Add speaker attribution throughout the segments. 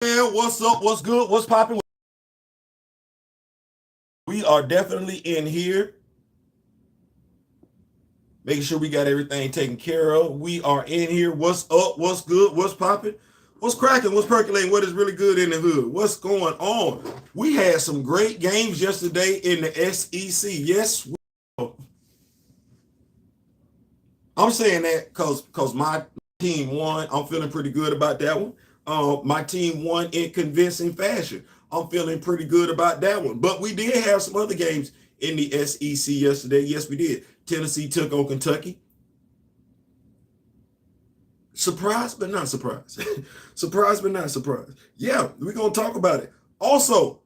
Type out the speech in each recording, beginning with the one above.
Speaker 1: Man, what's up? What's good? What's popping? We are definitely in here, making sure we got everything taken care of. We are in here. What's up? What's good? What's popping? What's cracking? What's percolating? What is really good in the hood? What's going on? We had some great games yesterday in the SEC. Yes, I'm saying that because my team won. I'm feeling pretty good about that one. My team won in convincing fashion. I'm feeling pretty good about that one. But we did have some other games in the SEC yesterday. Yes, we did. Tennessee took on Kentucky. Surprised, but not surprised. Surprised, but not surprised. Yeah, we're going to talk about it. Also,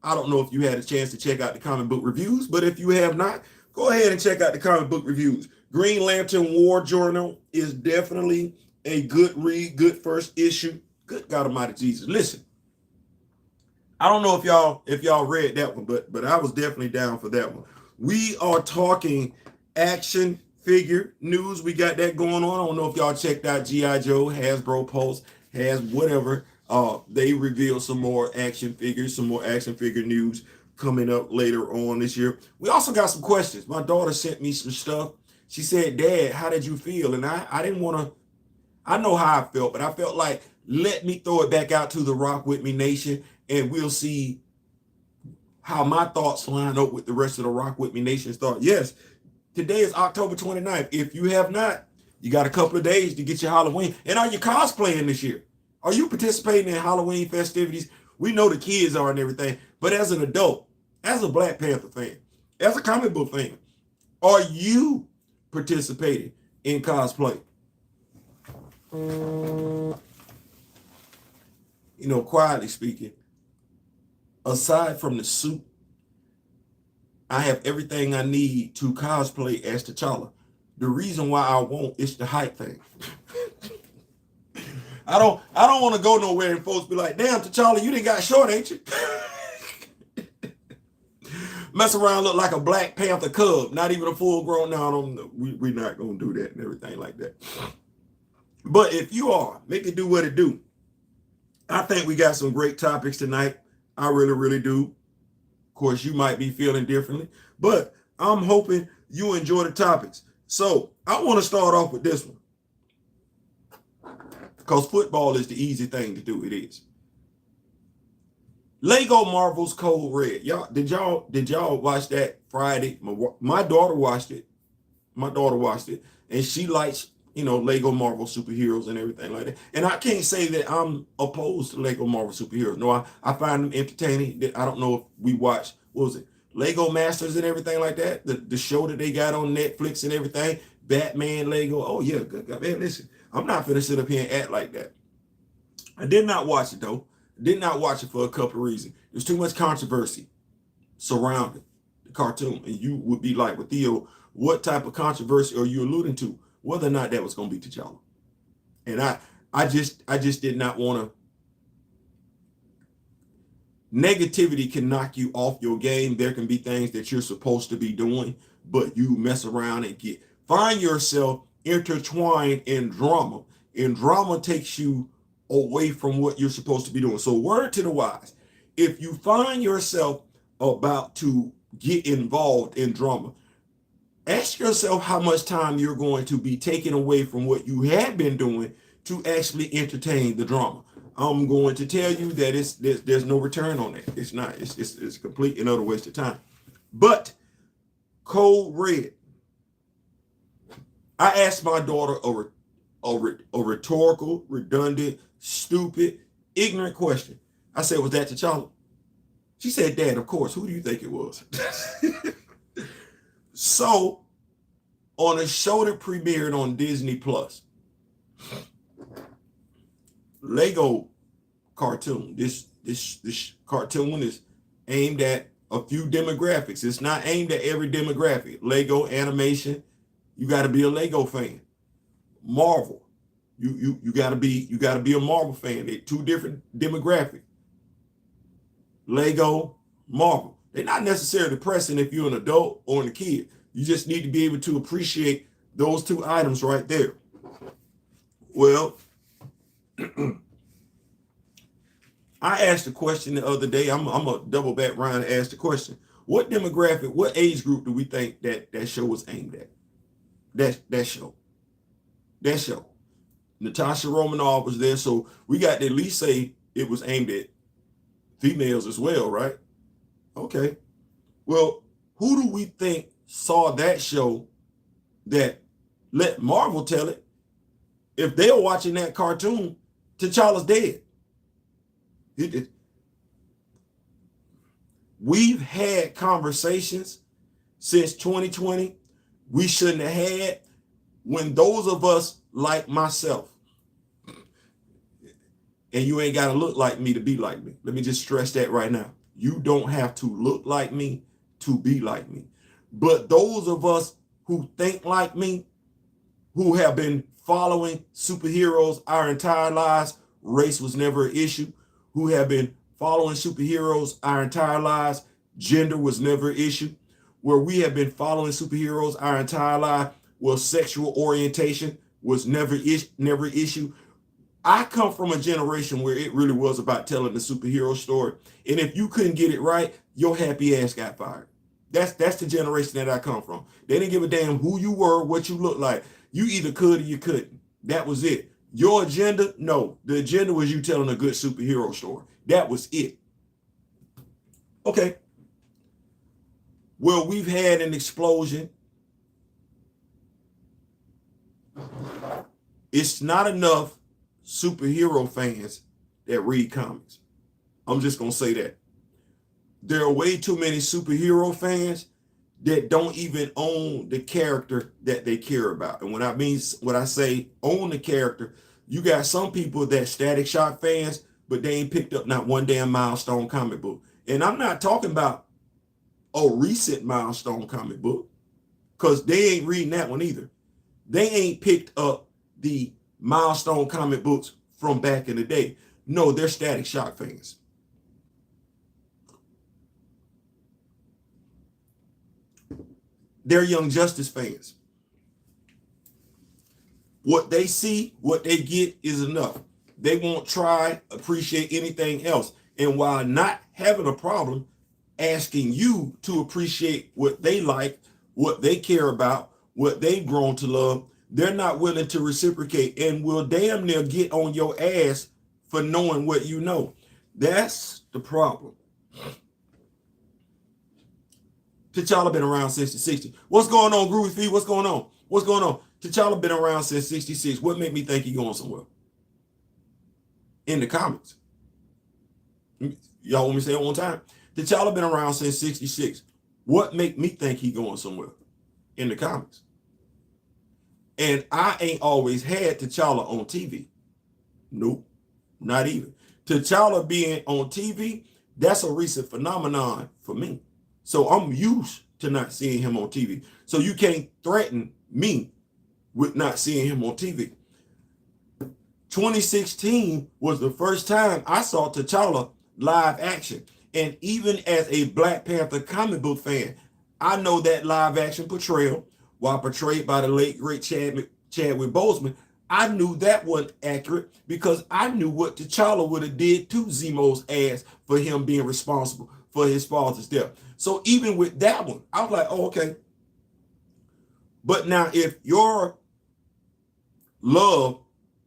Speaker 1: I don't know if you had a chance to check out the comic book reviews, but if you have not, go ahead and check out the comic book reviews. Green Lantern War Journal is definitely a good read, good first issue. Good God Almighty Jesus. Listen, I don't know if y'all read that one, but I was definitely down for that one. We are talking action figure news. We got that going on. I don't know if y'all checked out G.I. Joe, Hasbro Pulse, has whatever. They revealed some more action figures, some more action figure news coming up later on this year. We also got some questions. My daughter sent me some stuff. She said, Dad, how did you feel? And I didn't want to, I know how I felt, but I felt like, let me throw it back out to the Rock With Me Nation, and we'll see how my thoughts line up with the rest of the Rock With Me Nation's thoughts. Yes, today is October 29th. If you have not, you got a couple of days to get your Halloween. And are you cosplaying this year? Are you participating in Halloween festivities? We know the kids are and everything, but as an adult, as a Black Panther fan, as a comic book fan, are you participating in cosplay? Quietly speaking, aside from the suit, I have everything I need to cosplay as T'Challa. The reason why I won't is the height thing. I don't want to go nowhere and folks be like, damn, T'Challa, you didn't got short, ain't you? Mess around, look like a Black Panther cub, not even a full grown. No, I don't know. We're not gonna do that and everything like that. But if you are, make it do what it do. I think we got some great topics tonight. I really, really do. Of course, you might be feeling differently, but I'm hoping you enjoy the topics. So I want to start off with this one because football is the easy thing to do. It is. Lego Marvel's Code Red. Did y'all watch that Friday? My daughter watched it. My daughter watched it, and she likes Lego Marvel superheroes and everything like that. And I can't say that I'm opposed to Lego Marvel superheroes. No, I find them entertaining. I don't know if we watched, what was it, Lego Masters and everything like that, the show that they got on Netflix and everything, Batman Lego. Oh yeah, good God, man. Listen, I'm not finna sit up here and act like that. I did not watch it though. Did not watch it for a couple of reasons. There's too much controversy surrounding the cartoon, and you would be like, with Theo, what type of controversy are you alluding to? Whether or not that was going to be T'Challa. And I just did not want to. Negativity can knock you off your game. There can be things that you're supposed to be doing, but you mess around and find yourself intertwined in drama. And drama takes you away from what you're supposed to be doing. So word to the wise, if you find yourself about to get involved in drama, ask yourself how much time you're going to be taken away from what you had been doing to actually entertain the drama. I'm going to tell you that there's no return on that. It's not. It's a complete and utter waste of time. But Code Red. I asked my daughter a rhetorical, redundant, stupid, ignorant question. I said, was that T'Challa? She said, Dad, of course. Who do you think it was? So, on a show that premiered on Disney Plus, Lego cartoon. This cartoon is aimed at a few demographics. It's not aimed at every demographic. Lego animation, you got to be a Lego fan. Marvel, you got to be a Marvel fan. They're two different demographics. Lego, Marvel. They're not necessarily pressing if you're an adult or a kid. You just need to be able to appreciate those two items right there. Well, I asked a question the other day. I'm a double back Ryan and ask the question. What demographic, what age group do we think that show was aimed at? That show. That show. Natasha Romanoff was there, so we got to at least say it was aimed at females as well, right? Okay. Well, who do we think saw that show that let Marvel tell it? If they were watching that cartoon, T'Challa's dead. We've had conversations since 2020 we shouldn't have had when those of us like myself, and you ain't got to look like me to be like me. Let me just stress that right now. You don't have to look like me to be like me. But those of us who think like me, who have been following superheroes our entire lives, race was never an issue, who have been following superheroes our entire lives, gender was never an issue, where we have been following superheroes our entire life, where sexual orientation was never issue. I come from a generation where it really was about telling the superhero story. And if you couldn't get it right, your happy ass got fired. That's the generation that I come from. They didn't give a damn who you were, what you looked like. You either could or you couldn't. That was it. Your agenda? No. The agenda was you telling a good superhero story. That was it. Okay. Well, we've had an explosion. It's not enough superhero fans that read comics. I'm just going to say that. There are way too many superhero fans that don't even own the character that they care about. And when I say own the character, you got some people that Static Shock fans, but they ain't picked up not one damn Milestone comic book. And I'm not talking about a recent Milestone comic book, because they ain't reading that one either. They ain't picked up the Milestone comic books from back in the day. No, they're Static Shock fans. They're Young Justice fans. What they see, what they get is enough. They won't try, appreciate anything else. And while not having a problem asking you to appreciate what they like, what they care about, what they've grown to love, they're not willing to reciprocate and will damn near get on your ass for knowing what you know. That's the problem. T'Challa been around since the 60s. What's going on, Groovy Feed? What's going on? What's going on? T'Challa been around since 66. What made me think he going somewhere? In the comics. Y'all want me to say it one time? T'Challa been around since 66. What make me think he going somewhere? In the comics. And I ain't always had T'Challa on TV. Nope, not even. T'Challa being on TV, that's a recent phenomenon for me. So I'm used to not seeing him on TV. So you can't threaten me with not seeing him on TV. 2016 was the first time I saw T'Challa live action. And even as a Black Panther comic book fan, I know that live action portrayal, while portrayed by the late great Chadwick Boseman, I knew that wasn't accurate because I knew what T'Challa would have did to Zemo's ass for him being responsible for his father's death. So even with that one, I was like, oh, okay. But now if your love,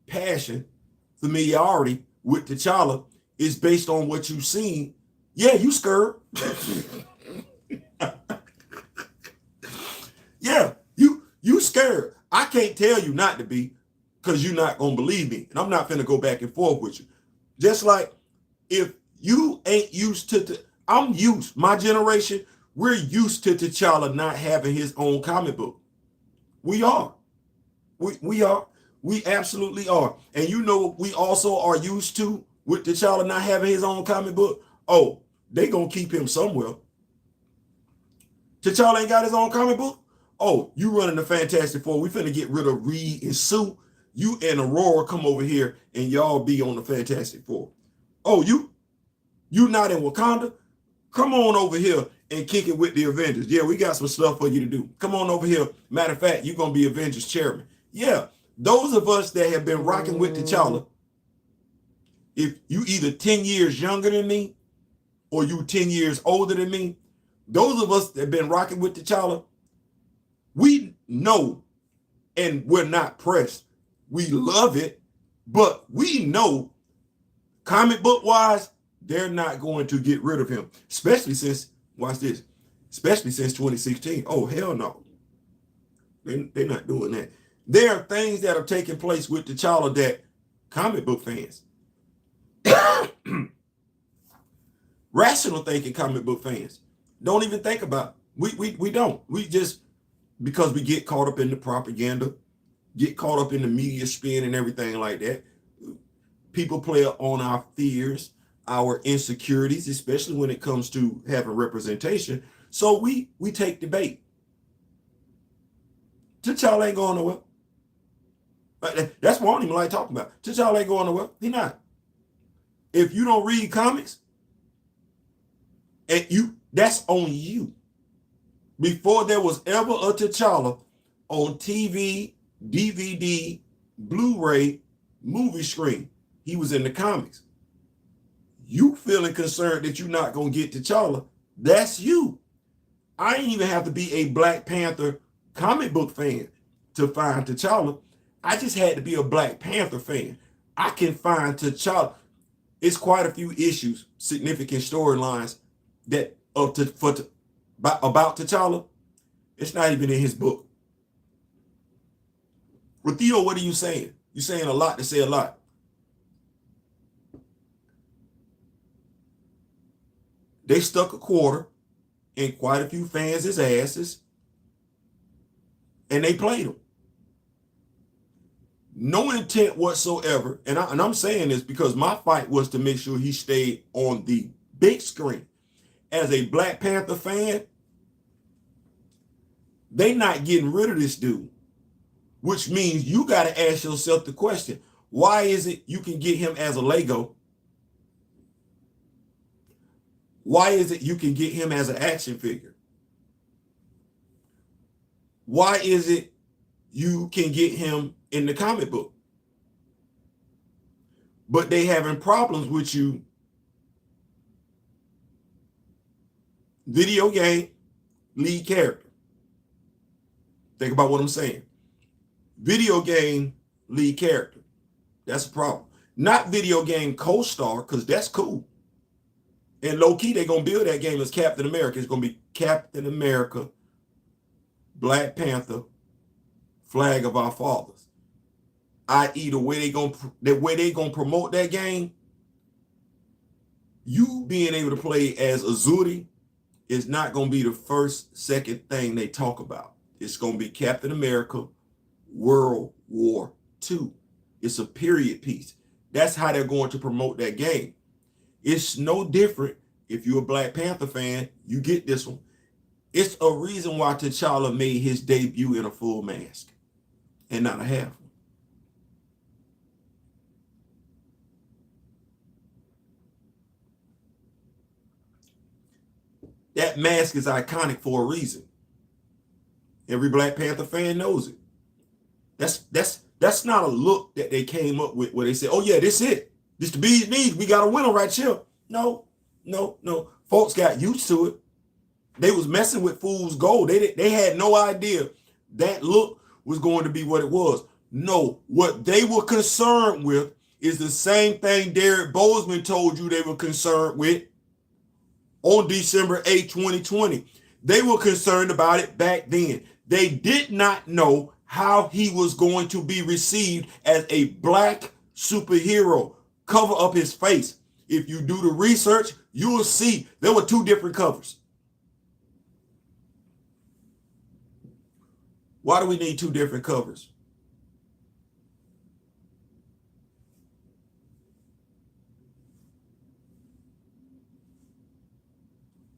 Speaker 1: passion, familiarity with T'Challa is based on what you've seen, yeah, you scared. Yeah, you scared. I can't tell you not to be, because you're not going to believe me. And I'm not going to go back and forth with you. Just like if you ain't used to, I'm used, my generation, we're used to T'Challa not having his own comic book. We are. We are. We absolutely are. And you know what we also are used to with T'Challa not having his own comic book? Oh, they going to keep him somewhere. T'Challa ain't got his own comic book? Oh, you running the Fantastic Four. We finna get rid of Reed and Sue. You and Aurora come over here and y'all be on the Fantastic Four. Oh, you not in Wakanda? Come on over here and kick it with the Avengers. Yeah, we got some stuff for you to do. Come on over here. Matter of fact, you're going to be Avengers chairman. Yeah, those of us that have been rocking with T'Challa, If you either 10 years younger than me or you 10 years older than me, those of us that have been rocking with T'Challa, we know and we're not pressed. We love it, but we know comic book wise, they're not going to get rid of him, especially since, watch this, especially since 2016. Oh, hell no. They're not doing that. There are things that are taking place with T'Challa that comic book fans, rational thinking comic book fans, don't even think about. We don't. We just, because we get caught up in the propaganda, get caught up in the media spin and everything like that. People play on our fears, our insecurities, especially when it comes to having representation. So we take the bait. T'Challa ain't going nowhere. That's what I don't even like talking about. T'Challa ain't going nowhere. He not. If you don't read comics, and that's on you. Before there was ever a T'Challa on TV, DVD, Blu-ray, movie screen, he was in the comics. You feeling concerned that you're not going to get T'Challa, that's you. I ain't even have to be a Black Panther comic book fan to find T'Challa. I just had to be a Black Panther fan. I can find T'Challa. It's quite a few issues, significant storylines that about T'Challa. It's not even in his book. Well, Theo, what are you saying? You're saying a lot to say a lot. They stuck a quarter in quite a few fans' asses, and they played them. No intent whatsoever, and I'm saying this because my fight was to make sure he stayed on the big screen. As a Black Panther fan, they not getting rid of this dude, which means you got to ask yourself the question, why is it you can get him as a Leggo? Why is it you can get him as an action figure? Why is it you can get him in the comic book? But they having problems with you. Video game lead character. Think about what I'm saying. Video game lead character. That's a problem. Not video game co-star, because that's cool. And low-key, they're going to build that game as Captain America. It's going to be Captain America, Black Panther, Flag of Our Fathers. I.e., the way they gonna promote that game, you being able to play as Azuri is not going to be the first, second thing they talk about. It's going to be Captain America, World War II. It's a period piece. That's how they're going to promote that game. It's no different if you're a Black Panther fan, you get this one. It's a reason why T'Challa made his debut in a full mask and not a half one. That mask is iconic for a reason. Every Black Panther fan knows it. That's not a look that they came up with where they said, oh yeah, this it. This the bee's knees. We got a winner right here. No. Folks got used to it. They was messing with fool's gold. They had no idea that look was going to be what it was. No, what they were concerned with is the same thing Derek Bozeman told you they were concerned with on December 8, 2020. They were concerned about it back then. They did not know how he was going to be received as a Black superhero. Cover up his face. If you do the research, you will see there were two different covers. Why do we need two different covers?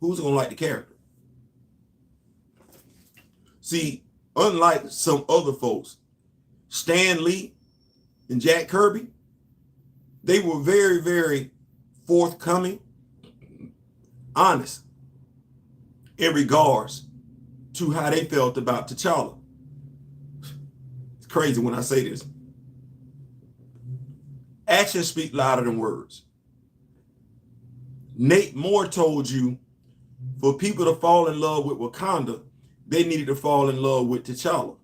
Speaker 1: Who's going to like the character? See, unlike some other folks, Stan Lee and Jack Kirby, they were very, very forthcoming, honest in regards to how they felt about T'Challa. It's crazy when I say this. Actions speak louder than words. Nate Moore told you for people to fall in love with Wakanda, they needed to fall in love with T'Challa.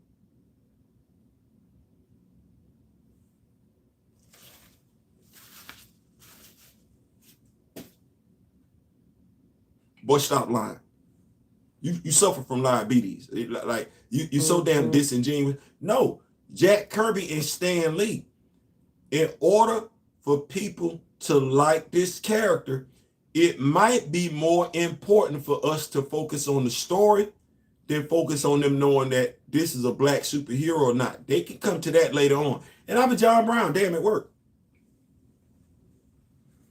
Speaker 1: Boy, stop lying. You suffer from diabetes. Like you're so damn disingenuous. No, Jack Kirby and Stan Lee, in order for people to like this character, it might be more important for us to focus on the story than focus on them knowing that this is a black superhero or not. They can come to that later on. And I'm a John Brown, damn it work.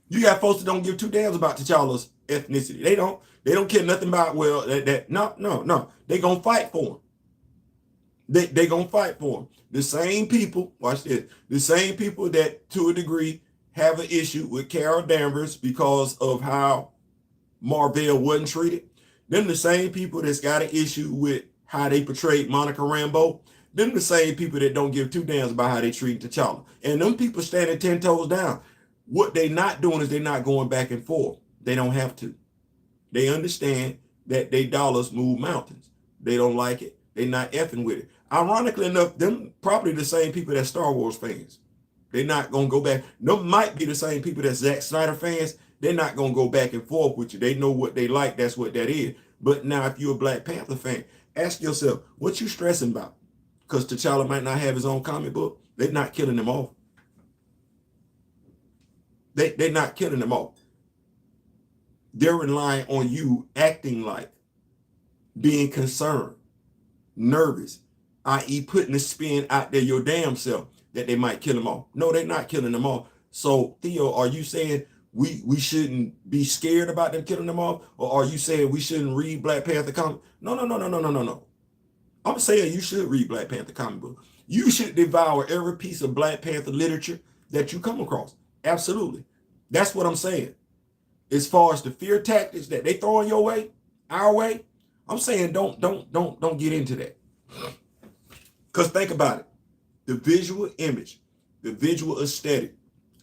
Speaker 1: You got folks that don't give two damns about T'Challa's ethnicity. They don't care nothing about, well, no. They gonna fight for him. They gonna fight for him. The same people, watch this, the same people that to a degree have an issue with Carol Danvers because of how Marvel wasn't treated. Them the same people that's got an issue with how they portrayed Monica Rambeau. Them the same people that don't give two damns about how they treat T'Challa. And them people standing 10 toes down. What they not doing is they're not going back and forth. They don't have to. They understand that they dollars move mountains. They don't like it. They not effing with it. Ironically enough, them probably the same people that Star Wars fans. They're not going to go back. Them might be the same people that Zack Snyder fans. They're not going to go back and forth with you. They know what they like. That's what that is. But now if you're a Black Panther fan, ask yourself, what you stressing about? Because T'Challa might not have his own comic book. They're not killing him off. They're not killing him off. They're relying on you acting like, being concerned, nervous, i.e. putting a spin out there your damn self that they might kill him off. No, they're not killing them off. So, Theo, are you saying we shouldn't be scared about them killing them off? Or are you saying we shouldn't read Black Panther comic? No. I'm saying you should read Black Panther comic book. You should devour every piece of Black Panther literature that you come across. Absolutely. That's what I'm saying. As far as the fear tactics that they throwing your way, our way, I'm saying don't get into that. Because think about it. The visual image, the visual aesthetic.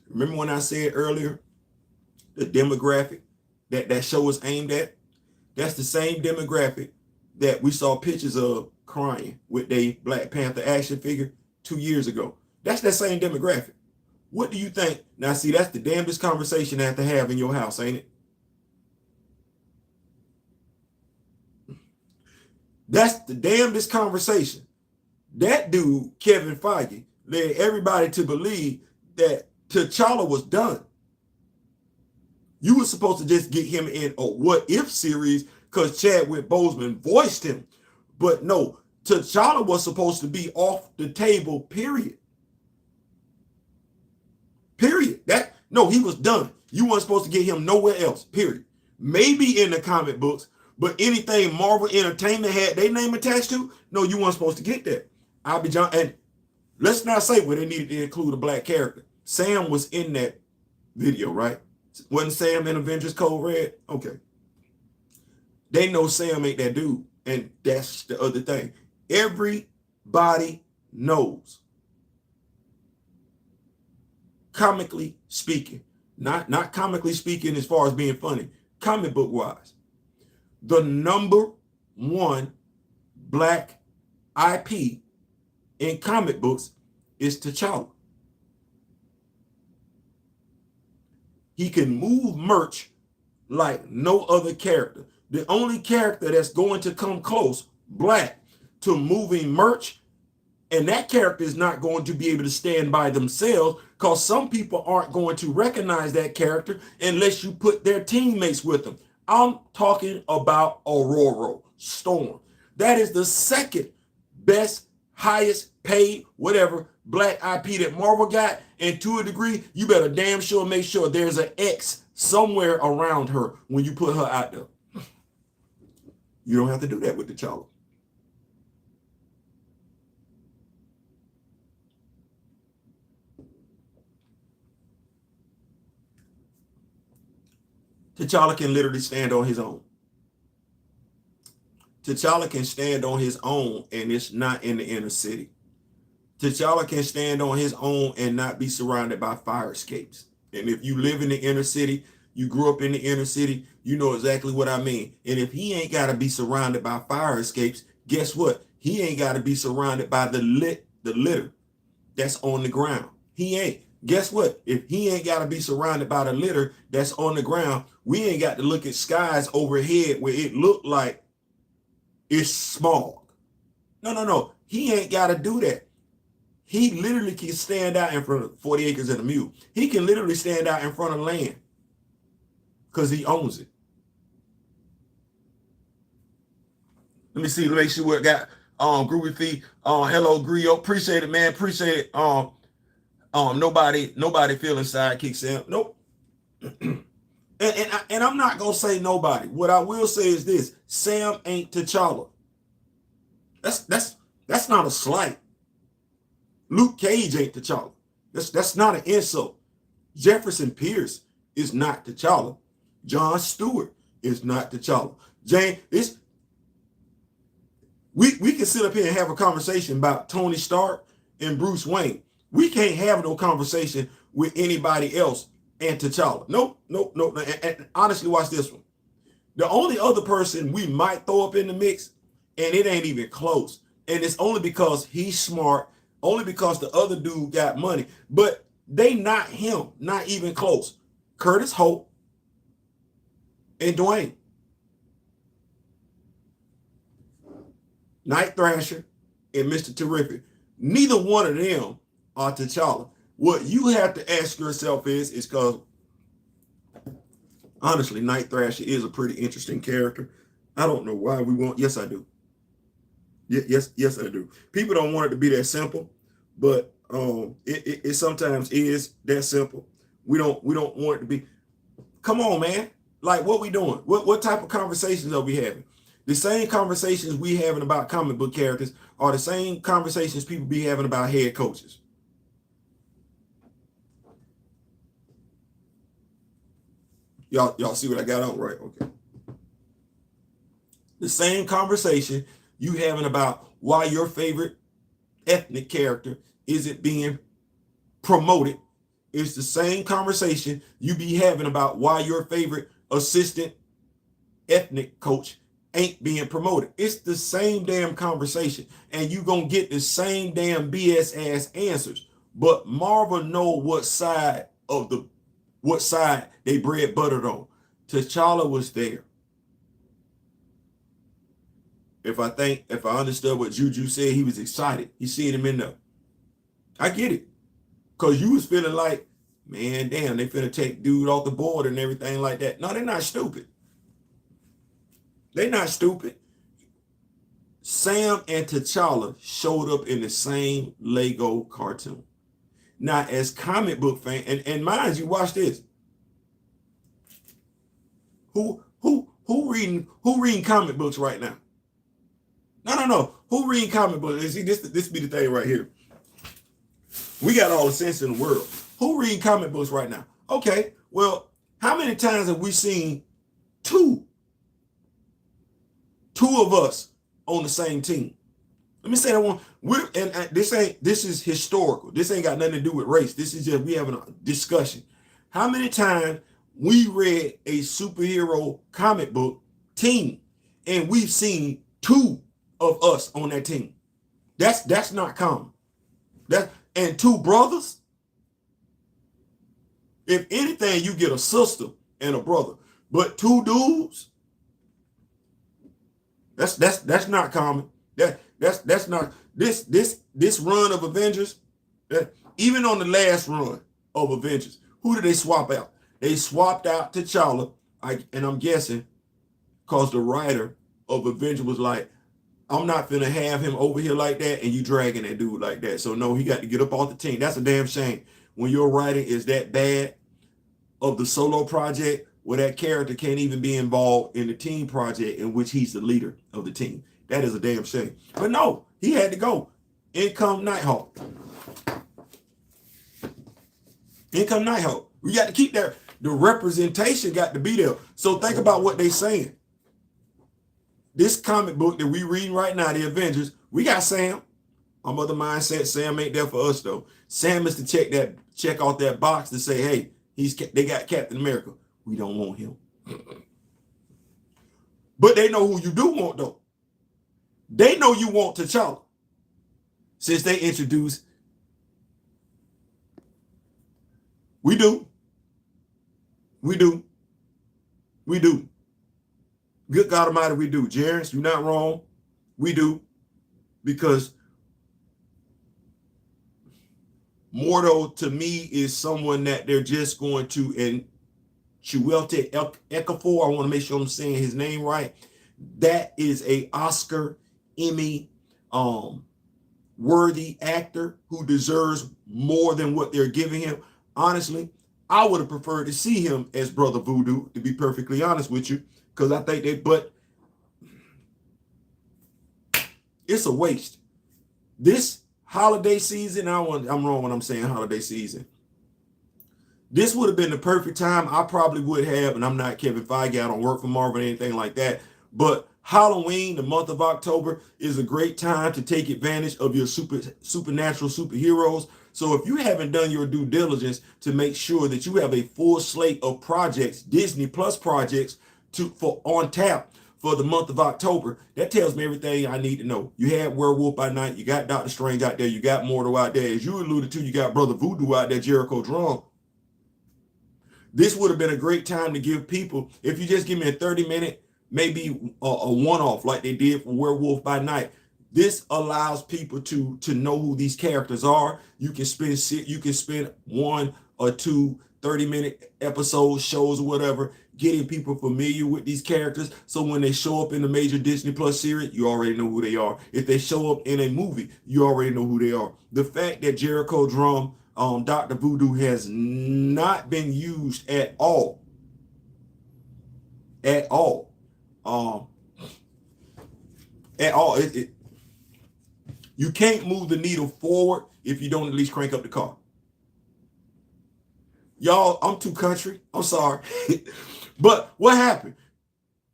Speaker 1: Remember when I said earlier, the demographic that show is aimed at? That's the same demographic that we saw pictures of crying with their Black Panther action figure 2 years ago. That's that same demographic. What do you think? Now, see, that's the damnedest conversation I have to have in your house, ain't it? That's the damnedest conversation. That dude, Kevin Feige, led everybody to believe that T'Challa was done. You were supposed to just get him in a what if series because Chadwick Boseman voiced him. But no, T'Challa was supposed to be off the table, period. Period. No, he was done. You weren't supposed to get him nowhere else, period. Maybe in the comic books, but anything Marvel Entertainment had their name attached to, no, you weren't supposed to get that. I'll be John, and let's not say where they needed to include a black character. Sam was in that video, right? Wasn't Sam in Avengers Code Red? Okay. They know Sam ain't that dude, and that's the other thing. Everybody knows. Comically speaking, not comically speaking as far as being funny, comic book wise, the number one black IP in comic books is T'Challa. He can move merch like no other character. The only character that's going to come close, black, to moving merch, and that character is not going to be able to stand by themselves because some people aren't going to recognize that character unless you put their teammates with them. I'm talking about Aurora Storm. That is the second best, highest paid, whatever, black IP that Marvel got. And to a degree, you better damn sure make sure there's an X somewhere around her when you put her out there. You don't have to do that with T'Challa. T'Challa can literally stand on his own. T'Challa can stand on his own, and it's not in the inner city. T'Challa can stand on his own and not be surrounded by fire escapes. And if you live in the inner city, you grew up in the inner city, you know exactly what I mean. And if he ain't got to be surrounded by fire escapes, guess what? He ain't got to be surrounded by the litter that's on the ground. He ain't. Guess what? If he ain't got to be surrounded by the litter that's on the ground, we ain't got to look at skies overhead where it look like it's smog. No. He ain't got to do that. He literally can stand out in front of 40 acres and a mule. He can literally stand out in front of land because he owns it. Let me see. Make sure we got Groovy Feet. Hello, Grio. Appreciate it, man. Appreciate it. Nobody feeling sidekick Sam. Nope. and I'm not gonna say nobody. What I will say is this: Sam ain't T'Challa. That's not a slight. Luke Cage ain't T'Challa. That's not an insult. Jefferson Pierce is not T'Challa. John Stewart is not T'Challa. Jane, we can sit up here and have a conversation about Tony Stark and Bruce Wayne. We can't have no conversation with anybody else and T'Challa. Nope. And honestly, watch this one. The only other person we might throw up in the mix, and it ain't even close, and it's only because he's smart, only because the other dude got money, but they not him, not even close. Curtis Hope and Dwayne. Night Thrasher and Mr. Terrific. Neither one of them are T'Challa. What you have to ask yourself is because honestly, Night Thrasher is a pretty interesting character. I don't know why we want. Yes, I do. Yes, I do. People don't want it to be that simple, but it sometimes is that simple. We don't want it to be. Come on, man. Like, what we doing? What type of conversations are we having? The same conversations we having about comic book characters are the same conversations people be having about head coaches. Y'all see what I got on, right? Okay. The same conversation you having about why your favorite ethnic character isn't being promoted is the same conversation you be having about why your favorite assistant ethnic coach ain't being promoted. It's the same damn conversation, and you gonna get the same damn BS ass answers. But Marvel know what side they bread buttered on. T'Challa was there. If I understood what Juju said, he was excited. He seen him in there. I get it. Because you was feeling like, man, damn, they finna take dude off the board and everything like that. No, they're not stupid. They're not stupid. Sam and T'Challa showed up in the same Leggo cartoon. Now, as comic book fan, and mind you, watch this. Who reading comic books right now? No. Who reading comic books? See, this be the thing right here. We got all the sense in the world. Who reading comic books right now? Okay, well, how many times have we seen two of us on the same team? Let me say that one. This is historical. This ain't got nothing to do with race. This is just we having a discussion. How many times we read a superhero comic book team and we've seen two of us on that team? That's not common. And two brothers. If anything, you get a sister and a brother, but two dudes. That's not common. That's not this run of Avengers. Even on the last run of Avengers, who did they swap out? They swapped out T'Challa, and I'm guessing because the writer of Avengers was like, I'm not finna have him over here like that, and you dragging that dude like that. So no, he got to get up off the team. That's a damn shame when your writing is that bad of the solo project where that character can't even be involved in the team project in which he's the leader of the team. That is a damn shame. But no, he had to go. In come Nighthawk. In come Nighthawk. We got to keep that. The representation got to be there. So think about what they saying. This comic book that we reading right now, the Avengers, we got Sam. I'm of the mindset Sam ain't there for us though. Sam is to check off that box to say, hey, they got Captain America. We don't want him. But they know who you do want though. They know you want T'Challa. Since they introduced, we do. Good God Almighty, we do. Jerence, you're not wrong. We do. Because Mordo to me is someone that they're just going to, and Chiwetel Ejiofor, I want to make sure I'm saying his name right. That is a Oscar, Emmy, worthy actor who deserves more than what they're giving him. Honestly, I would have preferred to see him as Brother Voodoo, to be perfectly honest with you, because I think but it's a waste. This holiday season, I'm wrong when I'm saying holiday season. This would have been the perfect time. I probably would have, and I'm not Kevin Feige, I don't work for Marvel or anything like that, but Halloween, the month of October, is a great time to take advantage of your supernatural superheroes. So if you haven't done your due diligence to make sure that you have a full slate of projects, Disney Plus projects, for on tap for the month of October, that tells me everything I need to know. You had Werewolf by Night, you got Doctor Strange out there, you got Mordo out there. As you alluded to, you got Brother Voodoo out there, Jericho Drum. This would have been a great time to give people, if you just give me a 30-minute, maybe a one-off like they did for Werewolf by Night. This allows people to know who these characters are. You can spend 1 or 2 30-minute episodes, shows, or whatever, getting people familiar with these characters. So when they show up in the major Disney Plus series, you already know who they are. If they show up in a movie, you already know who they are. The fact that Jericho Drum, Dr. Voodoo, has not been used at all. At all. You can't move the needle forward if you don't at least crank up the car. Y'all, I'm too country. I'm sorry. But what happened?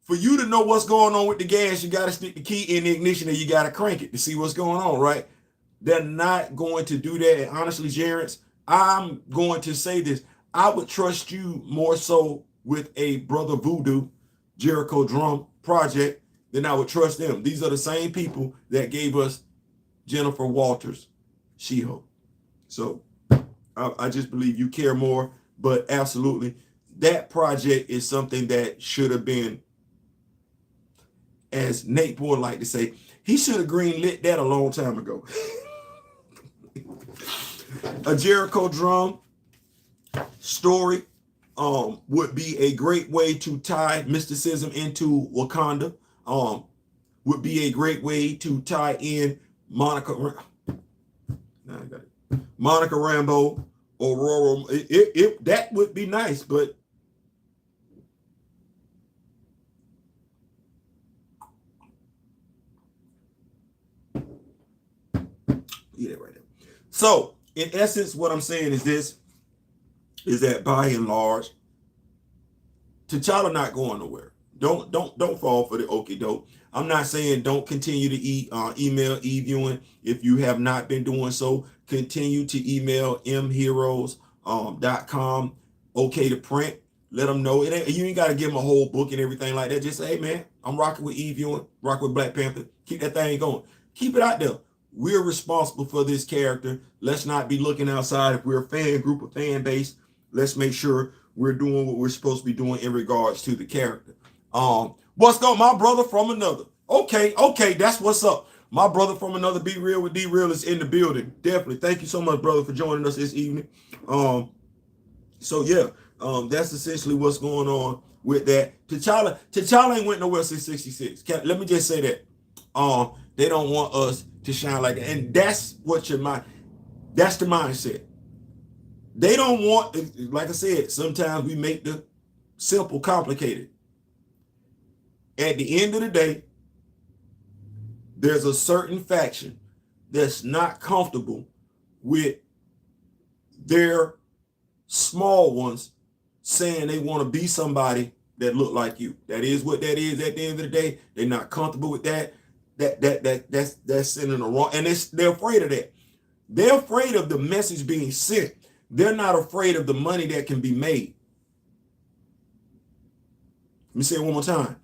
Speaker 1: For you to know what's going on with the gas, you got to stick the key in the ignition and you got to crank it to see what's going on, right? They're not going to do that. And honestly, Jerence, I'm going to say this. I would trust you more so with a Brother Voodoo, Jericho Drum project than I would trust them. These are the same people that gave us Jennifer Walters, She-Hulk. So I just believe you care more, but absolutely, that project is something that should have been, as Nate would like to say, he should have greenlit that a long time ago. A Jericho Drum story would be a great way to tie mysticism into Wakanda. Would be a great way to tie in Monica Rambeau, Aurora. That would be nice, but yeah, right there. So in essence, what I'm saying is this, is that by and large, T'Challa not going nowhere. Don't fall for the okie doke. I'm not saying don't continue to email e-viewing. If you have not been doing so, continue to email mheroes.com. Okay to print. Let them know. You ain't got to give them a whole book and everything like that. Just say, hey, man, I'm rocking with e-viewing, rocking with Black Panther. Keep that thing going. Keep it out there. We're responsible for this character. Let's not be looking outside. If we're a fan group, a fan base, let's make sure we're doing what we're supposed to be doing in regards to the character. What's going on, my brother from another? Okay, that's what's up. My brother from another, Be Real with D Real, is in the building. Definitely. Thank you so much, brother, for joining us this evening. So yeah, that's essentially what's going on with that. T'Challa ain't went nowhere since 66. Let me just say that. They don't want us to shine like that. And that's what that's the mindset. They don't want, like I said, sometimes we make the simple complicated. At the end of the day, there's a certain faction that's not comfortable with their small ones saying they want to be somebody that look like you. That is what that is at the end of the day. They're not comfortable with that. that's sending the wrong, and they're afraid of that. They're afraid of the message being sent. They're not afraid of the money that can be made. Let me say it one more time.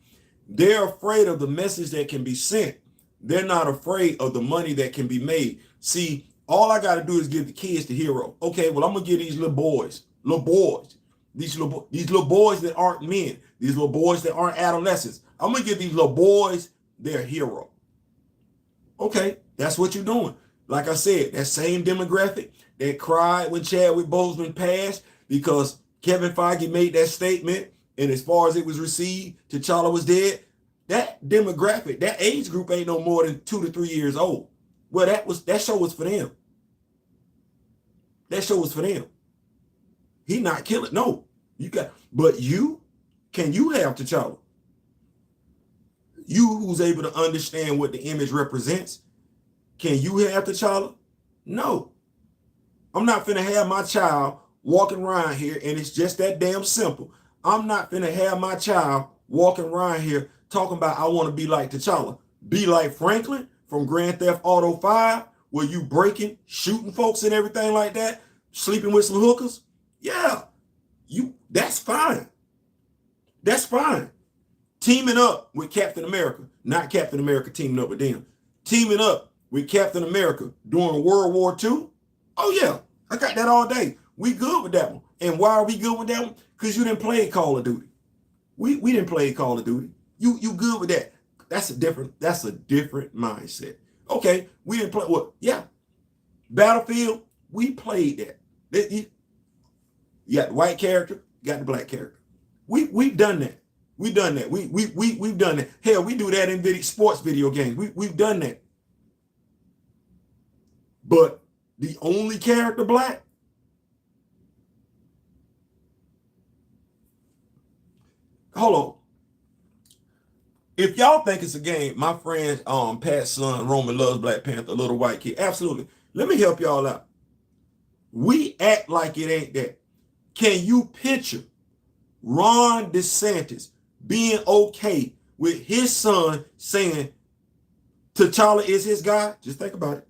Speaker 1: They're afraid of the message that can be sent. They're not afraid of the money that can be made. See, all I got to do is give the kids the hero. Okay, well, I'm going to give these little boys, these little boys that aren't men, these little boys that aren't adolescents. I'm going to give these little boys their hero. Okay, that's what you're doing. Like I said, that same demographic that cried when Chadwick Boseman passed because Kevin Feige made that statement, and as far as it was received, T'Challa was dead. That demographic, that age group ain't no more than 2 to 3 years old. Well, that show was for them. That show was for them. He not killing. No, but can you have T'Challa? You who's able to understand what the image represents, can you have T'Challa? No. I'm not finna have my child walking around here, and it's just that damn simple. I'm not finna have my child walking around here talking about I want to be like T'Challa. Be like Franklin from Grand Theft Auto 5, where you breaking, shooting folks and everything like that, sleeping with some hookers. Yeah, that's fine. That's fine. Teaming up with Captain America, not Captain America teaming up with them. Teaming up with Captain America during World War II. Oh yeah, I got that all day. We good with that one. And why are we good with that one? Because you didn't play Call of Duty. We didn't play Call of Duty. You good with that? That's a different mindset. Okay, we didn't play what? Yeah, Battlefield. We played that. You got the white character, got the black character. We've done that. We've done that. We've done that. Hell, we do that in sports video games. We've done that. But the only character black. Hold on. If y'all think it's a game, my friend Pat's son Roman loves Black Panther, little white kid. Absolutely. Let me help y'all out. We act like it ain't that. Can you picture Ron DeSantis being okay with his son saying T'Challa is his guy? Just think about it.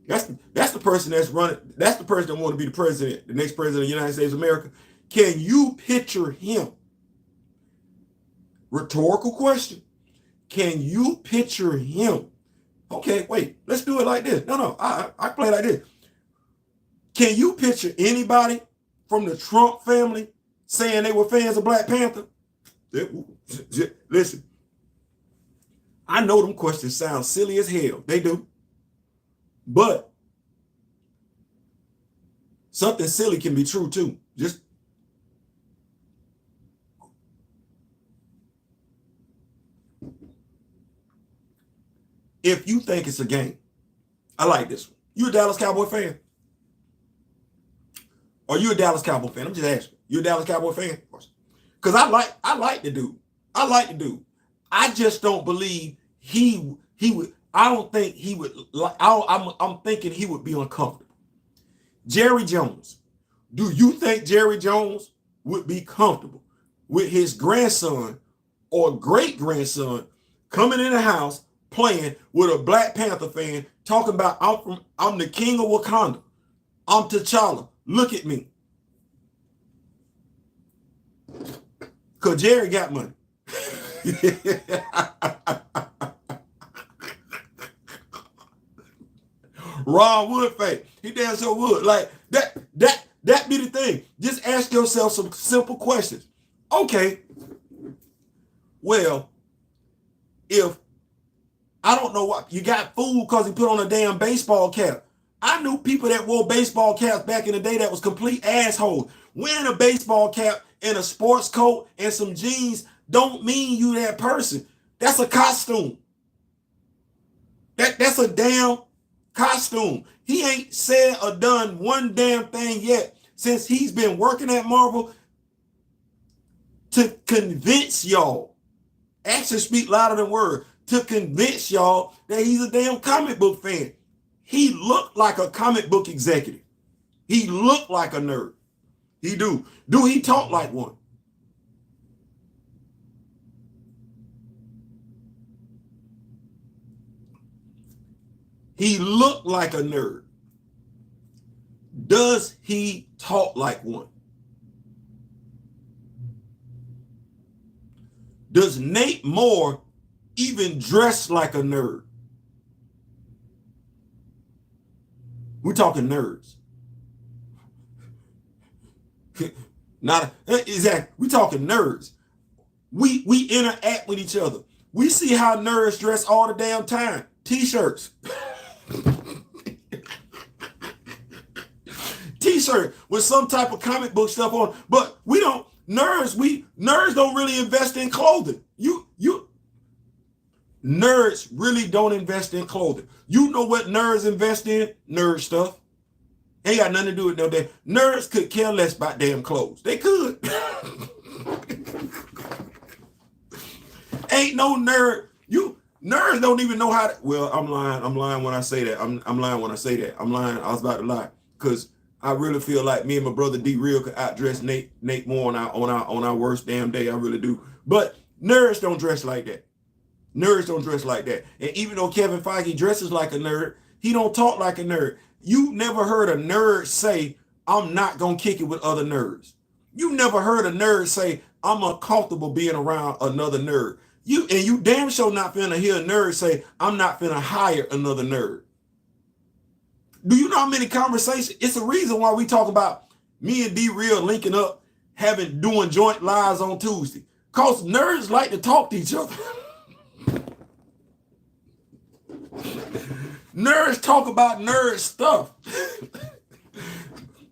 Speaker 1: That's the person that's running. That's the person that want to be the president, the next president of the United States of America. Can you picture him? Rhetorical question. Can you picture him? Okay, wait, let's do it like this. No, I play like this. Can you picture anybody from the Trump family saying they were fans of Black Panther? Listen, I know them questions sound silly as hell. They do. But something silly can be true too. Just if you think it's a game, I like this one. You a Dallas Cowboy fan? Are you a Dallas Cowboy fan? I'm just asking. You a Dallas Cowboy fan? Because I like the dude. I like the dude. I just don't believe he would. I don't think he would. I'm thinking he would be uncomfortable. Jerry Jones. Do you think Jerry Jones would be comfortable with his grandson or great grandson coming in the house playing with a Black Panther fan talking about I'm the king of Wakanda. I'm T'Challa. Look at me. Cause Jerry got money. Ron Wood fake. He damn sure would. Like that be the thing. Just ask yourself some simple questions. Okay. Well, if I don't know what you got fooled because he put on a damn baseball cap. I knew people that wore baseball caps back in the day that was complete assholes. Wearing a baseball cap and a sports coat and some jeans don't mean you that person. That's a costume. That's a damn costume. He ain't said or done one damn thing yet since he's been working at Marvel to convince y'all. Actions speak louder than words. To convince y'all that he's a damn comic book fan. He looked like a comic book executive. He looked like a nerd. He do. Do he talk like one? He look like a nerd. Does he talk like one? Does Nate Moore even dress like a nerd? We're talking nerds. Not exactly. We're talking nerds. We interact with each other. We see how nerds dress all the damn time. T-shirts. T-shirt with some type of comic book stuff on, but we don't. Nerds don't really invest in clothing. Nerds really don't invest in clothing. You know what nerds invest in? Nerd stuff. Ain't got nothing to do with no damn. Nerds could care less about damn clothes. They could. Ain't no nerd. Nerds don't even know how to. Well, I'm lying when I say that. I'm lying when I say that. I'm lying. I was about to lie because I really feel like me and my brother D Real could outdress Nate Moore on our worst damn day. I really do. But nerds don't dress like that. Nerds don't dress like that. And even though Kevin Feige dresses like a nerd, he don't talk like a nerd. You never heard a nerd say, I'm not going to kick it with other nerds. You never heard a nerd say, I'm uncomfortable being around another nerd. You damn sure not finna hear a nerd say, I'm not finna hire another nerd. Do you know how many conversations? It's a reason why we talk about me and D Real linking up, doing joint lives on Tuesday. Because nerds like to talk to each other. Nerds talk about nerd stuff.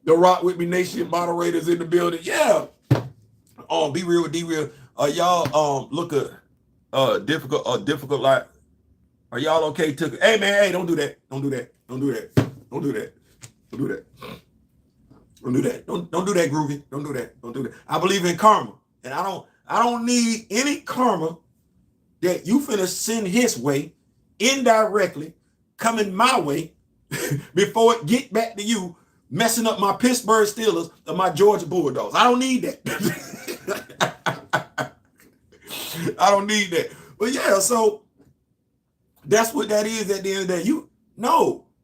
Speaker 1: The Rock With Me Nation moderators in the building. Yeah. Be real with D Real. Y'all look at difficult like. Are y'all okay? Hey man, hey, don't do that. Don't do that. Don't do that. Don't do that. Don't do that. Don't do that. Don't do that, Groovy. Don't do that. Don't do that. I believe in karma. And I don't need any karma that you finna send his way indirectly coming my way before it get back to you messing up my Pittsburgh Steelers or my Georgia Bulldogs. I don't need that. I don't need that. But yeah, so that's what that is at the end of the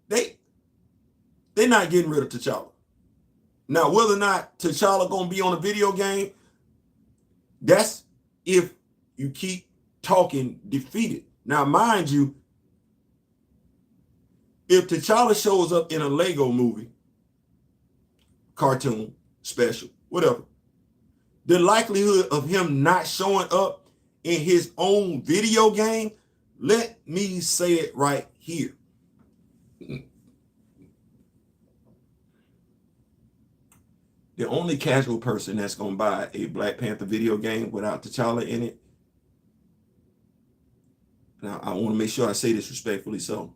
Speaker 1: day. They're not getting rid of T'Challa. Now, whether or not T'Challa gonna be on a video game, that's if you keep talking defeated. Now, mind you, if T'Challa shows up in a Leggo movie, cartoon, special, whatever, the likelihood of him not showing up in his own video game, let me say it right here. The only casual person that's going to buy a Black Panther video game without T'Challa in it, now I want to make sure I say this respectfully, so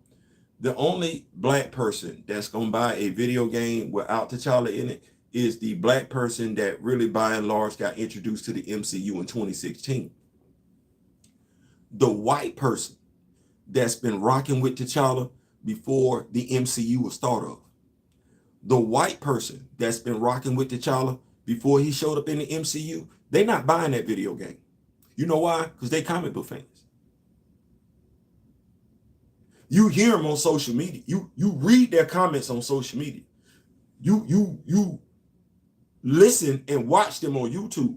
Speaker 1: the only black person that's going to buy a video game without T'Challa in it is the black person that really by and large got introduced to the MCU in 2016. The white person that's been rocking with T'Challa before the MCU was thought of. The white person that's been rocking with T'Challa before he showed up in the MCU, they're not buying that video game. You know why? Because they comic book fans. You hear them on social media. You read their comments on social media. You listen and watch them on YouTube.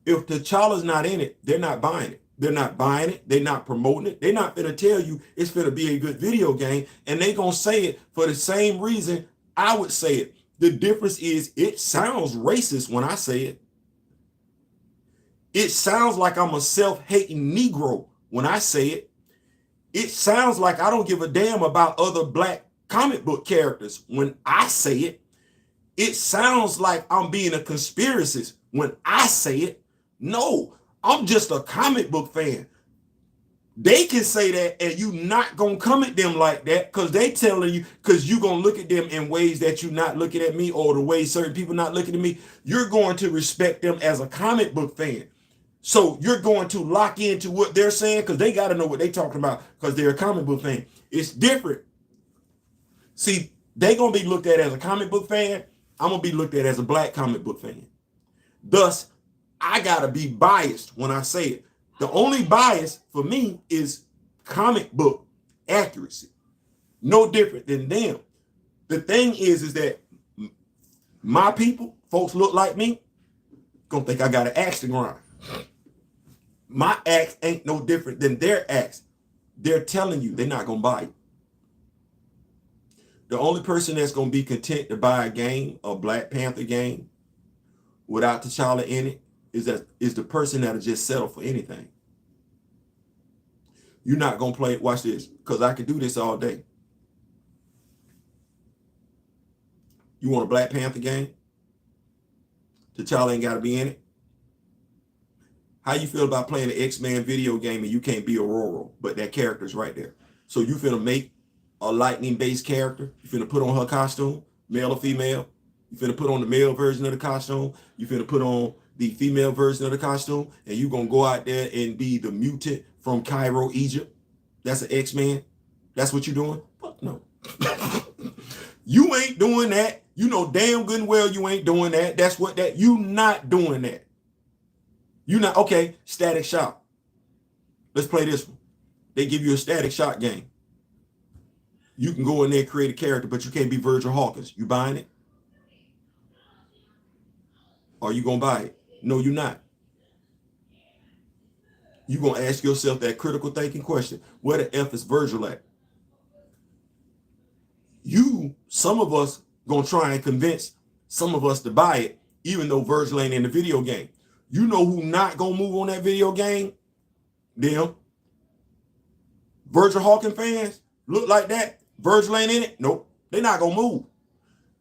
Speaker 1: If T'Challa's not in it, they're not buying it. They're not buying it. They're not promoting it. They're not going to tell you it's going to be a good video game. And they're going to say it for the same reason I would say it. The difference is it sounds racist when I say it. It sounds like I'm a self-hating Negro when I say it. It sounds like I don't give a damn about other black comic book characters when I say it. It sounds like I'm being a conspiracist when I say it. No, I'm just a comic book fan. They can say that and you not gonna come at them like that because they telling you, because you gonna look at them in ways that you're not looking at me, or the way certain people not looking at me. You're going to respect them as a comic book fan. So you're going to lock into what they're saying because they got to know what they're talking about because they're a comic book fan. It's different. See, they're going to be looked at as a comic book fan I'm going to be looked at as a black comic book fan. Thus, I got to be biased when I say it. The only bias for me is comic book accuracy. No different than them. The thing is that my people, folks look like me, gonna think I got an axe to grind. My axe ain't no different than their axe. They're telling you they're not gonna buy it. The only person that's gonna be content to buy a game, a Black Panther game, without T'Challa in it, is the person that'll just settle for anything. You're not gonna play it. Watch this, because I can do this all day. You want a Black Panther game? T'Challa ain't got to be in it. How you feel about playing an X-Men video game and you can't be Aurora, but that character's right there? So you finna make a lightning-based character. You finna put on her costume, male or female. You finna put on the male version of the costume. You finna put on the female version of the costume, and you gonna go out there and be the mutant from Cairo, Egypt. That's an X-Men. That's what you're doing? Fuck no. You ain't doing that. You know damn good and well you ain't doing that. That's what that, you not doing that. You not, okay, Static Shock. Let's play this one. They give you a Static Shock game. You can go in there and create a character, but you can't be Virgil Hawkins. You buying it? Are you gonna buy it? No, you're not. You're gonna ask yourself that critical thinking question. Where the F is Virgil at? Some of us gonna try and convince some of us to buy it, even though Virgil ain't in the video game. You know who not gonna move on that video game? Them. Virgil Hawkins fans look like that. Virgil ain't in it. Nope. They're not gonna move.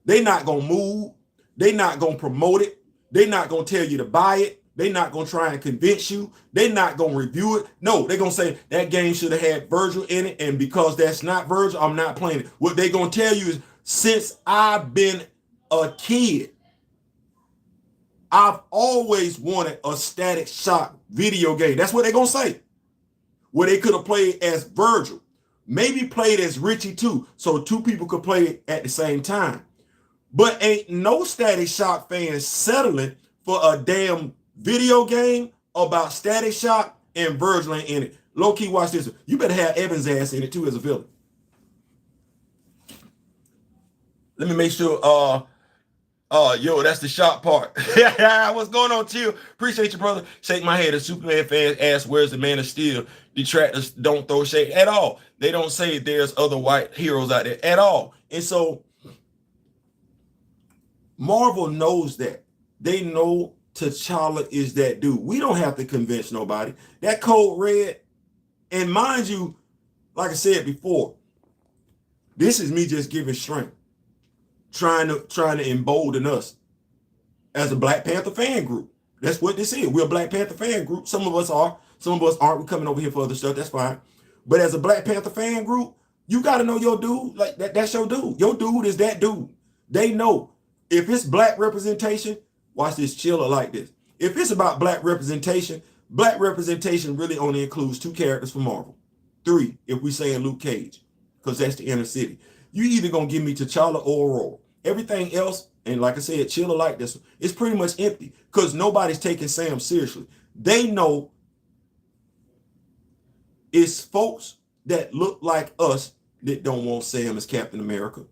Speaker 1: They're not gonna move. They're not gonna promote it. They're not gonna tell you to buy it. They're not gonna try and convince you. They're not gonna review it. No, they're gonna say that game should have had Virgil in it, and because that's not Virgil, I'm not playing it. What they're gonna tell you is, since I've been a kid, I've always wanted a Static Shock video game. That's what they're gonna say. Where they could have played as Virgil, maybe played as Richie too, so two people could play it at the same time. But ain't no Static Shock fans settling for a damn video game about Static Shock and Virgil ain't in it. Low key, watch this. You better have Evan's ass in it too as a villain. Let me make sure. Yo, that's the shot part. What's going on, Chill? Appreciate you, brother. Shake my head. A Superman fan asked, "Where's the Man of Steel?" Detractors don't throw shade at all. They don't say there's other white heroes out there at all. And so Marvel knows that. They know T'Challa is that dude. We don't have to convince nobody. That Code Red, and mind you, like I said before, this is me just giving strength, trying to embolden us as a Black Panther fan group. That's what this is. We're a Black Panther fan group. Some of us are. Some of us aren't. We're coming over here for other stuff. That's fine. But as a Black Panther fan group, you got to know your dude. Like that's your dude. Your dude is that dude. They know. If it's Black representation, watch this, Chiller like this. If it's about Black representation really only includes 2 characters from Marvel. 3, if we say in Luke Cage, because that's the inner city. You either going to give me T'Challa or Aurora. Everything else, and like I said, Chiller like this one, it's pretty much empty because nobody's taking Sam seriously. They know it's folks that look like us that don't want Sam as Captain America.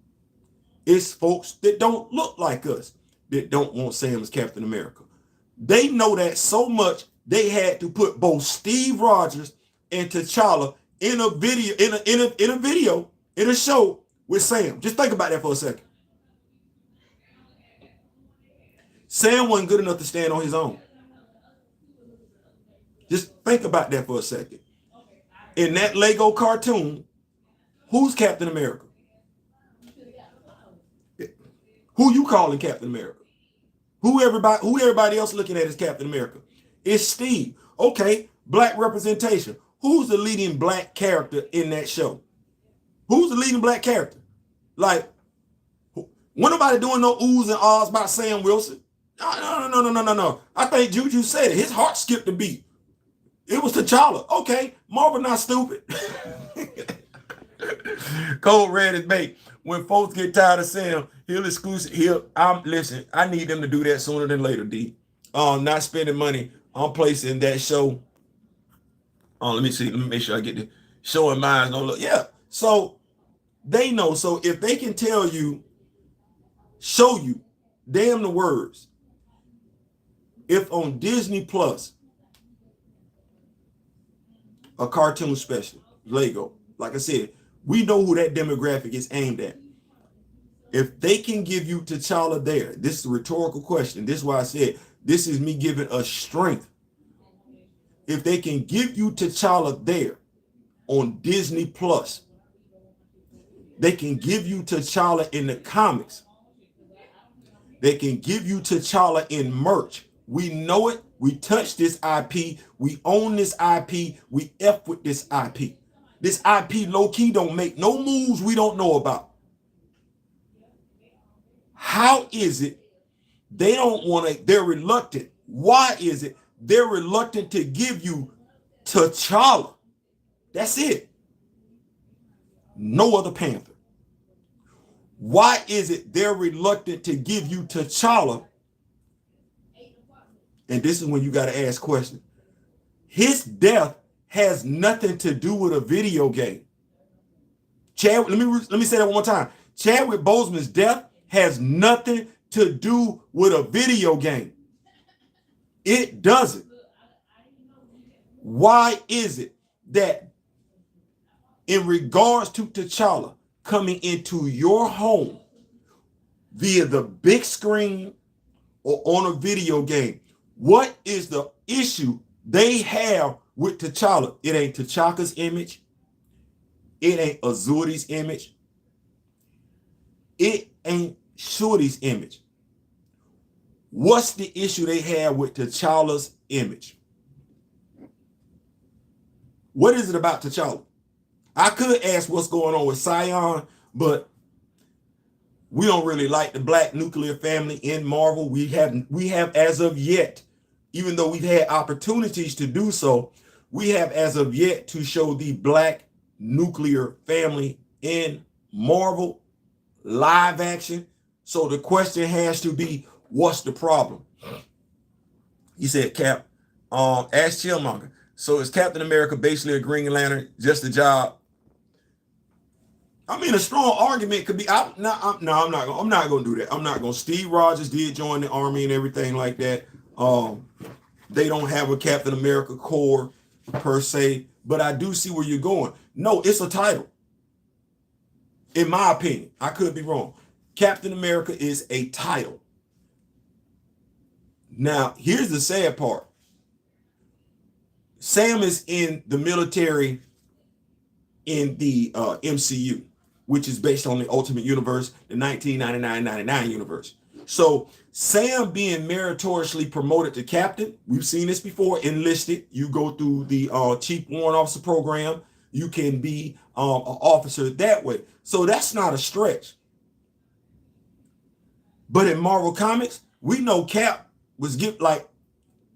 Speaker 1: It's folks that don't look like us that don't want Sam as Captain America. They know that so much they had to put both Steve Rogers and T'Challa in a video, in a show with Sam. Just think about that for a second. Sam wasn't good enough to stand on his own. Just think about that for a second. In that Leggo cartoon, who's Captain America? Who you calling Captain America? Who everybody else looking at as Captain America? It's Steve. Okay, Black representation. Who's the leading Black character in that show? Who's the leading Black character? Like, when nobody doing no oohs and ahs about Sam Wilson? No. I think Juju said it. His heart skipped a beat. It was T'Challa. Okay, Marvel not stupid. Cold Red is bait. when folks get tired of saying he'll exclusive, listen, I need them to do that sooner than later, D. Not spending money on placing that show. Let me see. Let me make sure I get the show in mind. No, look, yeah. So they know. So if they can tell you, show you, damn the words. If on Disney Plus, a cartoon special, Leggo, like I said, we know who that demographic is aimed at. If they can give you T'Challa there, this is a rhetorical question. This is why I said this is me giving a strength. If they can give you T'Challa there on Disney Plus, they can give you T'Challa in the comics. They can give you T'Challa in merch. We know it. We touch this IP. We own this IP. We F with this IP. This IP low-key don't make no moves we don't know about. How is it they don't want to, they're reluctant? Why is it they're reluctant to give you T'Challa? That's it. No other Panther. Why is it they're reluctant to give you T'Challa? And this is when you got to ask questions. His death has nothing to do with a video game. Chad, let me say that one more time. Chadwick Boseman's death has nothing to do with a video game. It doesn't. Why is it that in regards to T'Challa coming into your home via the big screen or on a video game, what is the issue they have with T'Challa? It ain't T'Chaka's image. It ain't Azuri's image. It ain't Shorty's image. What's the issue they have with T'Challa's image? What is it about T'Challa? I could ask what's going on with Sion, but we don't really like the black nuclear family in Marvel. We have as of yet, even though we've had opportunities to do so, we have as of yet to show the black nuclear family in Marvel live action. So the question has to be, what's the problem? He said, Cap, ask Chillmonger. So is Captain America basically a Green Lantern, just a job? I mean, a strong argument could be, I'm not going to do that. I'm not going to. Steve Rogers did join the army and everything like that. They don't have a Captain America Corps per se, but I do see where you're going. No, it's a title. In my opinion, I could be wrong. Captain America is a title. Now, here's the sad part. Sam is in the military in the MCU, which is based on the Ultimate Universe, the 1999 universe. So Sam being meritoriously promoted to captain, we've seen this before, enlisted. You go through the Chief Warrant Officer program. You can be an officer that way. So that's not a stretch. But in Marvel Comics, we know Cap was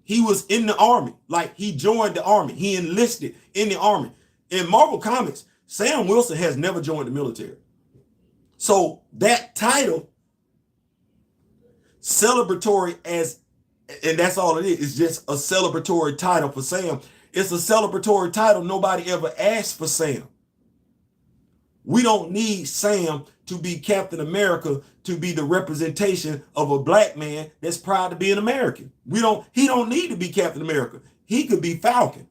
Speaker 1: he was in the army. Like he joined the army. He enlisted in the army. In Marvel Comics, Sam Wilson has never joined the military. So that title, celebratory and that's all it is. It's just a celebratory title for Sam. It's a celebratory title. Nobody ever asked for Sam. We don't need Sam to be Captain America to be the representation of a black man that's proud to be an American. He don't need to be Captain America. He could be Falcon.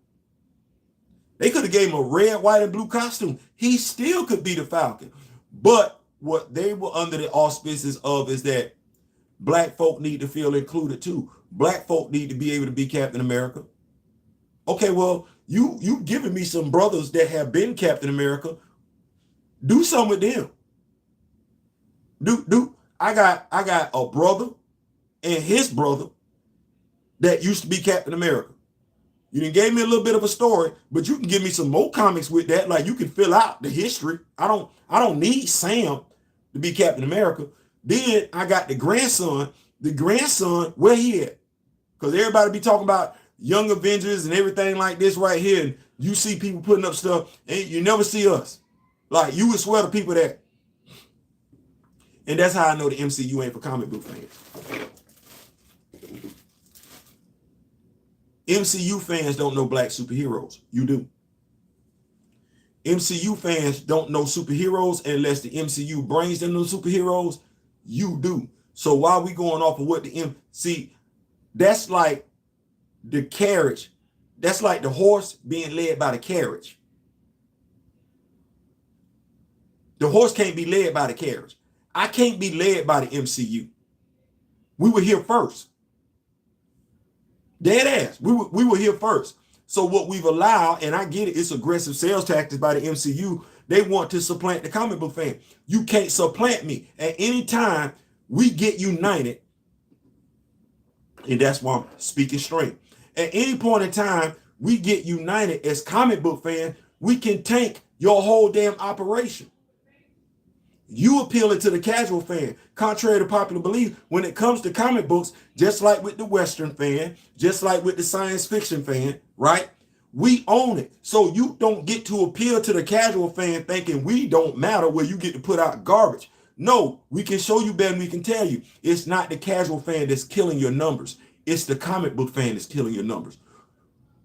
Speaker 1: They could have gave him a red, white, and blue costume. He still could be the Falcon. But what they were under the auspices of is that black folk need to feel included too. Black folk need to be able to be Captain America. Okay, well, you giving me some brothers that have been Captain America. Do something with them. I got a brother and his brother that used to be Captain America. You done gave me a little bit of a story, but you can give me some more comics with that. Like you can fill out the history. I don't need Sam to be Captain America. Then I got the grandson. The grandson, where he at? Because everybody be talking about Young Avengers and everything like this right here. And you see people putting up stuff and you never see us. Like you would swear to people that And that's how I know the MCU ain't for comic book fans. MCU fans don't know black superheroes. You do. MCU fans don't know superheroes unless the MCU brings them those superheroes. You do. So why are we going off of what the see? That's like the carriage. That's like the horse being led by the carriage. The horse can't be led by the carriage. I can't be led by the MCU. We were here first. Dead ass. We were here first. So what we've allowed, and I get it, it's aggressive sales tactics by the MCU. They want to supplant the comic book fan. You can't supplant me. At any time we get united, and that's why I'm speaking straight. At any point in time we get united as comic book fans, we can tank your whole damn operation. You appealing to the casual fan. Contrary to popular belief, when it comes to comic books, just like with the Western fan, just like with the science fiction fan, right? We own it. So you don't get to appeal to the casual fan thinking we don't matter, where you get to put out garbage. No, we can show you better than we can tell you. It's not the casual fan that's killing your numbers. It's the comic book fan that's killing your numbers.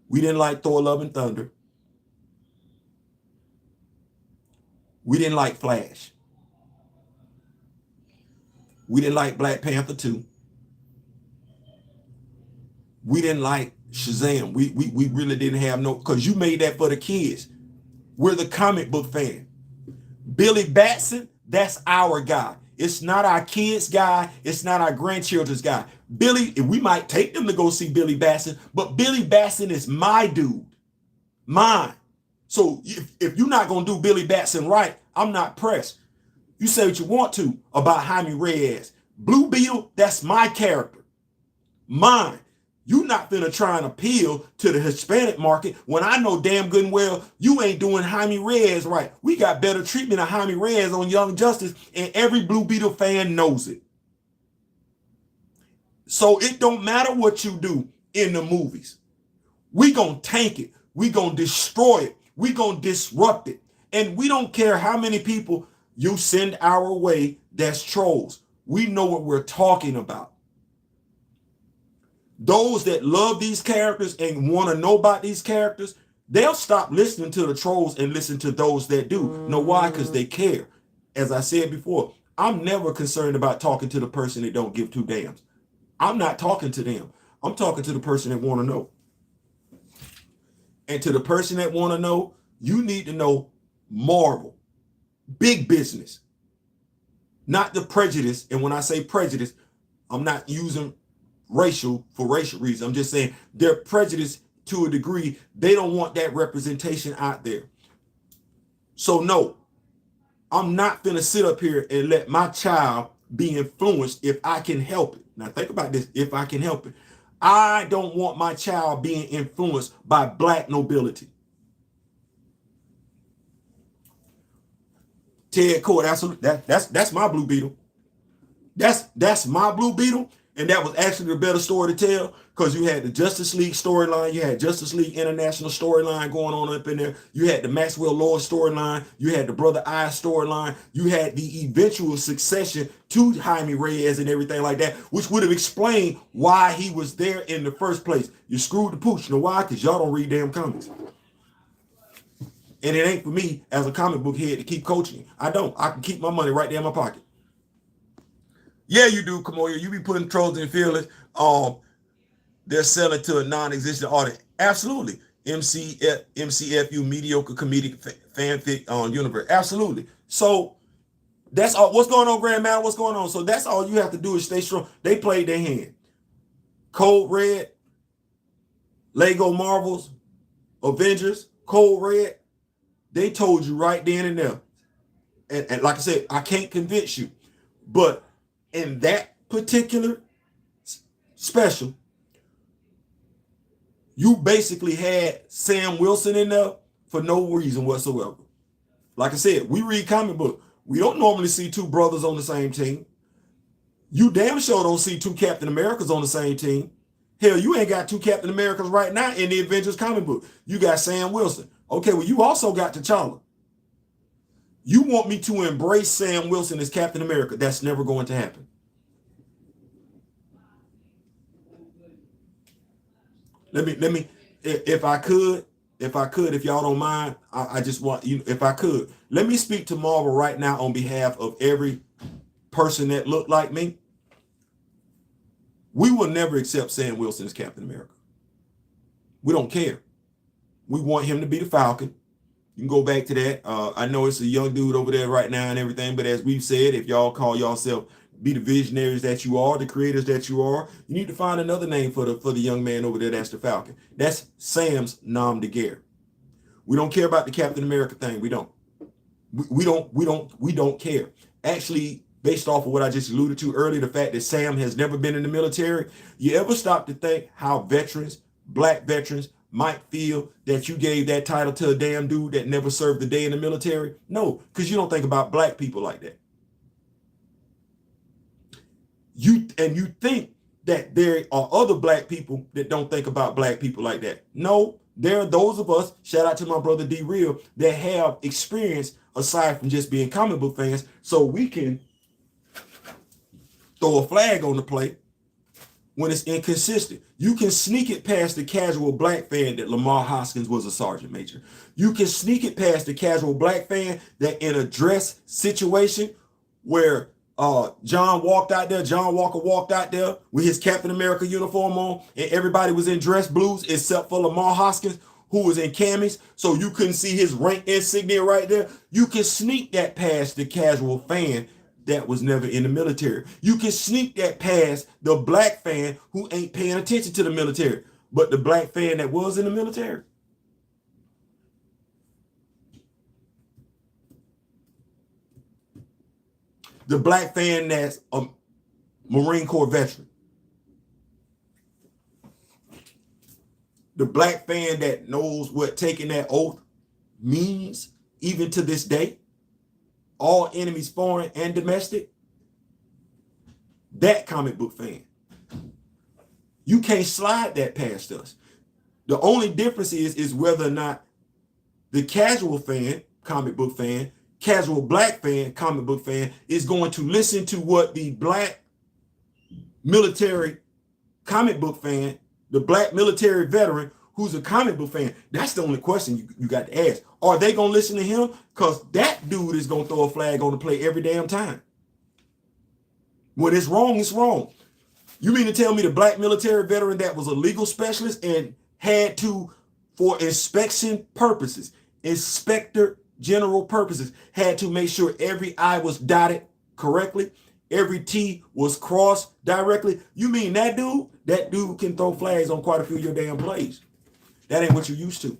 Speaker 1: We didn't like Thor: Love and Thunder. We didn't like Flash. We didn't like Black Panther 2. We didn't like Shazam. We really didn't have no, because you made that for the kids. We're the comic book fan. Billy Batson, that's our guy. It's not our kids' guy. It's not our grandchildren's guy. Billy, we might take them to go see Billy Batson, but Billy Batson is my dude. Mine. So if you're not going to do Billy Batson right, I'm not pressed. You say what you want to about Jaime Reyes. Blue Beetle, that's my character. Mine. You not finna try and appeal to the Hispanic market when I know damn good and well you ain't doing Jaime Reyes right. We got better treatment of Jaime Reyes on Young Justice, and every Blue Beetle fan knows it. So it don't matter what you do in the movies. We gonna tank it. We gonna destroy it. We gonna disrupt it. And we don't care how many people you send our way that's trolls. We know what we're talking about. Those that love these characters and want to know about these characters, they'll stop listening to the trolls and listen to those that do. Know why? Because they care. As I said before, I'm never concerned about talking to the person that don't give two damns. I'm not talking to them. I'm talking to the person that want to know. And to the person that want to know, you need to know Marvel. Big business, not the prejudice. And when I say prejudice, I'm not using racial for racial reasons. I'm just saying they're prejudiced to a degree. They don't want that representation out there. So no, I'm not gonna sit up here and let my child be influenced if I can help it. Now think about this, if I can help it. I don't want my child being influenced by black nobility. Ted Core, that's my Blue Beetle. That's my Blue Beetle, and that was actually the better story to tell, because you had the Justice League storyline, you had Justice League International storyline going on up in there, you had the Maxwell Lord storyline, you had the Brother Eye storyline, you had the eventual succession to Jaime Reyes and everything like that, which would have explained why he was there in the first place. You screwed the pooch. You know why? Because y'all don't read damn comics. And it ain't for me as a comic book head to keep coaching. I don't. I can keep my money right there in my pocket. Yeah, you do, Kamoya. You be putting trolls in feelings. They're selling to a non-existent audience. Absolutely. MCFU, mediocre comedic fanfic universe. Absolutely. So that's all. What's going on, Grandma? What's going on? So that's all you have to do is stay strong. They played their hand. Code Red, Lego Marvels, Avengers, Code Red. They told you right then and there. And like I said, I can't convince you. But in that particular special, you basically had Sam Wilson in there for no reason whatsoever. Like I said, we read comic book. We don't normally see two brothers on the same team. You damn sure don't see two Captain Americas on the same team. Hell, you ain't got two Captain Americas right now in the Avengers comic book. You got Sam Wilson. Okay, well, you also got T'Challa. You want me to embrace Sam Wilson as Captain America? That's never going to happen. Let me, if I could, if y'all don't mind, I just want you, if I could, let me speak to Marvel right now on behalf of every person that looked like me. We will never accept Sam Wilson as Captain America. We don't care. We want him to be the Falcon. You can go back to that. I know it's a young dude over there right now and everything, but as we've said, if y'all call yourself be the visionaries that you are, the creators that you are, you need to find another name for the young man over there that's the Falcon. That's Sam's nom de guerre. We don't care about the Captain America thing. We don't. We don't care. Actually, based off of what I just alluded to earlier, the fact that Sam has never been in the military, you ever stop to think how veterans, black veterans, might feel that you gave that title to a damn dude that never served a day in the military? No, because you don't think about black people like that. You think that there are other black people that don't think about black people like that. No, there are those of us, shout out to my brother D Real, that have experience aside from just being comic book fans, so we can throw a flag on the play when it's inconsistent. You can sneak it past the casual black fan that Lamar Hoskins was a sergeant major. You can sneak it past the casual black fan that in a dress situation where John Walker walked out there with his Captain America uniform on and everybody was in dress blues except for Lamar Hoskins, who was in camis, so you couldn't see his rank insignia right there. You can sneak that past the casual fan that was never in the military. You can sneak that past the black fan who ain't paying attention to the military, but the black fan that was in the military. The black fan that's a Marine Corps veteran. The black fan that knows what taking that oath means, even to this day. All enemies, foreign and domestic. That comic book fan. You can't slide that past us. The only difference is whether or not the casual fan, comic book fan, casual black fan, comic book fan, is going to listen to what the black military comic book fan, the black military veteran who's a comic book fan. That's the only question you got to ask. Are they going to listen to him? Because that dude is going to throw a flag on the play every damn time. When it's wrong, it's wrong. You mean to tell me the black military veteran that was a legal specialist and had to, for inspection purposes, inspector general purposes, had to make sure every I was dotted correctly, every T was crossed directly? You mean that dude? That dude can throw flags on quite a few of your damn plays. That ain't what you're used to.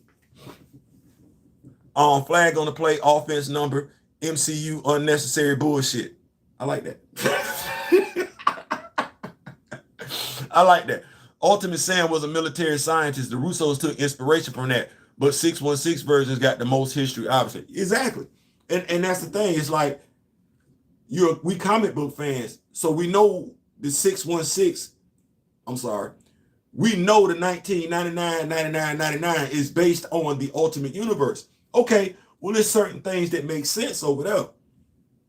Speaker 1: Flag on the play, offense number, MCU unnecessary bullshit. I like that. I like that. Ultimate Sam was a military scientist. The Russos took inspiration from that, but 616 versions got the most history, obviously. Exactly. And that's the thing. It's like we comic book fans, so we know the 616. I'm sorry. We know the 1999, 99, 99 is based on the Ultimate Universe. Okay, well, there's certain things that make sense over there.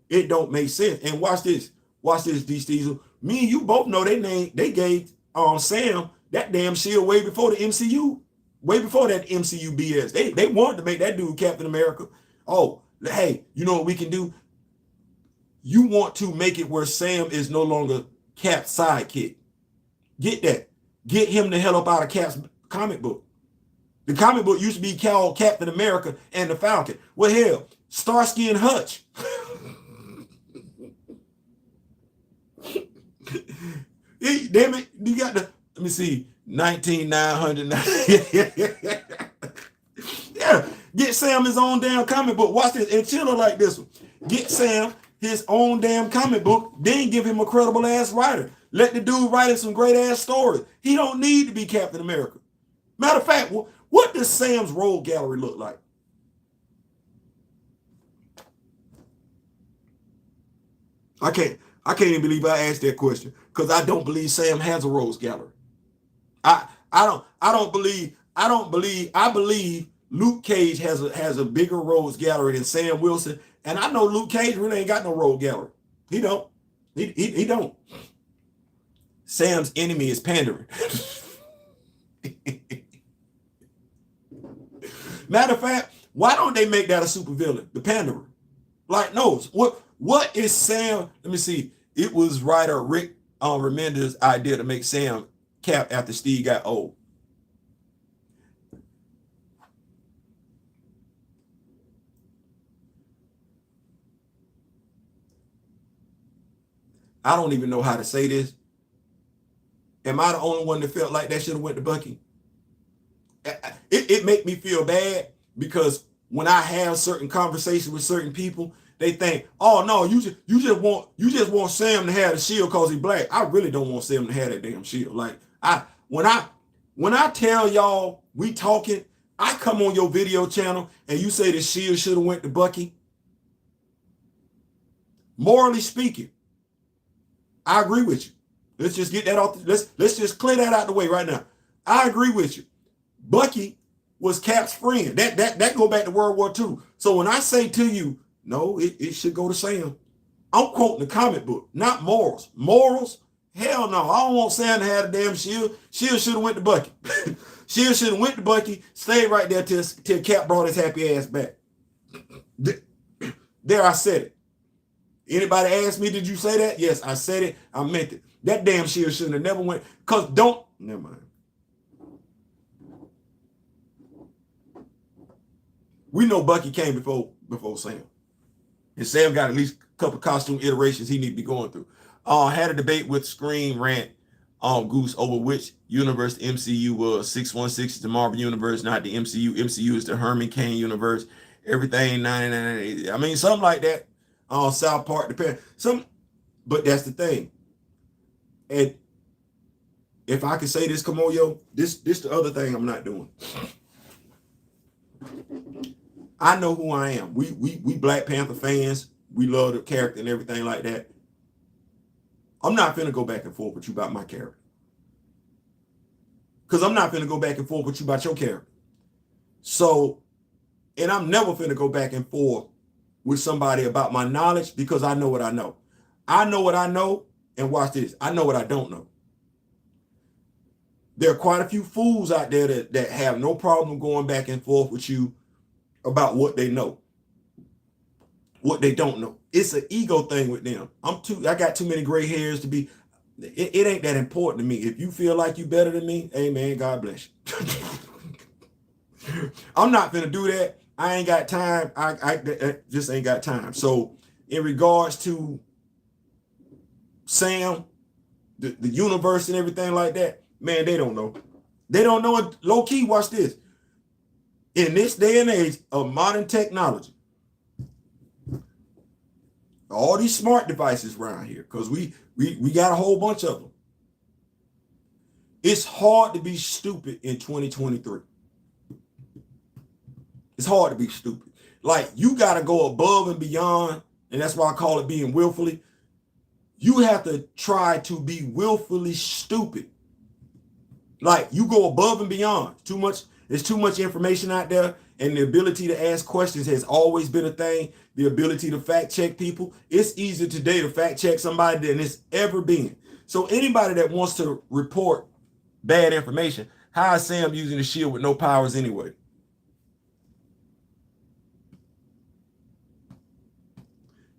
Speaker 1: It don't make sense. And watch this, D. Steezel. Me and you both know they gave Sam that damn shield way before the MCU, way before that MCU BS. They wanted to make that dude Captain America. Oh, hey, you know what we can do? You want to make it where Sam is no longer Cap's sidekick. Get that. Get him the hell up out of Cap's comic book. The comic book used to be called Captain America and the Falcon. Well, hell, Starsky and Hutch. Damn it, you got the, let me see, 19,900. Yeah, get Sam his own damn comic book. Watch this, and chill like this one. Get Sam his own damn comic book, then give him a credible ass writer. Let the dude write him some great ass stories. He don't need to be Captain America. Matter of fact, what does Sam's role gallery look like? I can't even believe I asked that question, because I don't believe Sam has a rose gallery. I believe Luke Cage has a bigger rose gallery than Sam Wilson, And I know Luke Cage really ain't got no rogue gallery. He don't. He don't. Sam's enemy is pandering. Matter of fact, why don't they make that a supervillain? The panderer. Like, no. What is Sam? Let me see. It was writer Rick Remender's idea to make Sam Cap after Steve got old. I don't even know how to say this. Am I the only one that felt like that should have went to Bucky? It make me feel bad because when I have certain conversations with certain people, they think, oh no, you just want Sam to have the shield because he's black. I really don't want Sam to have that damn shield. Like when I tell y'all we talking, I come on your video channel and you say the shield should have went to Bucky. Morally speaking, I agree with you. Let's just get that off. Let's just clear that out the way right now. I agree with you. Bucky was Cap's friend. That go back to World War II. So when I say to you, no, it should go to Sam. I'm quoting the comic book, not morals. Morals? Hell no. I don't want Sam to have a damn shield. Shield should have went to Bucky. Shield should have went to Bucky, stayed right there till Cap brought his happy ass back. There, I said it. Anybody ask me, did you say that? Yes, I said it. I meant it. That damn shield shouldn't have never went. Because never mind. We know Bucky came before Sam. And Sam got at least a couple costume iterations he need to be going through. Had a debate with Scream Rant Goose over which universe the MCU was. 616 is the Marvel universe, not the MCU. MCU is the Herman Cain universe. Everything 99. I mean, something like that. South Park, depend. But that's the thing. And if I can say this, Kamoyo, this the other thing I'm not doing. I know who I am. We Black Panther fans. We love the character and everything like that. I'm not finna go back and forth with you about my character. Because I'm not finna go back and forth with you about your character. So, and I'm never finna go back and forth with somebody about my knowledge because I know what I know. I know what I know, and watch this. I know what I don't know. There are quite a few fools out there that have no problem going back and forth with you about what they know, what they don't know. It's an ego thing with them. I got too many gray hairs to be. It ain't that important to me. If you feel like you better than me, amen, God bless you. I'm not gonna do that. I ain't got time. I just ain't got time. So in regards to Sam, the universe and everything like that, man, they don't know. They don't know it. Low key, watch this. In this day and age of modern technology, all these smart devices around here, because we got a whole bunch of them. It's hard to be stupid in 2023. It's hard to be stupid. Like, you got to go above and beyond, and that's why I call it being willfully. You have to try to be willfully stupid. Like, you go above and beyond. There's too much information out there, and the ability to ask questions has always been a thing. The ability to fact check people. It's easier today to fact check somebody than it's ever been. So anybody that wants to report bad information, how is Sam using the shield with no powers anyway?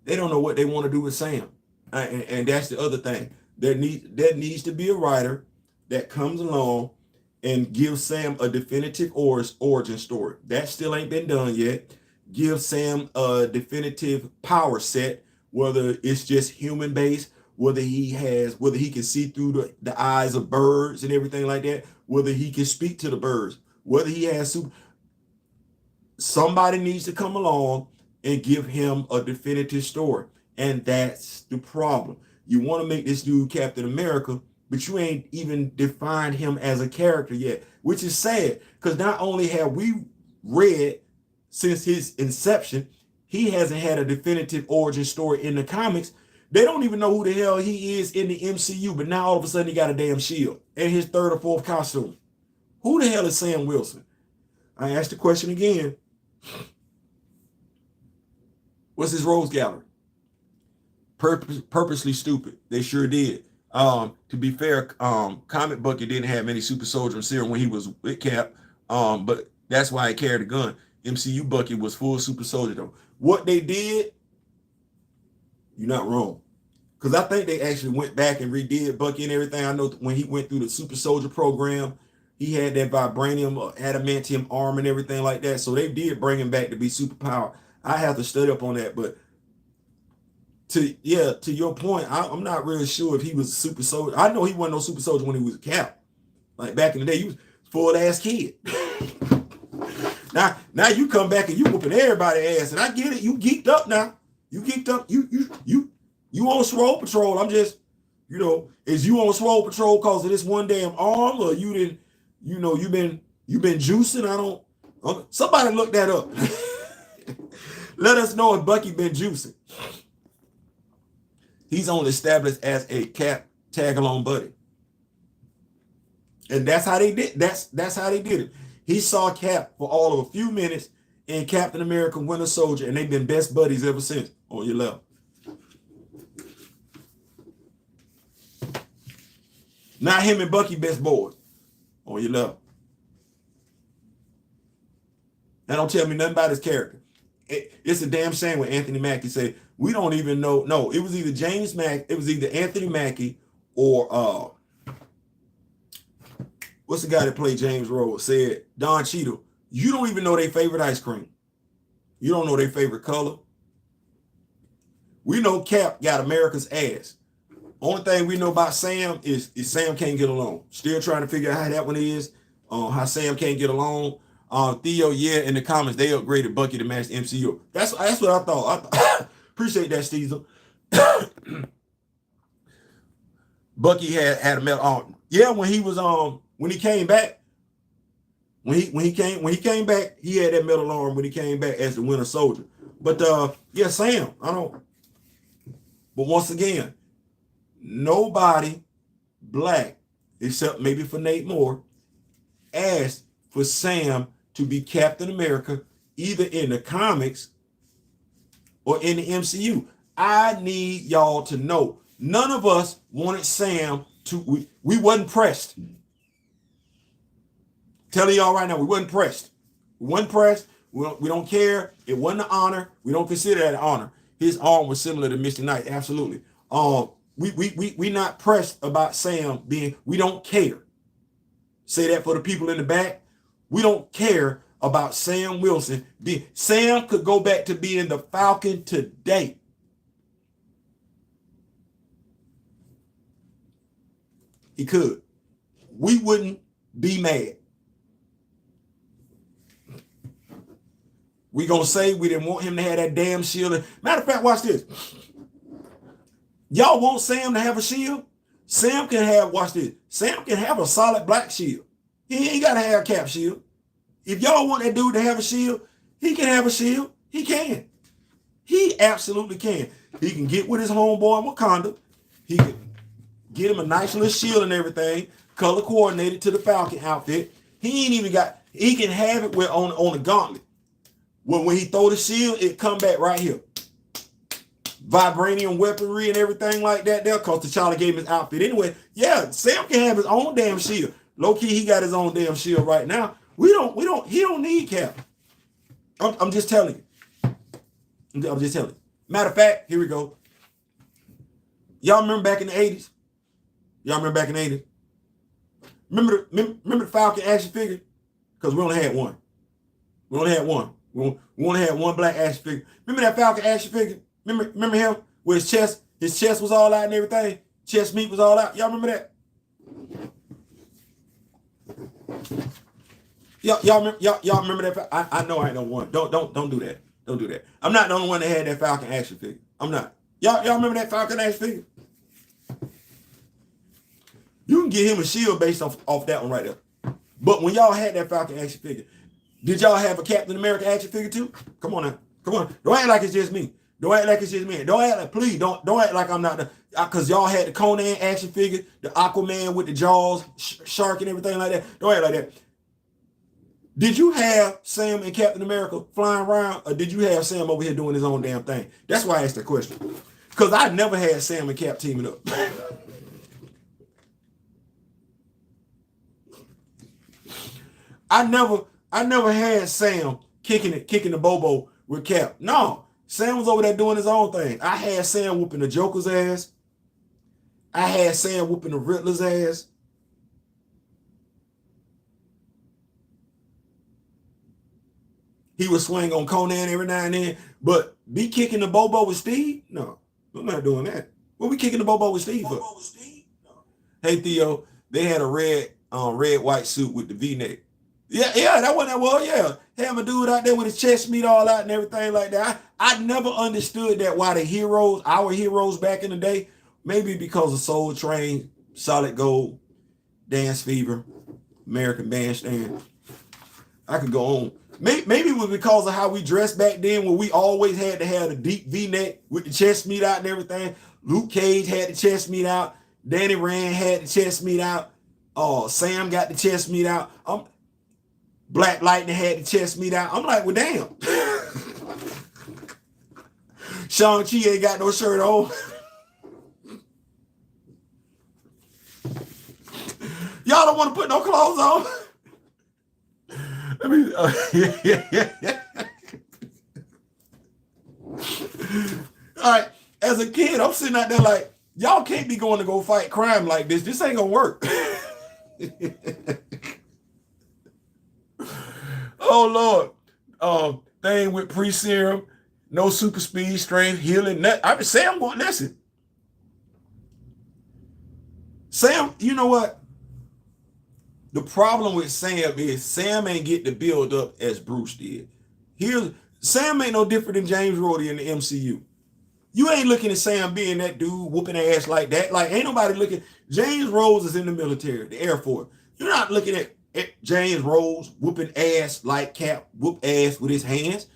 Speaker 1: They don't know what they want to do with Sam. And that's the other thing. There needs to be a writer that comes along and gives Sam a definitive origin story. That still ain't been done yet. Give Sam a definitive power set, whether it's just human based, whether he can see through the eyes of birds and everything like that, whether he can speak to the birds, whether he has somebody needs to come along and give him a definitive story. And that's the problem. You want to make this dude Captain America, but you ain't even defined him as a character yet, which is sad, because not only have we read since his inception, he hasn't had a definitive origin story in the comics. They don't even know who the hell he is in the MCU, but now all of a sudden he got a damn shield and his third or fourth costume. Who the hell is Sam Wilson? I asked the question again. What's his Rose Gallery? Purposely stupid. They sure did. To be fair, Comic Book, it didn't have any super soldier serum when he was with Cap. But that's why he carried a gun. MCU Bucky was full super soldier though. What they did, you're not wrong. Because I think they actually went back and redid Bucky and everything. I know when he went through the super soldier program, he had that vibranium or adamantium arm and everything like that. So they did bring him back to be superpowered. I have to study up on that, but to your point, I'm not really sure if he was a super soldier. I know he wasn't no super soldier when he was a Cap. Like back in the day, he was a full-ass kid. Now you come back and you whooping everybody's ass, and I get it. You geeked up now. You geeked up. You on Swole Patrol. I'm just, is you on Swole Patrol because of this one damn arm, or you didn't, you've been juicing? Somebody look that up. Let us know if Bucky been juicing. He's only established as a Cap tag-along buddy. And that's how they did. That's how they did it. He saw Cap for all of a few minutes in Captain America Winter Soldier, and they've been best buddies ever since. On your left. Now him and Bucky best boys. On your left. Now don't tell me nothing about his character. It's a damn shame when Anthony Mackie said, we don't even know. No, it was either Anthony Mackie or what's the guy that played James Rhodes, said Don Cheadle, you don't even know their favorite ice cream. You don't know their favorite color. We know Cap got America's ass. Only thing we know about Sam is Sam can't get along. Still trying to figure out how that one is. How Sam can't get along. Theo, in the comments, they upgraded Bucky to match the MCU. That's what I thought. I appreciate that, Steve. Bucky had a metal arm. Yeah, when he was when he came back, when he came back, he had that metal arm when he came back as the Winter Soldier. But Sam, but once again, nobody black, except maybe for Nate Moore, asked for Sam to be Captain America, either in the comics or in the MCU. I need y'all to know, none of us wanted Sam to, we wasn't pressed. Telling y'all right now, we wasn't pressed. We wasn't pressed. We don't care. It wasn't an honor. We don't consider that an honor. His arm was similar to Misty Knight, absolutely. We not pressed about Sam being, we don't care. Say that for the people in the back. We don't care about Sam Wilson. Sam could go back to being the Falcon today. He could. We wouldn't be mad. We gonna say we didn't want him to have that damn shield. Matter of fact, watch this. Y'all want Sam to have a shield? Sam can have, watch this. Sam can have a solid black shield. He ain't gotta have a Cap shield. If y'all want that dude to have a shield, he can have a shield. He can. He absolutely can. He can get with his homeboy in Wakanda. He can get him a nice little shield and everything, color coordinated to the Falcon outfit. He ain't even got, he can have it with on the gauntlet. When he throw the shield, it come back right here. Vibranium weaponry and everything like that there, because T'Challa gave him his outfit. Anyway, Sam can have his own damn shield. Low-key, he got his own damn shield right now. He don't need Cap. I'm just telling you. I'm just telling you. Matter of fact, here we go. Y'all remember back in the 80s? Y'all remember back in the 80s? Remember the Falcon action figure? Because we only had one. We only had one. We only had one black action figure. Remember that Falcon action figure? Remember him? Where his chest was all out and everything? Chest meat was all out. Y'all remember that? Y'all remember that? I know I ain't no one. Don't do that. Don't do that. I'm not the only one that had that Falcon action figure. I'm not. Y'all remember that Falcon action figure? You can get him a shield based off that one right there. But when y'all had that Falcon action figure, did y'all have a Captain America action figure too? Come on now. Come on. Don't act like it's just me. Don't act like it's just me. Don't act like, please, don't act like I'm not the, because y'all had the Conan action figure, the Aquaman with the jaws, shark and everything like that. Don't act like that. Did you have Sam and Captain America flying around, or did you have Sam over here doing his own damn thing? That's why I asked that question. Because I never had Sam and Cap teaming up. I never had Sam kicking the Bobo with Cap. No, Sam was over there doing his own thing. I had Sam whooping the Joker's ass. I had Sam whooping the Riddler's ass. He would swing on Conan every now and then, but be kicking the Bobo with Steve? No, I'm not doing that. What we kicking the Bobo with Steve for? Hey Theo, they had a red white suit with the V-neck. Yeah, that one that was, yeah. Have a dude out there with his chest meat all out and everything like that. I never understood that why the heroes, our heroes back in the day, maybe because of Soul Train, Solid Gold, Dance Fever, American Bandstand. I could go on. Maybe it was because of how we dressed back then, where we always had to have the deep V-neck with the chest meat out and everything. Luke Cage had the chest meat out. Danny Rand had the chest meat out. Sam got the chest meat out. Black Lightning had the chest meat out. I'm like, well, damn. Shang-Chi ain't got no shirt on. Y'all don't want to put no clothes on. I mean, yeah. All right. As a kid, I'm sitting out there like, y'all can't be going to go fight crime like this. This ain't gonna work. Oh Lord. Thing with pre-serum, no super speed, strength, healing. Sam won't listen. Sam, you know what? The problem with Sam is Sam ain't get the build up as Bruce did. Sam ain't no different than James Rhodey in the MCU. You ain't looking at Sam being that dude whooping ass like that. Like, ain't nobody looking. James Rhodes is in the military, the Air Force. You're not looking at James Rhodes whooping ass like Cap whoop ass with his hands.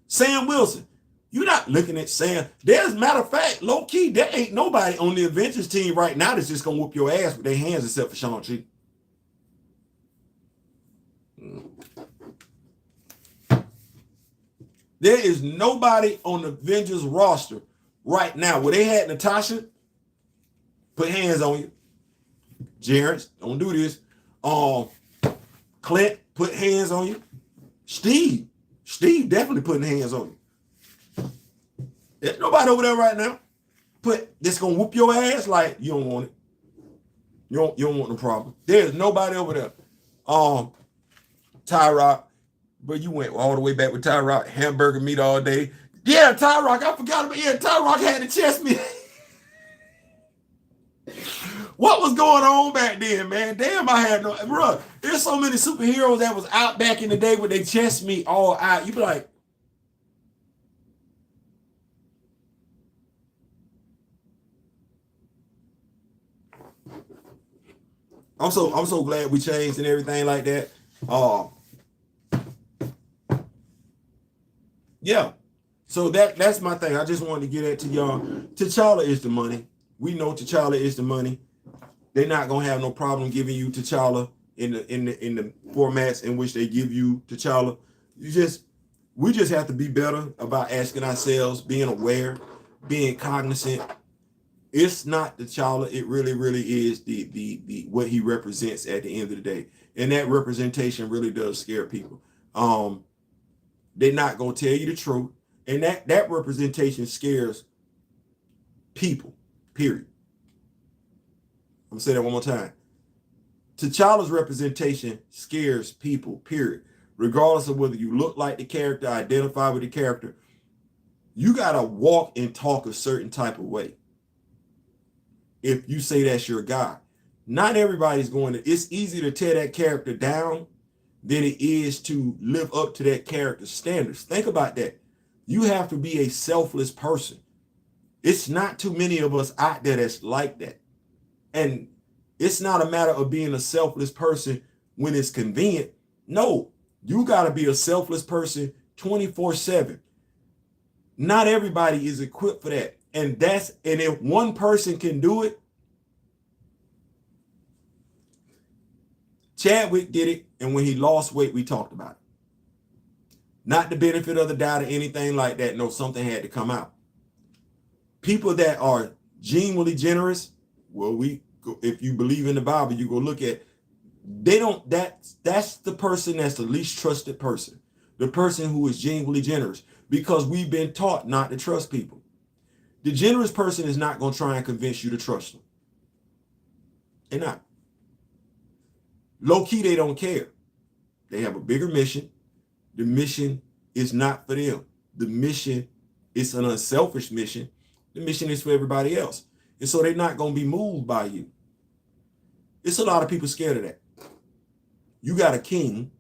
Speaker 1: Sam Wilson. You're not looking at Sam. There's, matter of fact, low key, there ain't nobody on the Avengers team right now that's just gonna whoop your ass with their hands except for Shang-Chi. There is nobody on the Avengers roster right now where they had Natasha put hands on you. Jarrett, don't do this. Clint put hands on you. Steve definitely putting hands on you. There's nobody over there right now that's gonna whoop your ass like you don't want it. You don't want no problem. There's nobody over there. Ty-Rock, but you went all the way back with Ty-Rock, hamburger meat all day. Yeah, Ty-Rock, I forgot about. Yeah, Ty-Rock had the chest meat. What was going on back then, man? Damn, I had no, bro. There's so many superheroes that was out back in the day with their chest meat all out. You be like, I'm so glad we changed and everything like that. Yeah. So that's my thing. I just wanted to get at to y'all. T'Challa is the money. We know T'Challa is the money. They're not gonna have no problem giving you T'Challa in the formats in which they give you T'Challa. We just have to be better about asking ourselves, being aware, being cognizant. It's not T'Challa. It really, really is the what he represents at the end of the day. And that representation really does scare people. They're not gonna tell you the truth. And that representation scares people, period. I'm gonna say that one more time. T'Challa's representation scares people, period. Regardless of whether you look like the character, identify with the character, you gotta walk and talk a certain type of way. If you say that's your guy, not everybody's going to. It's easier to tear that character down than it is to live up to that character's standards. Think about that. You have to be a selfless person. It's not too many of us out there that's like that. And it's not a matter of being a selfless person when it's convenient. No, you got to be a selfless person 24/7. Not everybody is equipped for that. And if one person can do it, Chadwick did it And when he lost weight, we talked about it. Not the benefit of the doubt or anything like that. No, something had to come out. People that are genuinely generous, well, if you believe in the Bible, you go look at, that's the person that's the least trusted person. The person who is genuinely generous, because we've been taught not to trust people. The generous person is not going to try and convince you to trust them. They're not. Low key, they don't care. They have a bigger mission. The mission is not for them. The mission is an unselfish mission. The mission is for everybody else. And so they're not going to be moved by you. It's a lot of people scared of that. You got a king.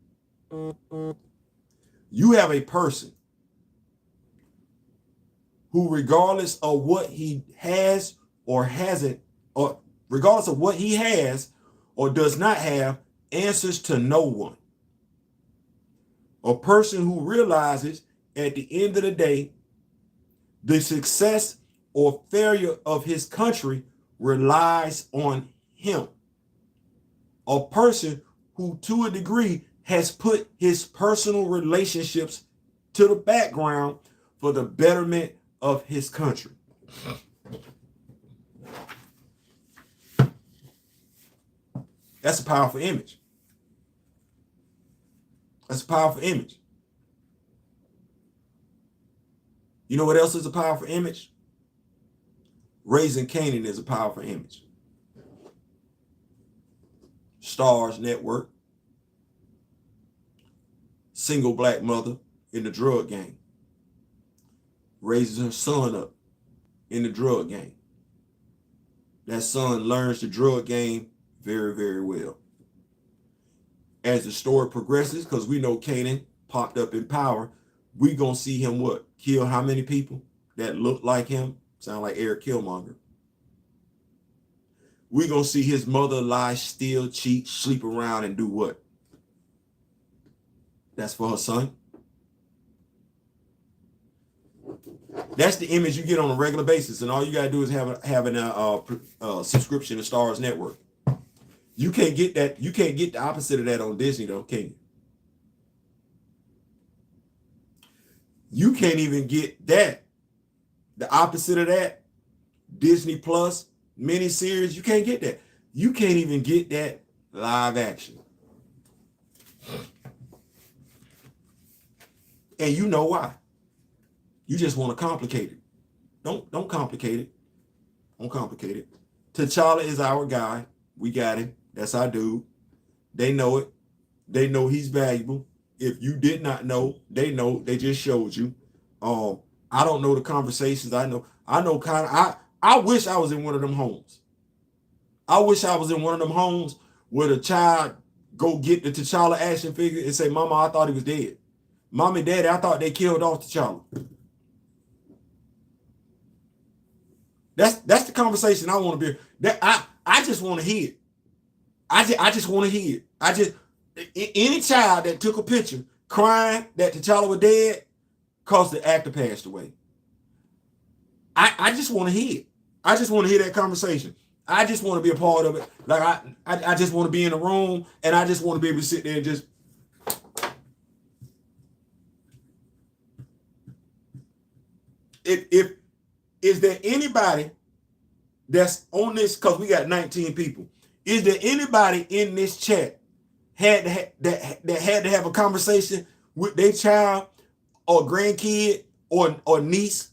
Speaker 1: You have a person who, regardless of what he has or hasn't, or regardless of what he has or does not have, answers to no one. A person who realizes at the end of the day, the success or failure of his country relies on him. A person who, to a degree, has put his personal relationships to the background for the betterment of his country. That's a powerful image. That's a powerful image. You know what else is a powerful image? Raising Canaan is a powerful image. Stars Network. Single black mother in the drug game. Raises her son up in the drug game. That son learns the drug game very, very well. As the story progresses, because we know Canaan popped up in power, we gonna see him what? Kill how many people that look like him? Sound like Eric Killmonger. We gonna see his mother lie, steal, cheat, sleep around, and do what? That's for her son. That's the image you get on a regular basis, and all you gotta do is have a subscription to Stars Network. You can't get that. You can't get the opposite of that on Disney, though, can you? You can't even get that. The opposite of that, Disney Plus miniseries, you can't get that. You can't even get that live action. And you know why. You just want to complicate it. Don't complicate it. Don't complicate it. T'Challa is our guy. We got him. That's our dude. They know it. They know he's valuable. If you did not know, they know. They just showed you. I don't know the conversations. I know kind of. I wish I was in one of them homes. I wish I was in one of them homes where the child go get the T'Challa action figure and say, "Mama, I thought he was dead. Mommy, Daddy, I thought they killed off T'Challa." That's the conversation I want to be. That I just want to hear it. I just want to hear it. Any child that took a picture crying that T'Challa was dead because the actor passed away. I just want to hear it. I just want to hear that conversation. I just want to be a part of it. Like I just want to be in the room, and I just want to be able to sit there and just. If is there anybody that's on this, because we got 19 people, is there anybody in this chat that had to have a conversation with their child or grandkid or niece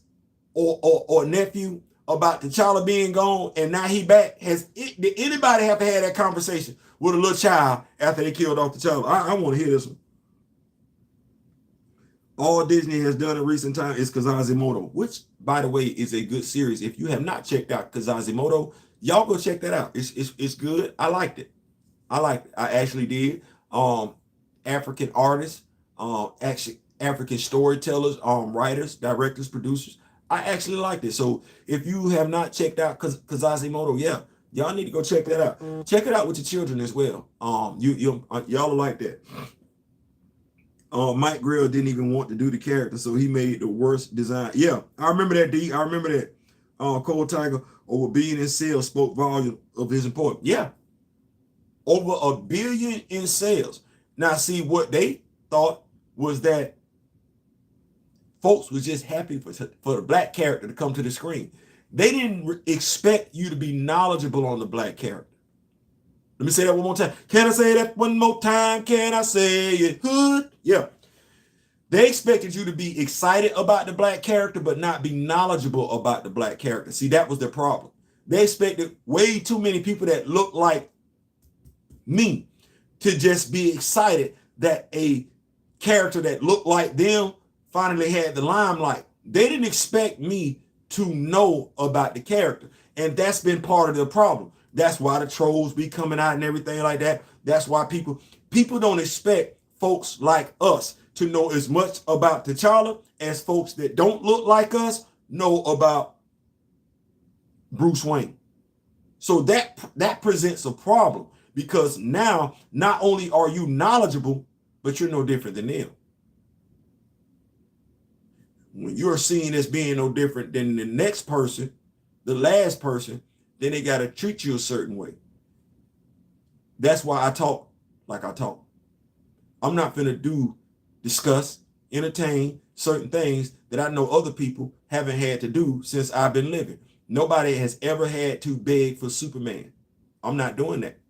Speaker 1: or nephew about T'Challa being gone and now he back? Did anybody have to have that conversation with a little child after they killed off T'Challa? I want to hear this one. All Disney has done in recent time is Quasimodo, which, by the way, is a good series. If you have not checked out Quasimodo, y'all go check that out. It's good. I liked it. I actually did. African artists, actually African storytellers, writers, directors, producers. I actually liked it. So if you have not checked out Quasimodo, yeah, y'all need to go check that out. Check it out with your children as well. Y'all will like that. Mike Grill didn't even want to do the character, so he made the worst design. Yeah, I remember that, D. I remember that. Cold Tiger, over being in sales, spoke volume of his importance. Yeah, over $1 billion in sales. Now, see, what they thought was that folks was just happy for the black character to come to the screen. They didn't expect you to be knowledgeable on the black character. Let me say that one more time. Can I say that one more time? Can I say it? Hood? Yeah. They expected you to be excited about the black character, but not be knowledgeable about the black character. See, that was the problem. They expected way too many people that look like me to just be excited that a character that looked like them finally had the limelight. They didn't expect me to know about the character. And that's been part of the problem. That's why the trolls be coming out and everything like that. That's why people don't expect folks like us to know as much about T'Challa as folks that don't look like us know about Bruce Wayne. So that presents a problem, because now not only are you knowledgeable, but you're no different than them. When you're seen as being no different than the next person, the last person, then they got to treat you a certain way. That's why I talk like I talk. I'm not finna discuss, entertain certain things that I know other people haven't had to do since I've been living. Nobody has ever had to beg for Superman. I'm not doing that.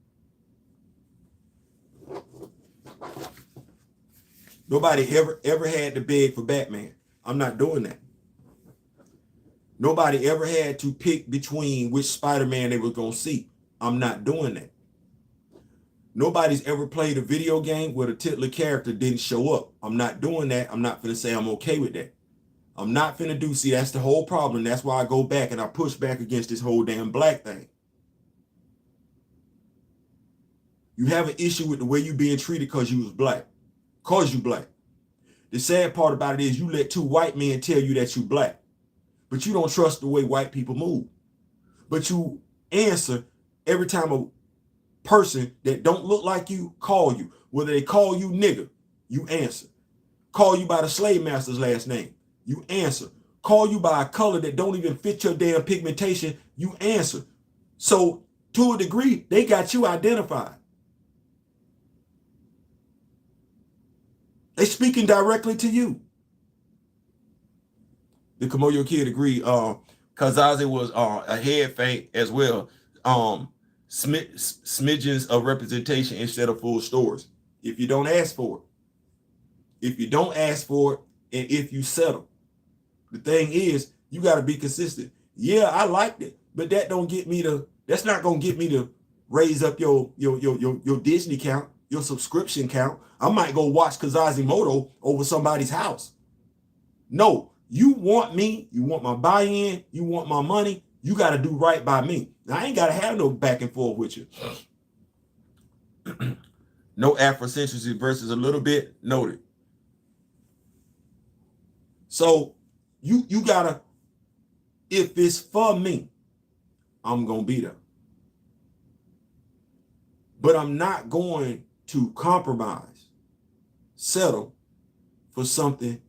Speaker 1: Nobody ever had to beg for Batman. I'm not doing that. Nobody ever had to pick between which Spider-Man they were going to see. I'm not doing that. Nobody's ever played a video game where the titular character didn't show up. I'm not doing that. I'm not finna say I'm okay with that. I'm not finna do, see, that's the whole problem. That's why I go back and I push back against this whole damn black thing. You have an issue with the way you being treated because you was black. Because you black. The sad part about it is you let two white men tell you that you black. But you don't trust the way white people move. But you answer every time a person that don't look like you call you. Whether they call you nigger, you answer. Call you by the slave master's last name, you answer. Call you by a color that don't even fit your damn pigmentation, you answer. So to a degree, they got you identified. They speaking directly to you. The Kamoyo kid agreed. Kazazi was a head fake as well. Smidgens of representation instead of full stories. If you don't ask for it, if you don't ask for it, and if you settle, the thing is you got to be consistent. Yeah, I liked it, but that don't get me to. That's not gonna get me to raise up your Disney count, your subscription count. I might go watch Kazazimoto over somebody's house. No, you want me, you want my buy-in, you want my money, you got to do right by me. Now, I ain't got to have no back and forth with you. No Afrocentricity versus a little bit noted. So you gotta, if it's for me, I'm gonna be there. But I'm not going to compromise, settle for something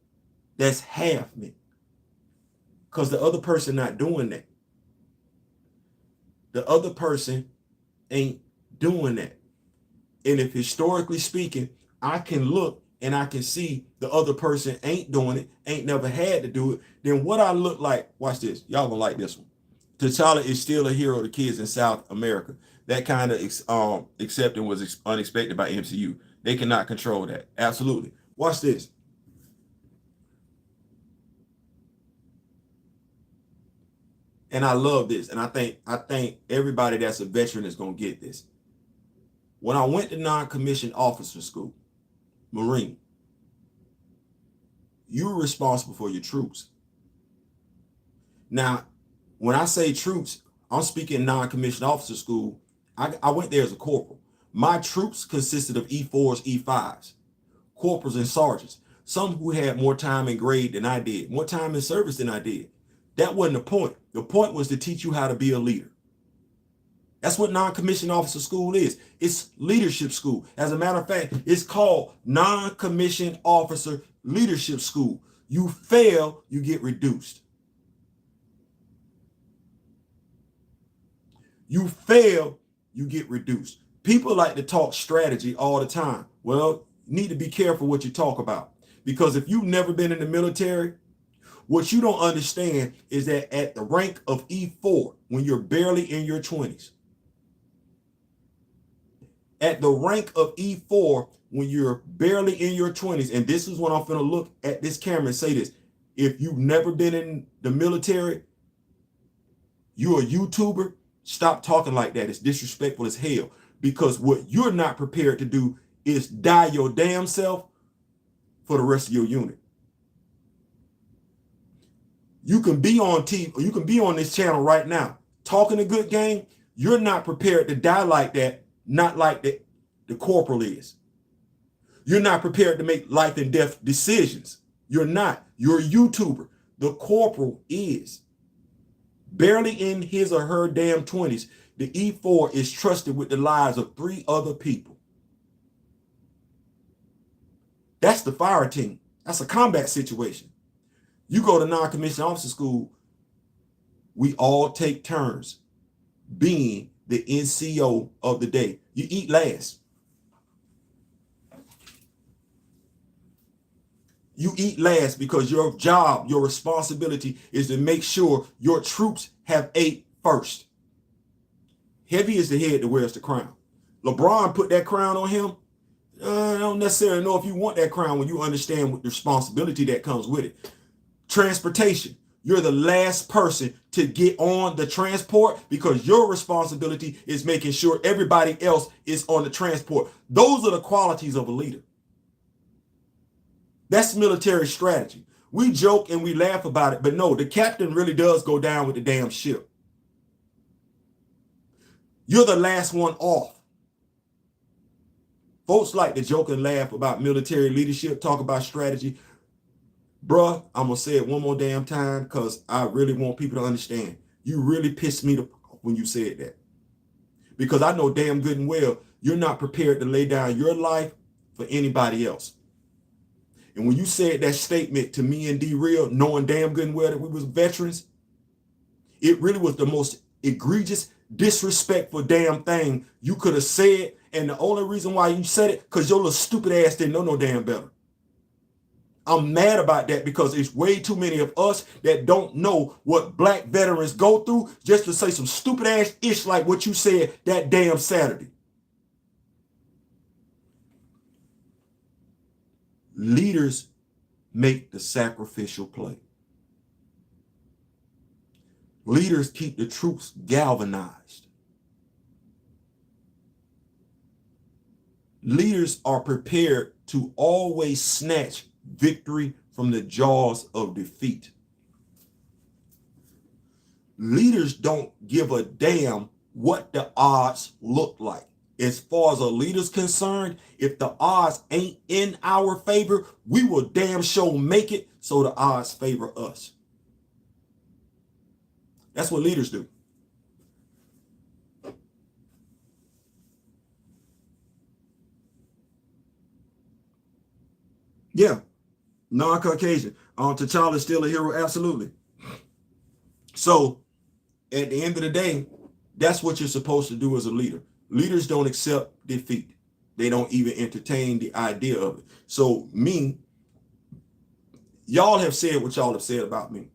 Speaker 1: that's half me. Because the other person not doing that. The other person ain't doing that. And if historically speaking, I can look and I can see the other person ain't doing it, ain't never had to do it, then what I look like, watch this, y'all gonna like this one. T'Challa is still a hero to kids in South America. That kind of acceptance was unexpected by MCU. They cannot control that. Absolutely. Watch this. And I love this. And I think everybody that's a veteran is gonna get this. When I went to non-commissioned officer school, Marine, you're responsible for your troops. Now, when I say troops, I'm speaking non-commissioned officer school. I went there as a corporal. My troops consisted of E4s, E5s, corporals and sergeants, some who had more time in grade than I did, more time in service than I did. That wasn't the point. The point was to teach you how to be a leader. That's what non-commissioned officer school is. It's leadership school. As a matter of fact, it's called non-commissioned officer leadership school. You fail, you get reduced. You fail, you get reduced. People like to talk strategy all the time. Well, need to be careful what you talk about. Because if you've never been in the military, what you don't understand is that at the rank of E4, when you're barely in your 20s, at the rank of E4, when you're barely in your 20s, and this is when I'm going to look at this camera and say this, if you've never been in the military, you're a YouTuber, stop talking like that. It's disrespectful as hell. Because what you're not prepared to do is die your damn self for the rest of your unit. You can be on TV, or you can be on this channel right now, talking a good game. You're not prepared to die like that, not like the corporal is. You're not prepared to make life and death decisions. You're not. You're a YouTuber. The corporal is. Barely in his or her damn 20s, the E4 is trusted with the lives of 3 other people. That's the fire team. That's a combat situation. You go to non-commissioned officer school, we all take turns being the NCO of the day. You eat last. You eat last because your job, your responsibility is to make sure your troops have ate first. Heavy is the head that wears the crown. LeBron put that crown on him. I don't necessarily know if you want that crown when you understand what the responsibility that comes with it. Transportation. You're the last person to get on the transport because your responsibility is making sure everybody else is on the transport. Those are the qualities of a leader. That's military strategy. We joke and we laugh about it, but no, the captain really does go down with the damn ship. You're the last one off. Folks like to joke and laugh about military leadership, talk about strategy. Bruh, I'm going to say it one more damn time because I really want people to understand. You really pissed me off when you said that. Because I know damn good and well you're not prepared to lay down your life for anybody else. And when you said that statement to me and D-Real, knowing damn good and well that we was veterans, it really was the most egregious, disrespectful damn thing you could have said. And the only reason why you said it, because your little stupid ass didn't know no damn better. I'm mad about that because it's way too many of us that don't know what black veterans go through just to say some stupid ass ish like what you said that damn Saturday. Leaders make the sacrificial play. Leaders keep the troops galvanized. Leaders are prepared to always snatch victory from the jaws of defeat. Leaders don't give a damn what the odds look like. As far as a leader's concerned, if the odds ain't in our favor, we will damn sure make it so the odds favor us. That's what leaders do. Yeah, non-Caucasian. T'Challa is still a hero, absolutely. So, at the end of the day, that's what you're supposed to do as a leader. Leaders don't accept defeat. They don't even entertain the idea of it. So y'all have said what y'all have said about me.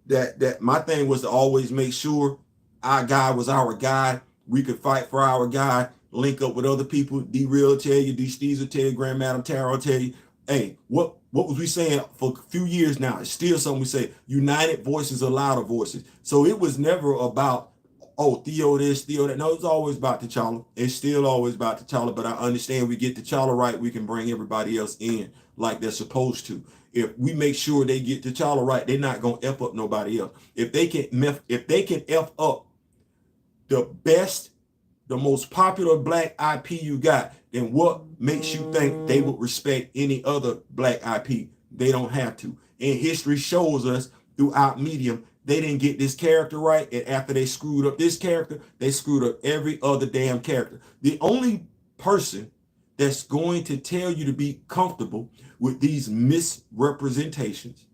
Speaker 1: That my thing was to always make sure our guy was our guy. We could fight for our guy, link up with other people. D-Real tell you, D-Steez will tell you, Grand Madam Tarot will tell you, hey, what was we saying for a few years now? It's still something we say, united voices are louder voices. So it was never about, oh, Theo this, Theo that. No, it's always about T'Challa. It's still always about T'Challa, but I understand we get T'Challa right, we can bring everybody else in like they're supposed to. If we make sure they get T'Challa right, they're not going to F up nobody else. If they can F up the best, the most popular black IP you got, then what makes you think they would respect any other black IP? They don't have to. And history shows us throughout Medium, they didn't get this character right, and after they screwed up this character, they screwed up every other damn character. The only person that's going to tell you to be comfortable with these misrepresentations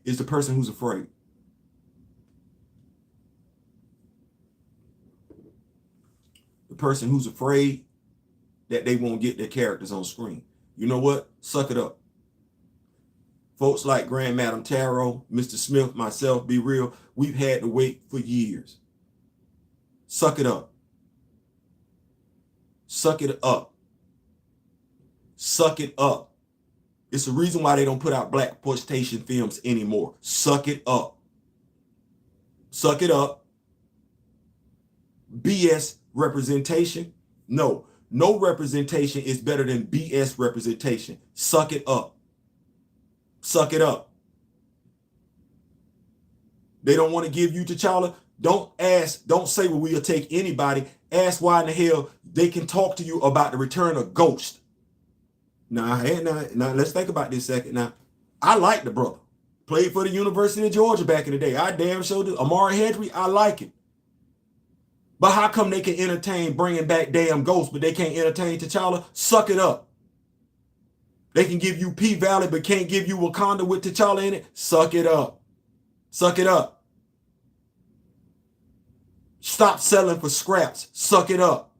Speaker 1: is the person who's afraid. The person who's afraid that they won't get their characters on screen. You know what? Suck it up. Folks like Grand Madam Tarot, Mr. Smith, myself, Be Real, we've had to wait for years. Suck it up. Suck it up. Suck it up. It's the reason why they don't put out black exploitation films anymore. Suck it up. Suck it up. BS representation? No. No representation is better than BS representation. Suck it up. Suck it up. They don't want to give you T'Challa. Don't ask, don't say, well, we'll take anybody. Ask why in the hell they can talk to you about the return of Ghost. Now, let's think about this a second. Now, I like the brother. Played for the University of Georgia back in the day. I damn sure do. Amari Hedry, I like it. But how come they can entertain bringing back damn Ghost, but they can't entertain T'Challa? Suck it up. They can give you P-Valley, but can't give you Wakanda with T'Challa in it? Suck it up. Suck it up. Stop selling for scraps. Suck it up.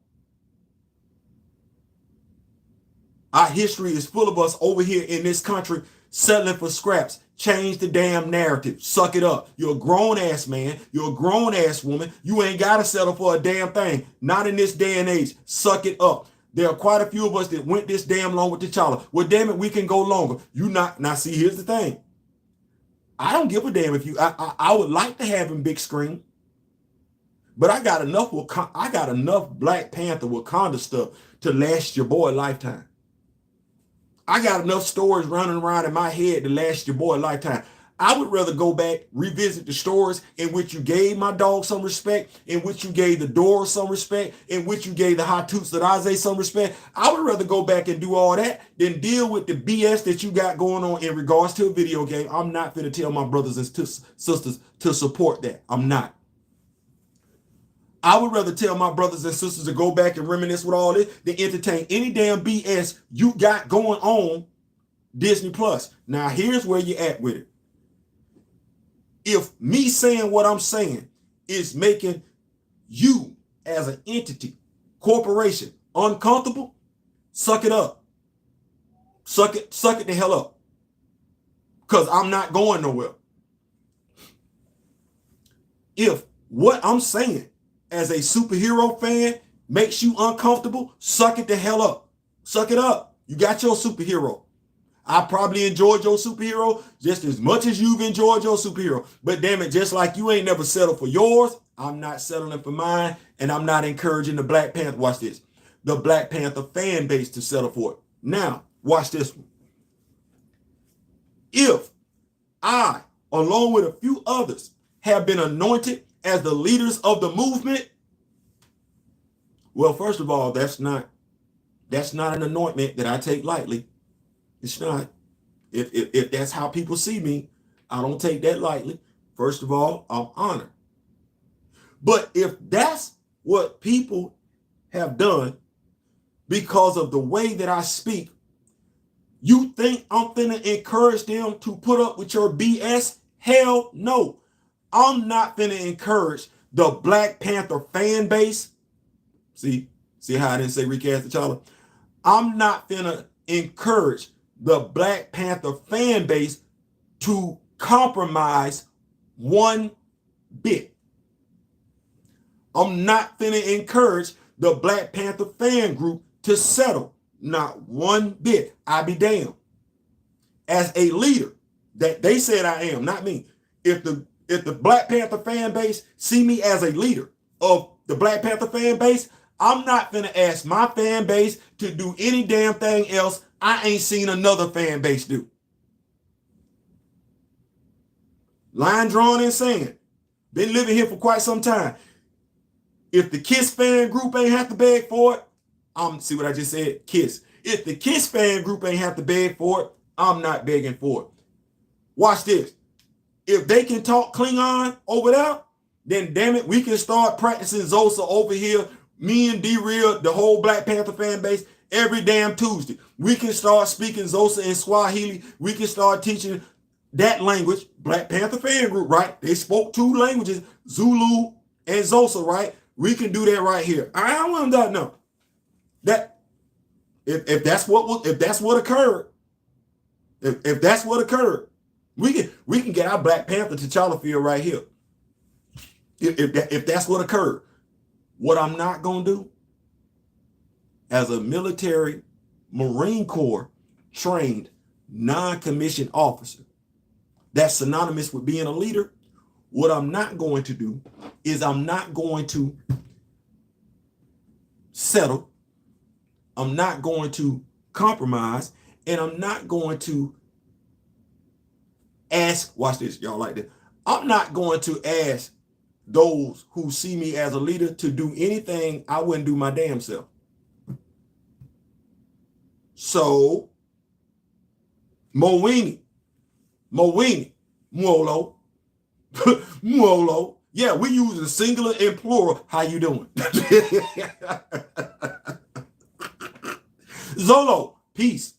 Speaker 1: Our history is full of us over here in this country selling for scraps. Change the damn narrative. Suck it up. You're a grown-ass man. You're a grown-ass woman. You ain't got to settle for a damn thing. Not in this day and age. Suck it up. There are quite a few of us that went this damn long with T'Challa. Well, damn it, we can go longer. You not. Now, see, here's the thing. I don't give a damn if you. I would like to have him big screen. But I got enough Black Panther Wakanda stuff to last your boy a lifetime. I got enough stories running around in my head to last your boy a lifetime. I would rather go back, revisit the stories in which you gave my dog some respect, in which you gave the Dora some respect, in which you gave the Hatut's Tadazé some respect. I would rather go back and do all that than deal with the BS that you got going on in regards to a video game. I'm not going to tell my brothers and sisters to support that. I'm not. I would rather tell my brothers and sisters to go back and reminisce with all this than entertain any damn BS you got going on Disney Plus. Now, here's where you're at with it. If me saying what I'm saying is making you as an entity, corporation, uncomfortable, suck it up. Suck it the hell up. Because I'm not going nowhere. If what I'm saying as a superhero fan makes you uncomfortable, suck it the hell up. Suck it up. You got your superhero. I probably enjoyed your superhero just as much as you've enjoyed your superhero. But damn it, just like you ain't never settled for yours, I'm not settling for mine, and I'm not encouraging the Black Panther, watch this, the Black Panther fan base to settle for it. Now, watch this one. If I, along with a few others, have been anointed as the leaders of the movement, well, first of all, that's not an anointment that I take lightly. It's not. If that's how people see me, I don't take that lightly. First of all, I'm honored. But if that's what people have done because of the way that I speak, you think I'm finna encourage them to put up with your BS? Hell no. I'm not finna encourage the Black Panther fan base. See how I didn't say recast T'Challa? I'm not finna encourage the Black Panther fan base to compromise one bit. I'm not finna encourage the Black Panther fan group to settle. Not one bit. I be damned. As a leader that they said I am, not me. If the Black Panther fan base see me as a leader of the Black Panther fan base, I'm not finna ask my fan base to do any damn thing else I ain't seen another fan base do. Line drawn in sand. Been living here for quite some time. If the KISS fan group ain't have to beg for it, see what I just said? KISS. If the KISS fan group ain't have to beg for it, I'm not begging for it. Watch this. If they can talk Klingon over there, then damn it, we can start practicing Zosa over here. Me and D-Real, the whole Black Panther fan base, every damn Tuesday. We can start speaking Zosa in Swahili. We can start teaching that language. Black Panther fan group, right? They spoke two languages, Zulu and Zosa, right? We can do that right here. I don't want that, no. If that's what occurred, if that's what occurred, we can get our Black Panther T'Challa feel right here. If that's what occurred, what I'm not gonna do as a military Marine Corps trained non-commissioned officer that's synonymous with being a leader, what I'm not going to do is I'm not going to settle, I'm not going to compromise, and I'm not going to ask, watch this, y'all like this, I'm not going to ask those who see me as a leader to do anything I wouldn't do my damn self. So, Mowini, Mwolo, Mwolo. Yeah, we use the singular and plural. How you doing? Zolo, peace.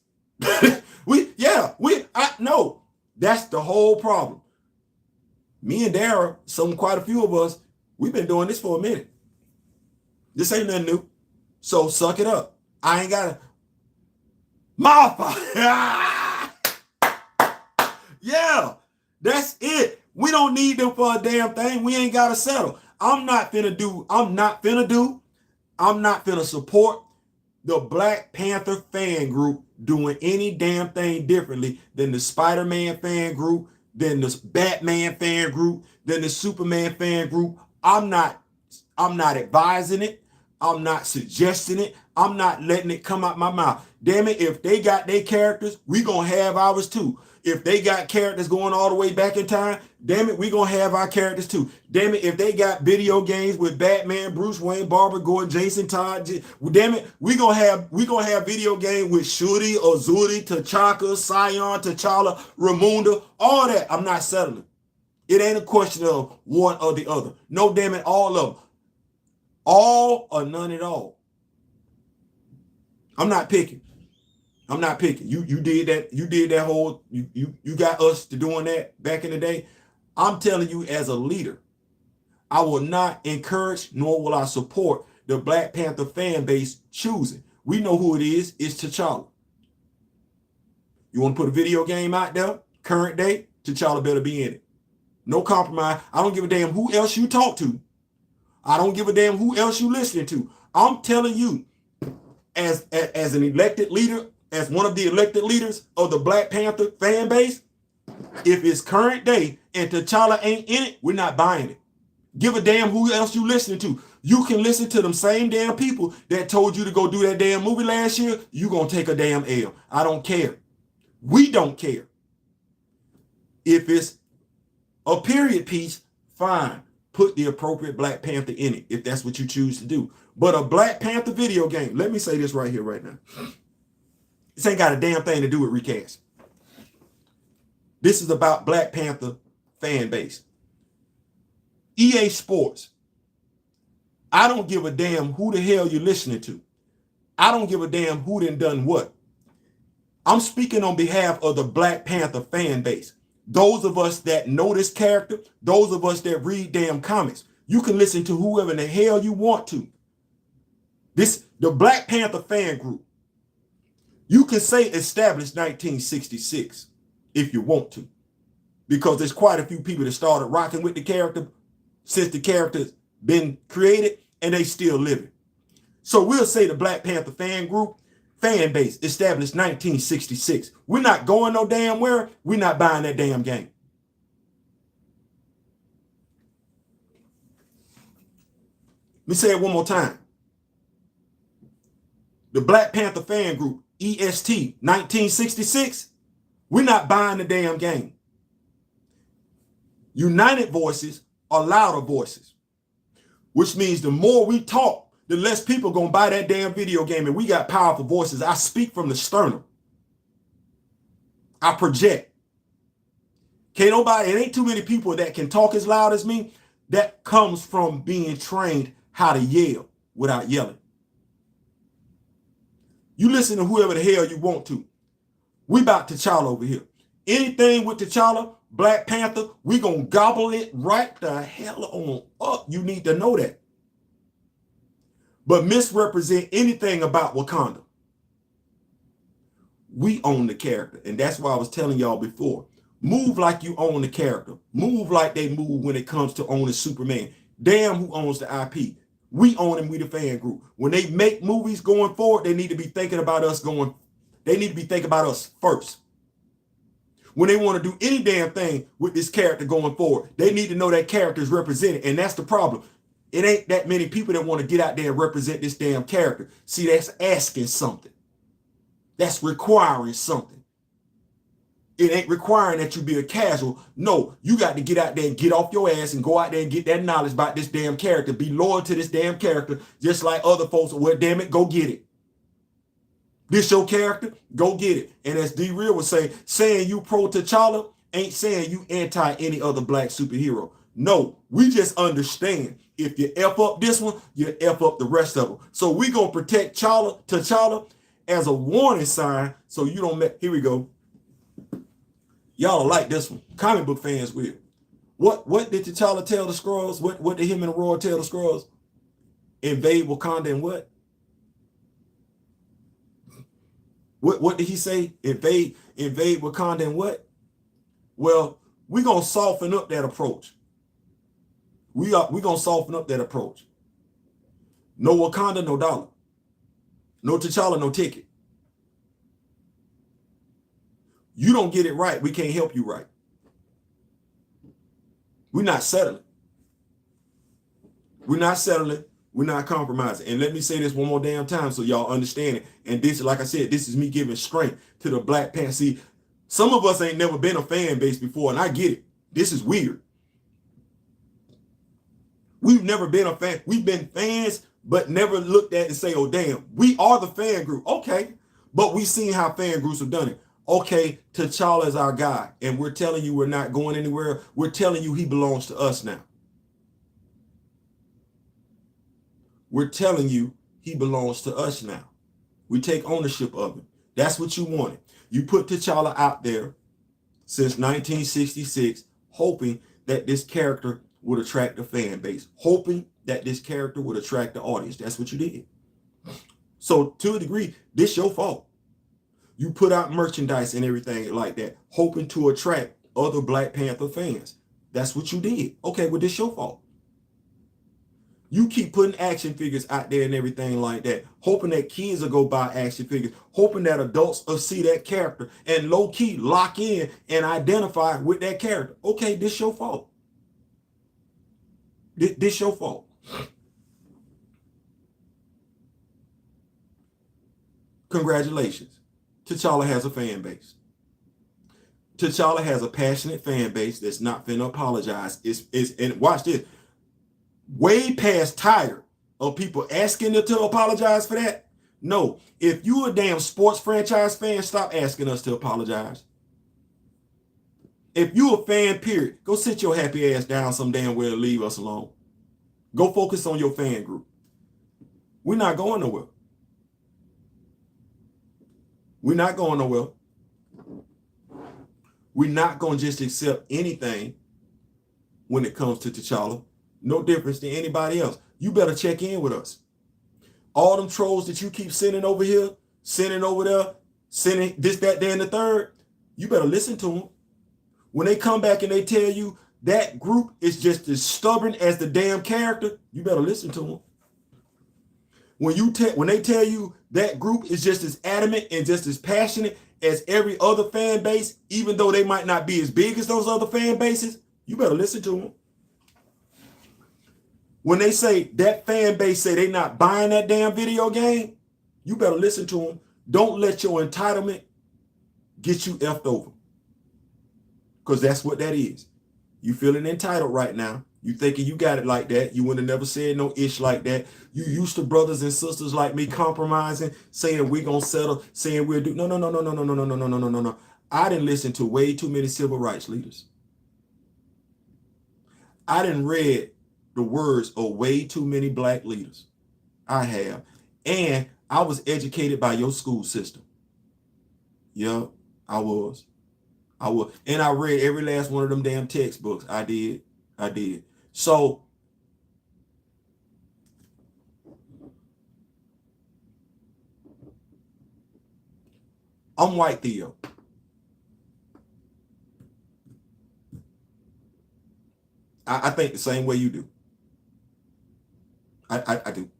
Speaker 1: No, that's the whole problem. Me and Dara, quite a few of us, we've been doing this for a minute. This ain't nothing new. So suck it up. I ain't got to. Yeah, that's it. We don't need them for a damn thing. We ain't got to settle. I'm not finna support the Black Panther fan group doing any damn thing differently than the Spider-Man fan group, than the Batman fan group, than the Superman fan group. I'm not advising it. I'm not suggesting it. I'm not letting it come out my mouth. Damn it, if they got their characters, we gonna have ours too. If they got characters going all the way back in time, damn it, we gonna have our characters too. Damn it, if they got video games with Batman, Bruce Wayne, Barbara Gordon, Jason Todd, damn it, we gonna have video game with Shuri, Azuri, T'Chaka, Sion, T'Challa, Ramunda, all that. I'm not settling. It ain't a question of one or the other. No, damn it, all of them. All or none at all. I'm not picking. You did that. You did that whole. You got us to doing that back in the day. I'm telling you, as a leader, I will not encourage nor will I support the Black Panther fan base choosing. We know who it is. It's T'Challa. You want to put a video game out there, current day, T'Challa better be in it. No compromise. I don't give a damn who else you talk to. I don't give a damn who else you listening to. I'm telling you, as an elected leader, as one of the elected leaders of the Black Panther fan base, if it's current day and T'Challa ain't in it, we're not buying it. Give a damn who else you listening to. You can listen to them same damn people that told you to go do that damn movie last year. You gonna take a damn L. I don't care. We don't care. If it's a period piece, fine. Put the appropriate Black Panther in it if that's what you choose to do. But a Black Panther video game, let me say this right here, right now. This ain't got a damn thing to do with recast. This is about Black Panther fan base. EA Sports. I don't give a damn who the hell you're listening to. I don't give a damn who done what. I'm speaking on behalf of the Black Panther fan base. Those of us that know this character, those of us that read damn comics, you can listen to whoever the hell you want to. The Black Panther fan group, you can say established 1966 if you want to, because there's quite a few people that started rocking with the character since the character's been created and they still living. So we'll say the Black Panther fan group, fan base established 1966. We're not going no damn where. We're not buying that damn game. Let me say it one more time. The Black Panther fan group, EST, 1966, we're not buying the damn game. United voices are louder voices, which means the more we talk, the less people gonna buy that damn video game, and we got powerful voices. I speak from the sternum. I project. It ain't too many people that can talk as loud as me. That comes from being trained how to yell without yelling. You listen to whoever the hell you want to. We about T'Challa over here. Anything with T'Challa, Black Panther, we gonna gobble it right the hell on up. You need to know that. But misrepresent anything about Wakanda. We own the character. And that's why I was telling y'all before. Move like you own the character. Move like they move when it comes to owning Superman. Damn who owns the IP. We own him, we the fan group. When they make movies going forward, they need to be thinking about us they need to be thinking about us first. When they want to do any damn thing with this character going forward, they need to know that character is represented. And that's the problem. It ain't that many people that want to get out there and represent this damn character. See, that's asking something. That's requiring something. It ain't requiring that you be a casual. No, you got to get out there and get off your ass and go out there and get that knowledge about this damn character. Be loyal to this damn character, just like other folks. Well, damn it, go get it. This your character, go get it. And as D-Real was saying you pro T'Challa ain't saying you anti any other black superhero. No, we just understand if you F up this one, you F up the rest of them. So we gonna protect T'Challa as a warning sign so you don't here we go. Y'all like this one. Comic book fans will. What did T'Challa tell the Skrulls? What did him and Roy tell the Skrulls? Invade Wakanda and what? What did he say? Invade Wakanda and what? Well, we're gonna soften up that approach. We're gonna soften up that approach. No Wakanda, no dollar. No T'Challa, no ticket. You don't get it right, we can't help you right. We're not settling. We're not settling. We're not compromising. And let me say this one more damn time so y'all understand it. And this, like I said, this is me giving strength to the Black Panther. See, some of us ain't never been a fan base before, and I get it. This is weird. We've never been a fan. We've been fans, but never looked at and say, oh, damn, we are the fan group. Okay. But we've seen how fan groups have done it. Okay, T'Challa is our guy, and we're telling you we're not going anywhere. We're telling you he belongs to us now. We're telling you he belongs to us now. We take ownership of him. That's what you wanted. You put T'Challa out there since 1966, hoping that this character would attract the fan base, hoping that this character would attract the audience. That's what you did. So to a degree, this your fault. You put out merchandise and everything like that, hoping to attract other Black Panther fans. That's what you did. Okay, well, this your fault. You keep putting action figures out there and everything like that, hoping that kids will go buy action figures, hoping that adults will see that character and low-key lock in and identify with that character. Okay, this your fault. This your fault. Congratulations. T'Challa has a fan base. T'Challa has a passionate fan base that's not finna apologize. And watch this. Way past tired of people asking her to apologize for that. No, if you a damn sports franchise fan, stop asking us to apologize. If you a fan, period, go sit your happy ass down some damn where and leave us alone. Go focus on your fan group. We're not going nowhere. We're not going nowhere. We're not going to just accept anything when it comes to T'Challa. No difference to anybody else. You better check in with us. All them trolls that you keep sending over here, sending over there, sending this, that, there, and the third, you better listen to them. When they come back and they tell you that group is just as stubborn as the damn character, you better listen to them. When they tell you that group is just as adamant and just as passionate as every other fan base, even though they might not be as big as those other fan bases, you better listen to them. When they say that fan base say they not buying that damn video game, you better listen to them. Don't let your entitlement get you effed over. Because that's what that is. You feeling entitled right now. You thinking you got it like that. You would have never said no ish like that. You used to brothers and sisters like me compromising, saying we're going to settle, saying we'll do. No. I didn't listen to way too many civil rights leaders. I didn't read the words of way too many black leaders. I have. And I was educated by your school system. Yeah, I was. And I read every last one of them damn textbooks. I did. So I'm white, Theo. I think the same way you do. I do.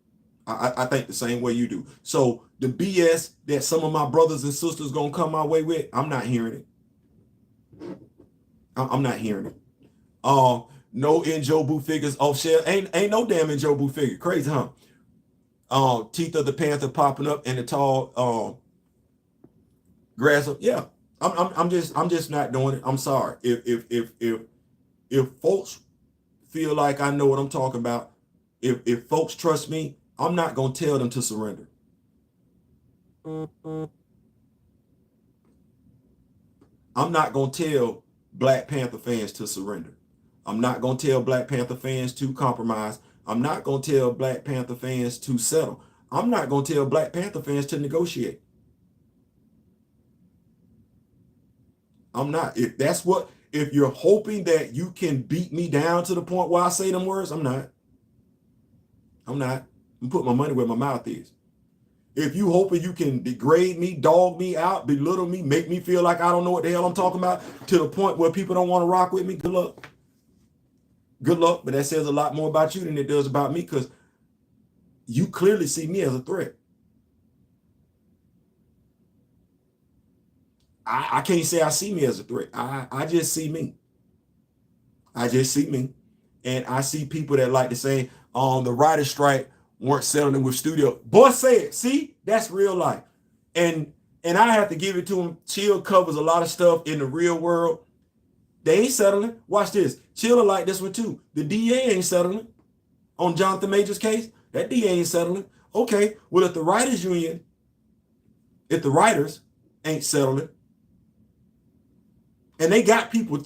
Speaker 1: I think the same way you do. So the BS that some of my brothers and sisters gonna come my way with, I'm not hearing it. I'm not hearing it. No Njobu figures off shell. Ain't no damn Njobu figure. Crazy, huh? Teeth of the Panther popping up and the tall grass up. Yeah. I'm just not doing it. I'm sorry. If folks feel like I know what I'm talking about, if folks trust me, I'm not gonna tell them to surrender. I'm not gonna tell Black Panther fans to surrender. I'm not gonna tell Black Panther fans to compromise. I'm not gonna tell Black Panther fans to settle. I'm not gonna tell Black Panther fans to negotiate. I'm not. If you're hoping that you can beat me down to the point where I say them words, I'm not. I'm putting my money where my mouth is. If you hoping you can degrade me, dog me out, belittle me, make me feel like I don't know what the hell I'm talking about to the point where people don't want to rock with me, good luck. Good luck, but that says a lot more about you than it does about me, because you clearly see me as a threat. I can't say I see me as a threat. I just see me. I just see me. And I see people that like to say, the writer's strike weren't settling with studio. Boy said, see, that's real life. And I have to give it to him. Chill covers a lot of stuff in the real world. They ain't settling. Watch this. Chill like this one too. The DA ain't settling on Jonathan Major's case. That DA ain't settling. Okay, well, if the writers union, if the writers ain't settling, and they got people,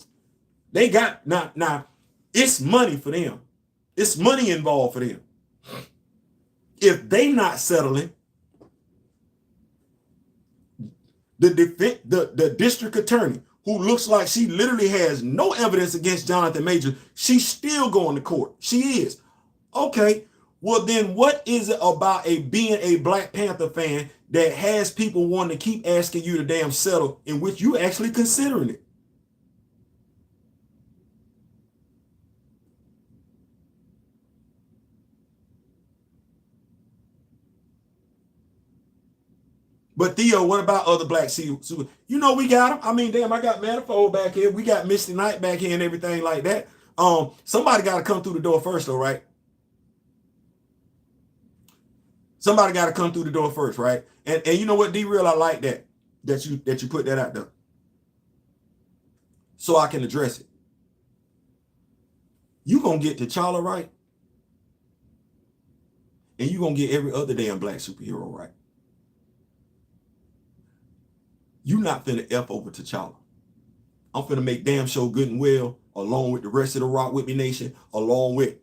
Speaker 1: they got, now, it's money for them. It's money involved for them. If they not settling, the district attorney, who looks like she literally has no evidence against Jonathan Major, she's still going to court. She is. Okay, well then what is it about being a Black Panther fan that has people wanting to keep asking you to damn settle, in which you actually considering it? But Theo, what about other Black super? You know we got them. I mean, damn, I got Manifold back here. We got Misty Knight back here and everything like that. Somebody got to come through the door first, though, right? Somebody got to come through the door first, right? And you know what, D-Real, I like that you put that out there, so I can address it. You gonna get T'Challa right, and you gonna get every other damn Black superhero right. You not finna F over T'Challa. I'm finna make damn sure good and well, along with the rest of the Rock With Me Nation, along with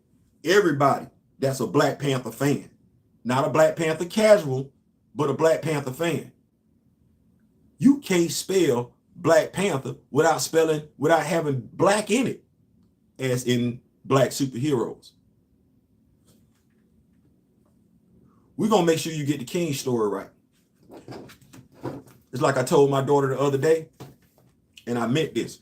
Speaker 1: everybody that's a Black Panther fan. Not a Black Panther casual, but a Black Panther fan. You can't spell Black Panther without having black in it, as in Black superheroes. We're gonna make sure you get the King story right. It's like I told my daughter the other day, and I meant this.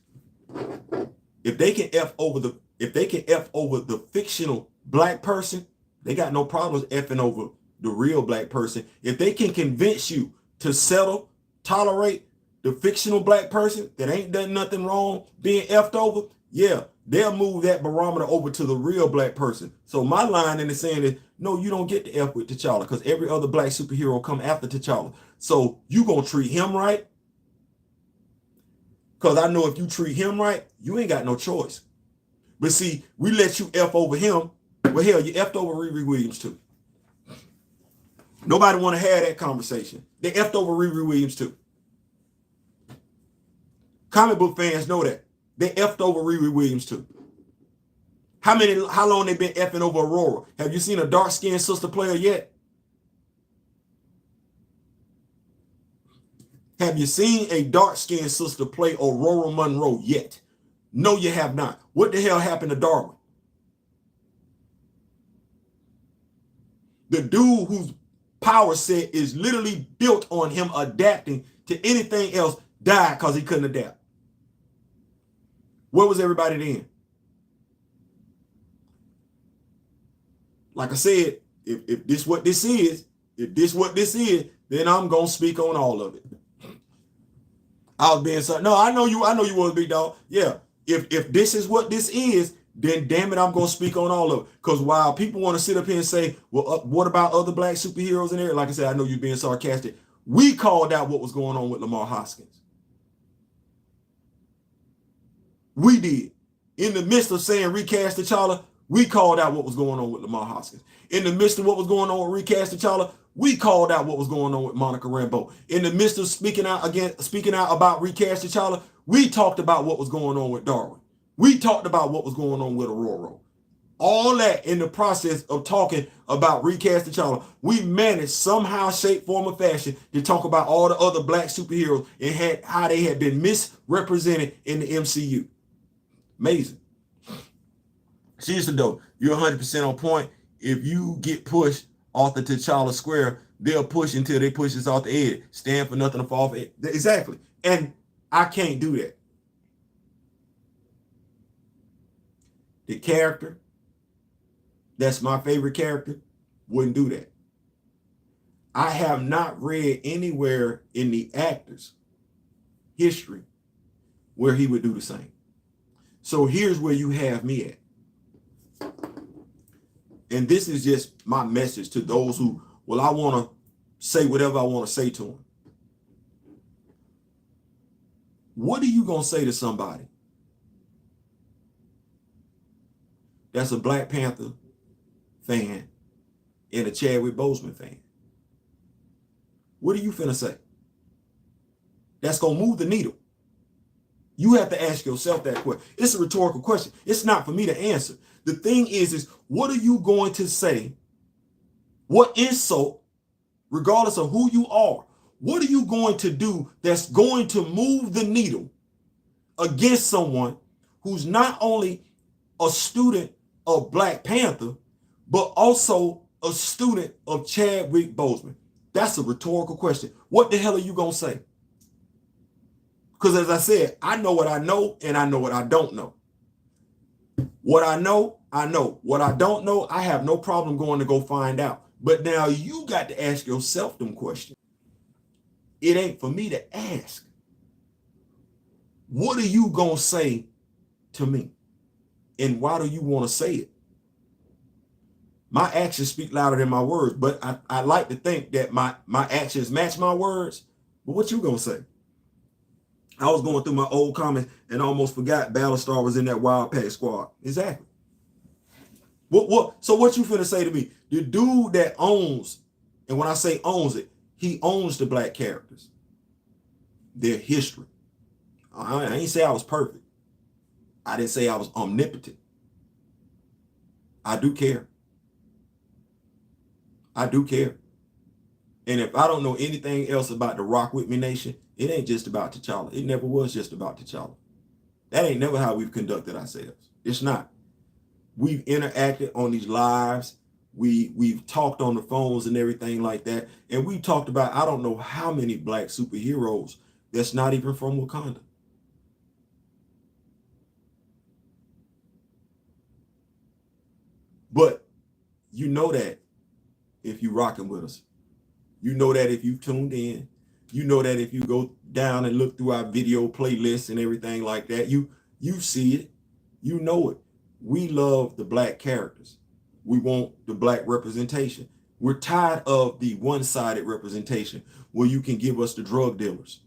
Speaker 1: If they can F over the fictional Black person, they got no problems effing over the real Black person. If they can convince you to settle, tolerate the fictional Black person that ain't done nothing wrong being effed over, yeah, they'll move that barometer over to the real Black person. So my line in the saying is, no, you don't get to F with T'Challa, because every other Black superhero come after T'Challa. So you gonna treat him right? Because I know if you treat him right, you ain't got no choice. But see, we let you F over him. Well, hell, you F'd over Riri Williams too. Nobody want to have that conversation. They F'd over Riri Williams too. Comic book fans know that. They F'd over Riri Williams too. How long they been effing over Aurora? Have you seen a dark-skinned sister player yet? Have you seen a dark-skinned sister play Aurora Monroe yet? No, you have not. What the hell happened to Darwin? The dude whose power set is literally built on him adapting to anything else died because he couldn't adapt. Where was everybody then? Like I said, if this what this is, then I'm gonna speak on all of it. I was being so no, I know you was a big dog. Yeah. If this is what this is, then damn it, I'm gonna speak on all of it. Because while people want to sit up here and say, well, what about other black superheroes in there? Like I said, I know you're being sarcastic. We called out what was going on with Lamar Hoskins. We did. In the midst of saying recast T'Challa, we called out what was going on with Lamar Hoskins. In the midst of what was going on with recast T'Challa, we called out what was going on with Monica Rambeau. In the midst of speaking out about recast T'Challa, we talked about what was going on with Darwin. We talked about what was going on with Aurora. All that in the process of talking about recast T'Challa, we managed somehow, shape, form, or fashion to talk about all the other black superheroes and how they had been misrepresented in the MCU. Amazing. Seriously though, you're 100% on point. If you get pushed off the T'Challa square, they'll push until they push us off the edge. Stand for nothing to fall for it. Exactly. And I can't do that. The character, that's my favorite character, wouldn't do that. I have not read anywhere in the actor's history where he would do the same. So here's where you have me at. And this is just my message to those who, well, I want to say whatever I want to say to them. What are you going to say to somebody that's a Black Panther fan and a Chadwick Boseman fan? What are you finna say? That's going to move the needle. You have to ask yourself that question. It's a rhetorical question. It's not for me to answer. The thing is what are you going to say? What insult, regardless of who you are, what are you going to do that's going to move the needle against someone who's not only a student of Black Panther, but also a student of Chadwick Boseman? That's a rhetorical question. What the hell are you going to say? Because as I said, I know what I know and I know what I don't know. What I know, I know. What I don't know, I have no problem going to go find out. But now you got to ask yourself them questions. It ain't for me to ask. What are you going to say to me? And why do you want to say it? My actions speak louder than my words, but I like to think that my actions match my words. But what you going to say? I was going through my old comments and almost forgot Battlestar was in that Wild Pack squad. Exactly. So what you finna say to me? The dude that owns, and when I say owns it, he owns the black characters, their history. I ain't say I was perfect. I didn't say I was omnipotent. I do care. I do care. And if I don't know anything else about the Rock With Me Nation, it ain't just about T'Challa. It never was just about T'Challa. That ain't never how we've conducted ourselves. It's not. We've interacted on these lives. We've talked on the phones and everything like that. And we talked about, I don't know how many black superheroes that's not even from Wakanda. But you know that if you're rocking with us. You know that if you've tuned in. You know that if you go down and look through our video playlists and everything like that, you see it. You know it. We love the black characters. We want the black representation. We're tired of the one-sided representation where you can give us the drug dealers,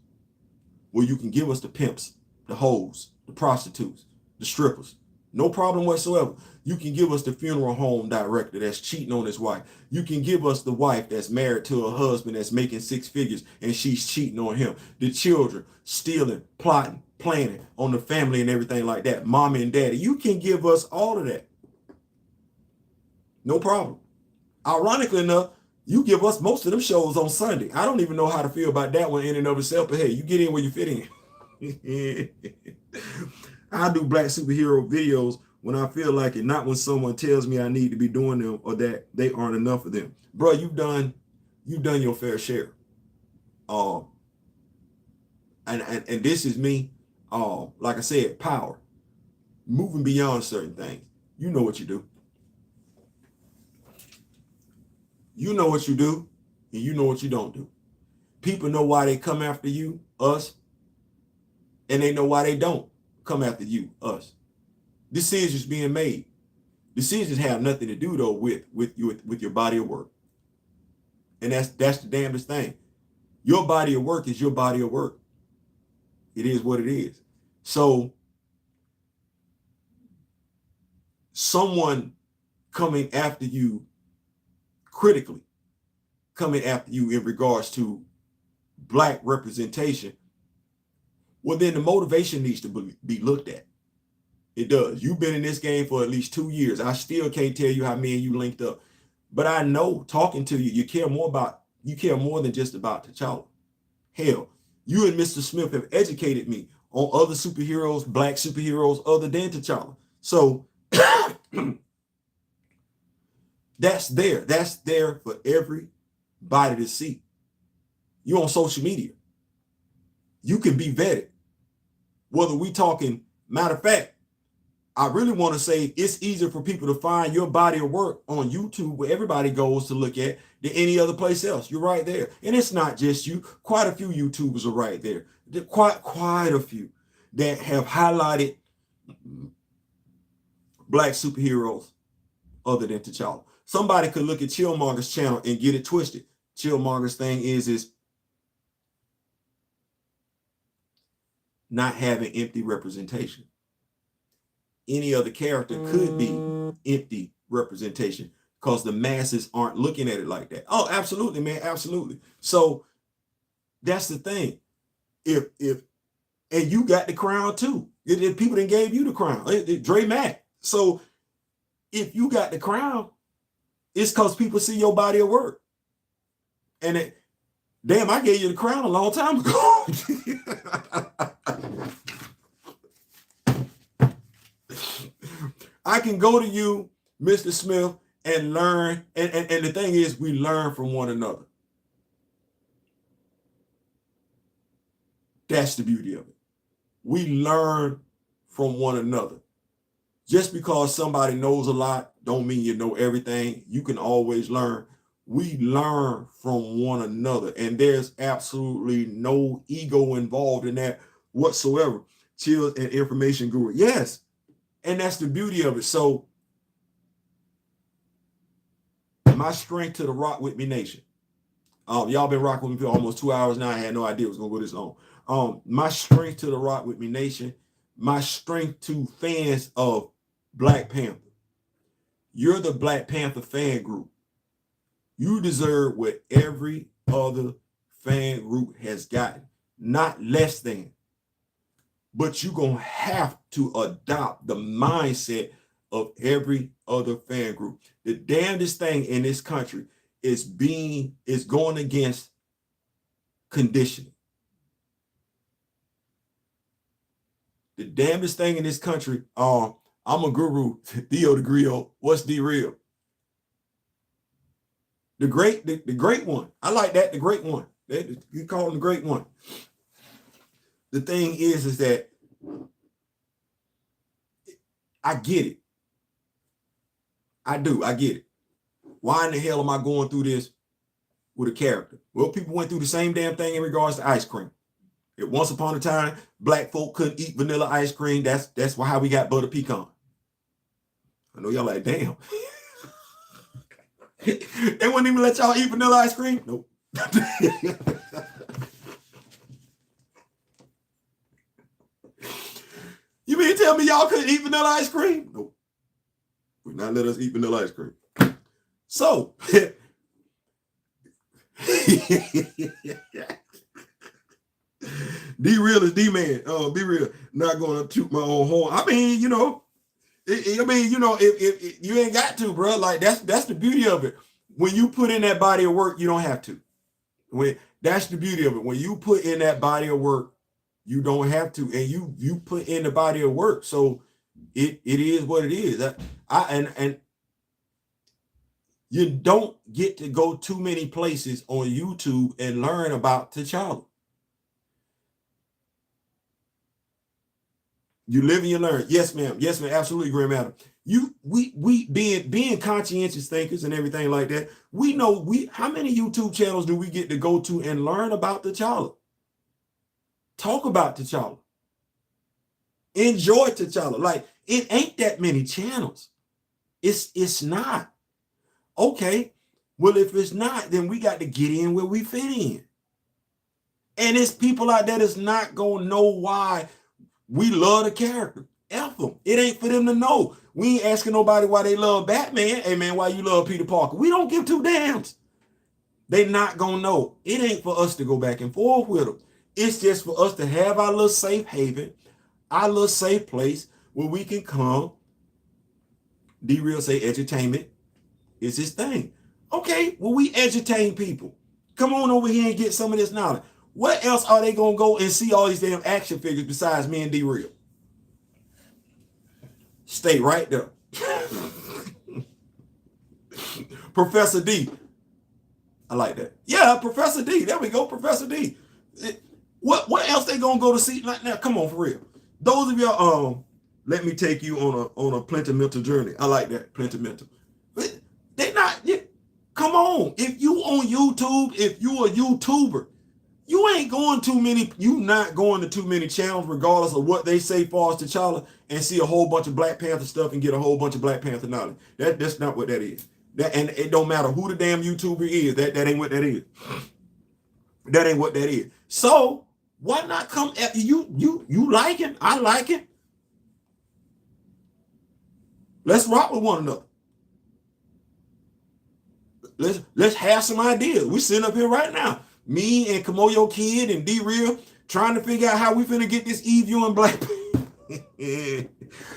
Speaker 1: where you can give us the pimps, the hoes, the prostitutes, the strippers. No problem whatsoever. You can give us the funeral home director that's cheating on his wife. You can give us the wife that's married to a husband that's making 6 figures and she's cheating on him. The children stealing, plotting, planning on the family and everything like that. Mommy and daddy. You can give us all of that. No problem. Ironically enough, you give us most of them shows on Sunday. I don't even know how to feel about that one in and of itself, but hey, you get in where you fit in. I do black superhero videos when I feel like it, not when someone tells me I need to be doing them or that they aren't enough of them. Bro, you've done your fair share. and this is me, like I said, power, moving beyond certain things. You know what you do. You know what you do, and you know what you don't do. People know why they come after you, us, and they know why they don't come after you, us. Decisions being made. Decisions have nothing to do though with your body of work, and that's the damnedest thing. Your body of work is your body of work. It is what it is. So someone coming after you critically, coming after you in regards to Black representation, well, then the motivation needs to be looked at. It does. You've been in this game for at least 2 years. I still can't tell you how me and you linked up, but I know talking to you, you care more than just about T'Challa. Hell, you and Mr. Smith have educated me on other superheroes, Black superheroes other than T'Challa. So that's there. That's there for everybody to see. You on social media. You can be vetted. Whether we talking, matter of fact, I really want to say it's easier for people to find your body of work on YouTube, where everybody goes to look at, than any other place else. You're right there. And it's not just you. Quite a few YouTubers are right there. Quite a few that have highlighted Black superheroes other than T'Challa. Somebody could look at Chillmonger's channel and get it twisted. Chillmonger's thing is not having empty representation. Any other character could be empty representation because the masses aren't looking at it like that. Oh, absolutely, man, absolutely. So that's the thing. If and you got the crown too. If people didn't gave you the crown, Dre Mack. So if you got the crown, it's because people see your body of work. And damn, I gave you the crown a long time ago. I can go to you, Mr. Smith, and learn. And the thing is, we learn from one another. That's the beauty of it. We learn from one another. Just because somebody knows a lot, don't mean you know everything. You can always learn. We learn from one another. And there's absolutely no ego involved in that whatsoever. Chills and information guru. Yes. And that's the beauty of it. So my strength to the Rock With Me Nation. Y'all been rocking with me for almost 2 hours now. I had no idea it was going to go this long. My strength to the Rock With Me Nation. My strength to fans of Black Panther. You're the Black Panther fan group. You deserve what every other fan group has gotten. Not less than. But you're going to have to adopt the mindset of every other fan group. The damnedest thing in this country is going against conditioning. The damnedest thing in this country, I'm a guru, Dio the Griot. What's D real? The great one. I like that, the great one. You call him the great one. The thing is that I get it. I do. I get it. Why in the hell am I going through this with a character? Well, people went through the same damn thing in regards to ice cream. Once upon a time, Black folk couldn't eat vanilla ice cream. That's how we got butter pecan. I know y'all like, damn. They wouldn't even let y'all eat vanilla ice cream? Nope. You mean to tell me y'all couldn't eat vanilla ice cream? Nope. Would not let us eat vanilla ice cream. So, D-Real is D-Man. Be real. Not going to toot my own horn. I mean, if you ain't got to, bro. Like, that's the beauty of it. When you put in that body of work, you don't have to. That's the beauty of it. When you put in that body of work, you don't have to. And you put in the body of work. So it is what it is. And you don't get to go too many places on YouTube and learn about T'Challa. You live and you learn. Yes, ma'am. Yes, ma'am. Absolutely, Grandma. We being conscientious thinkers and everything like that. We know how many YouTube channels do we get to go to and learn about T'Challa? Talk about T'Challa. Enjoy T'Challa. Like, it ain't that many channels. It's not. Okay. Well, if it's not, then we got to get in where we fit in. And it's people out there that's not gonna know why we love the character. F them. It ain't for them to know. We ain't asking nobody why they love Batman. Hey man, why you love Peter Parker? We don't give two damns. They not gonna know. It ain't for us to go back and forth with them. It's just for us to have our little safe haven, our little safe place where we can come. D-Real say entertainment is his thing. Okay, well, we entertain people. Come on over here and get some of this knowledge. What else are they gonna go and see all these damn action figures besides me and D-Real? Stay right there. Professor D. I like that. Yeah, Professor D. There we go, Professor D. What else they gonna go to see? Like, now, come on, for real. Those of y'all, let me take you on a plenty-mental journey. I like that, plenty-mental. They not. Come on, if you on YouTube, if you a YouTuber, you ain't going too many. You not going to too many channels, regardless of what they say far as T'Challa, and see a whole bunch of Black Panther stuff and get a whole bunch of Black Panther knowledge. That's not what that is. And it don't matter who the damn YouTuber is. That ain't what that is. That ain't what that is. So why not come at you? You like it? I like it. Let's rock with one another. Let's have some ideas. We sitting up here right now. Me and Kamoyo Kid and D-Real trying to figure out how we finna get this Eve and Black.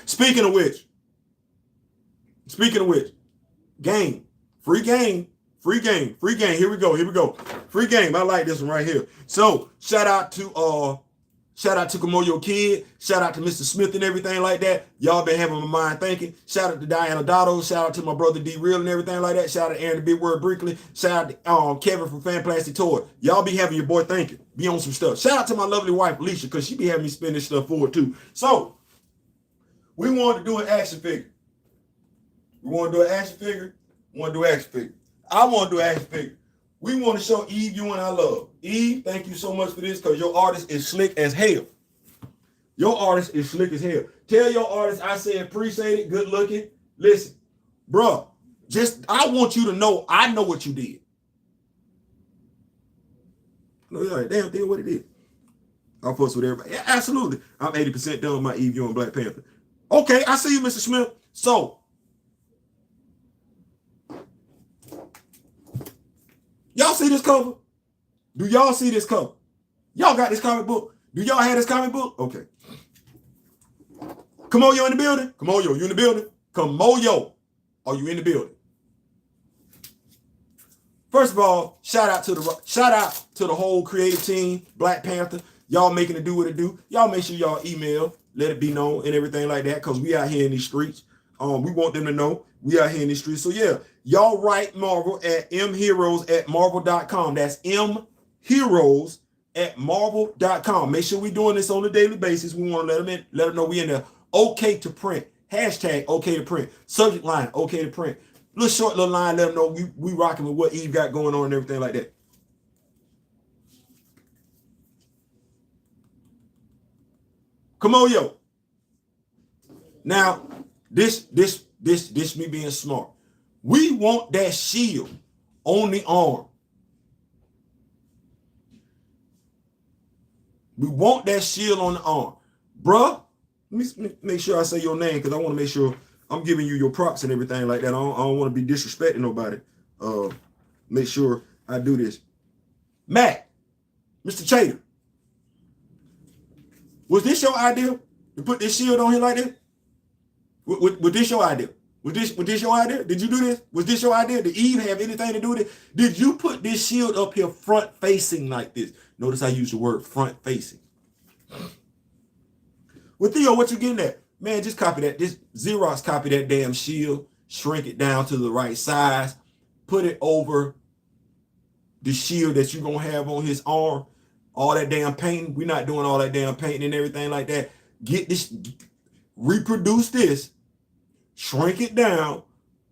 Speaker 1: Speaking of which, game, free game. Here we go. Free game. I like this one right here. So shout out to Kamoyo Kid. Shout out to Mr. Smith and everything like that. Y'all been having my mind thinking. Shout out to Diana Dotto. Shout out to my brother D-Real and everything like that. Shout out to Aaron the Big Word Brinkley. Shout out to Kevin from Fan Plastic Toy. Y'all be having your boy thinking. Be on some stuff. Shout out to my lovely wife Alicia, because she be having me spin this stuff forward too. So we wanted to do an action figure. I want to do action figure. I want to do action figure. We want to show Eve you and I love. Eve, thank you so much for this, because your artist is slick as hell. Tell your artist I say appreciate it, good looking. Listen, bro, I want you to know I know what you did. You're like, damn thing, what it is. I'll fuss with everybody. Yeah, absolutely. I'm 80% done with my Eve you and Black Panther. Okay, I see you, Mr. Smith. So, y'all see this cover? Do y'all see this cover? Y'all got this comic book? Do y'all have this comic book? Okay. Kamoyo in the building? Kamoyo, you in the building? Kamoyo, are you in the building? First of all, shout out to the whole creative team, Black Panther. Y'all making it do what it do. Y'all make sure y'all email, let it be known and everything like that, because we out here in these streets. We want them to know we out here in these streets. So yeah, y'all write Marvel at mheroes@marvel.com. That's mheroes@marvel.com. Make sure we doing this on a daily basis. We want to let them know we in there. Okay to print. Hashtag okay to print. Subject line okay to print. Little short little line, let them know we rocking with what Eve got going on and everything like that. Come on, yo. Now, this me being smart. We want that shield on the arm. We want that shield on the arm. Bruh, let me make sure I say your name, because I want to make sure I'm giving you your props and everything like that. I don't want to be disrespecting nobody. Make sure I do this. Matt, Mr. Chater, was this your idea to put this shield on here like this? Was this your idea? Was this your idea? Did you do this? Was this your idea? Did Eve have anything to do with it? Did you put this shield up here front facing like this? Notice I use the word front facing. Well, Theo, what you getting at? Man, just copy that. Just Xerox copy that damn shield, shrink it down to the right size, put it over the shield that you're going to have on his arm. All that damn painting. We're not doing all that damn painting and everything like that. get this, reproduce this, shrink it down,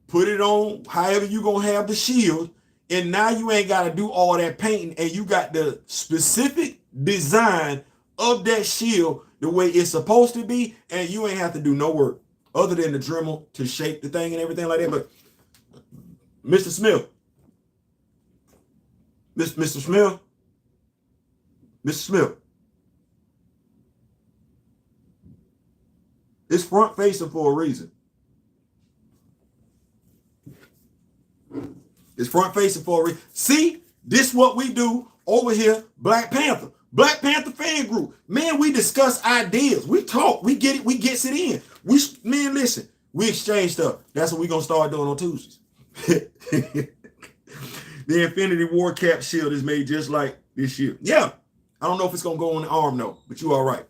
Speaker 1: put it on however you gonna have the shield, and now you ain't got to do all that painting, and you got the specific design of that shield the way it's supposed to be, and you ain't have to do no work other than the Dremel to shape the thing and everything like that. But Mr. Smith, Mr. Smith, Mr. Smith, it's front facing for a reason. It's front facing for a reason. See, this is what we do over here, Black Panther. Black Panther fan group. Man, we discuss ideas. We talk. We get it. We gets it in. Man, listen. We exchange stuff. That's what we're going to start doing on Tuesdays. The Infinity War cap shield is made just like this shield. Yeah. I don't know if it's going to go on the arm, though, but you all right.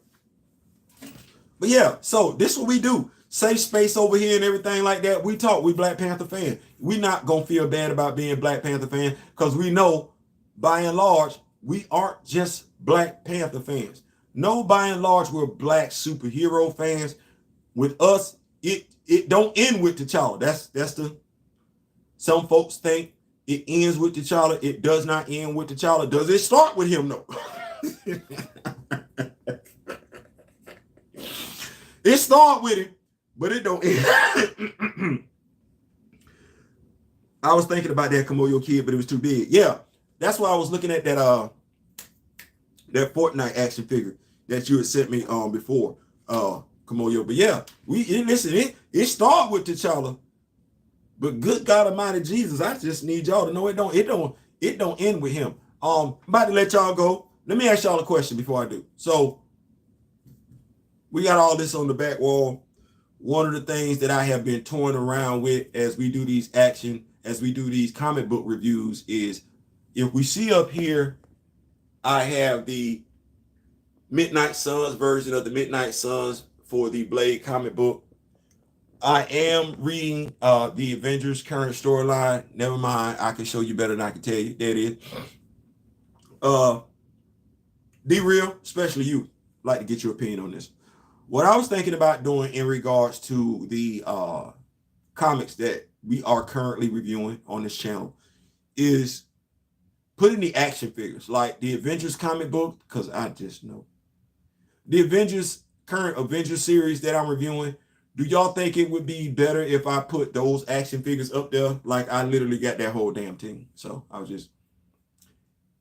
Speaker 1: But yeah, so this is what we do. Safe space over here and everything like that. We talk. We Black Panther fan. We not going to feel bad about being Black Panther fan because we know, by and large, we aren't just Black Panther fans. No, by and large, we're Black superhero fans. With us, it don't end with T'Challa. That's the. Some folks think it ends with T'Challa. It does not end with T'Challa. Does it start with him? No. It start with him, but it don't end. I was thinking about that Komoyo kid, but it was too big. Yeah, that's why I was looking at that Fortnite action figure that you had sent me before, Komoyo. But yeah, it start with T'Challa, but good God Almighty Jesus, I just need y'all to know it don't end with him. I'm about to let y'all go. Let me ask y'all a question before I do. So we got all this on the back wall. One of the things that I have been toying around with as we do these comic book reviews is, if we see up here, I have the Midnight Suns version of the Midnight Suns for the Blade comic book. I am reading the Avengers current storyline. Never mind, I can show you better than I can tell you. There it is. D-Real, especially you, like to get your opinion on this. What I was thinking about doing in regards to the comics that we are currently reviewing on this channel is putting the action figures, like the Avengers comic book, because I just know. The current Avengers series that I'm reviewing, do y'all think it would be better if I put those action figures up there? Like, I literally got that whole damn team. So I was just...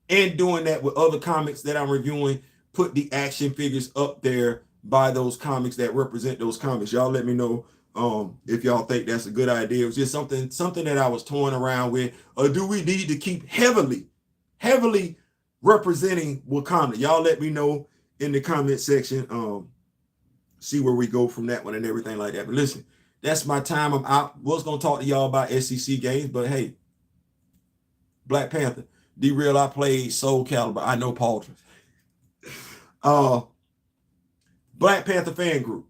Speaker 1: And doing that with other comics that I'm reviewing, put the action figures up there by those comics that represent those comics. Y'all let me know if y'all think that's a good idea. It was just something that I was toying around with. Or do we need to keep heavily representing Wakanda? Y'all let me know in the comment section. See where we go from that one and everything like that. But listen, that's my time. I'm out. Was going to talk to y'all about SEC games, but hey, Black Panther. D-Real, I played Soul Calibur. I know Paultron. Black Panther fan group.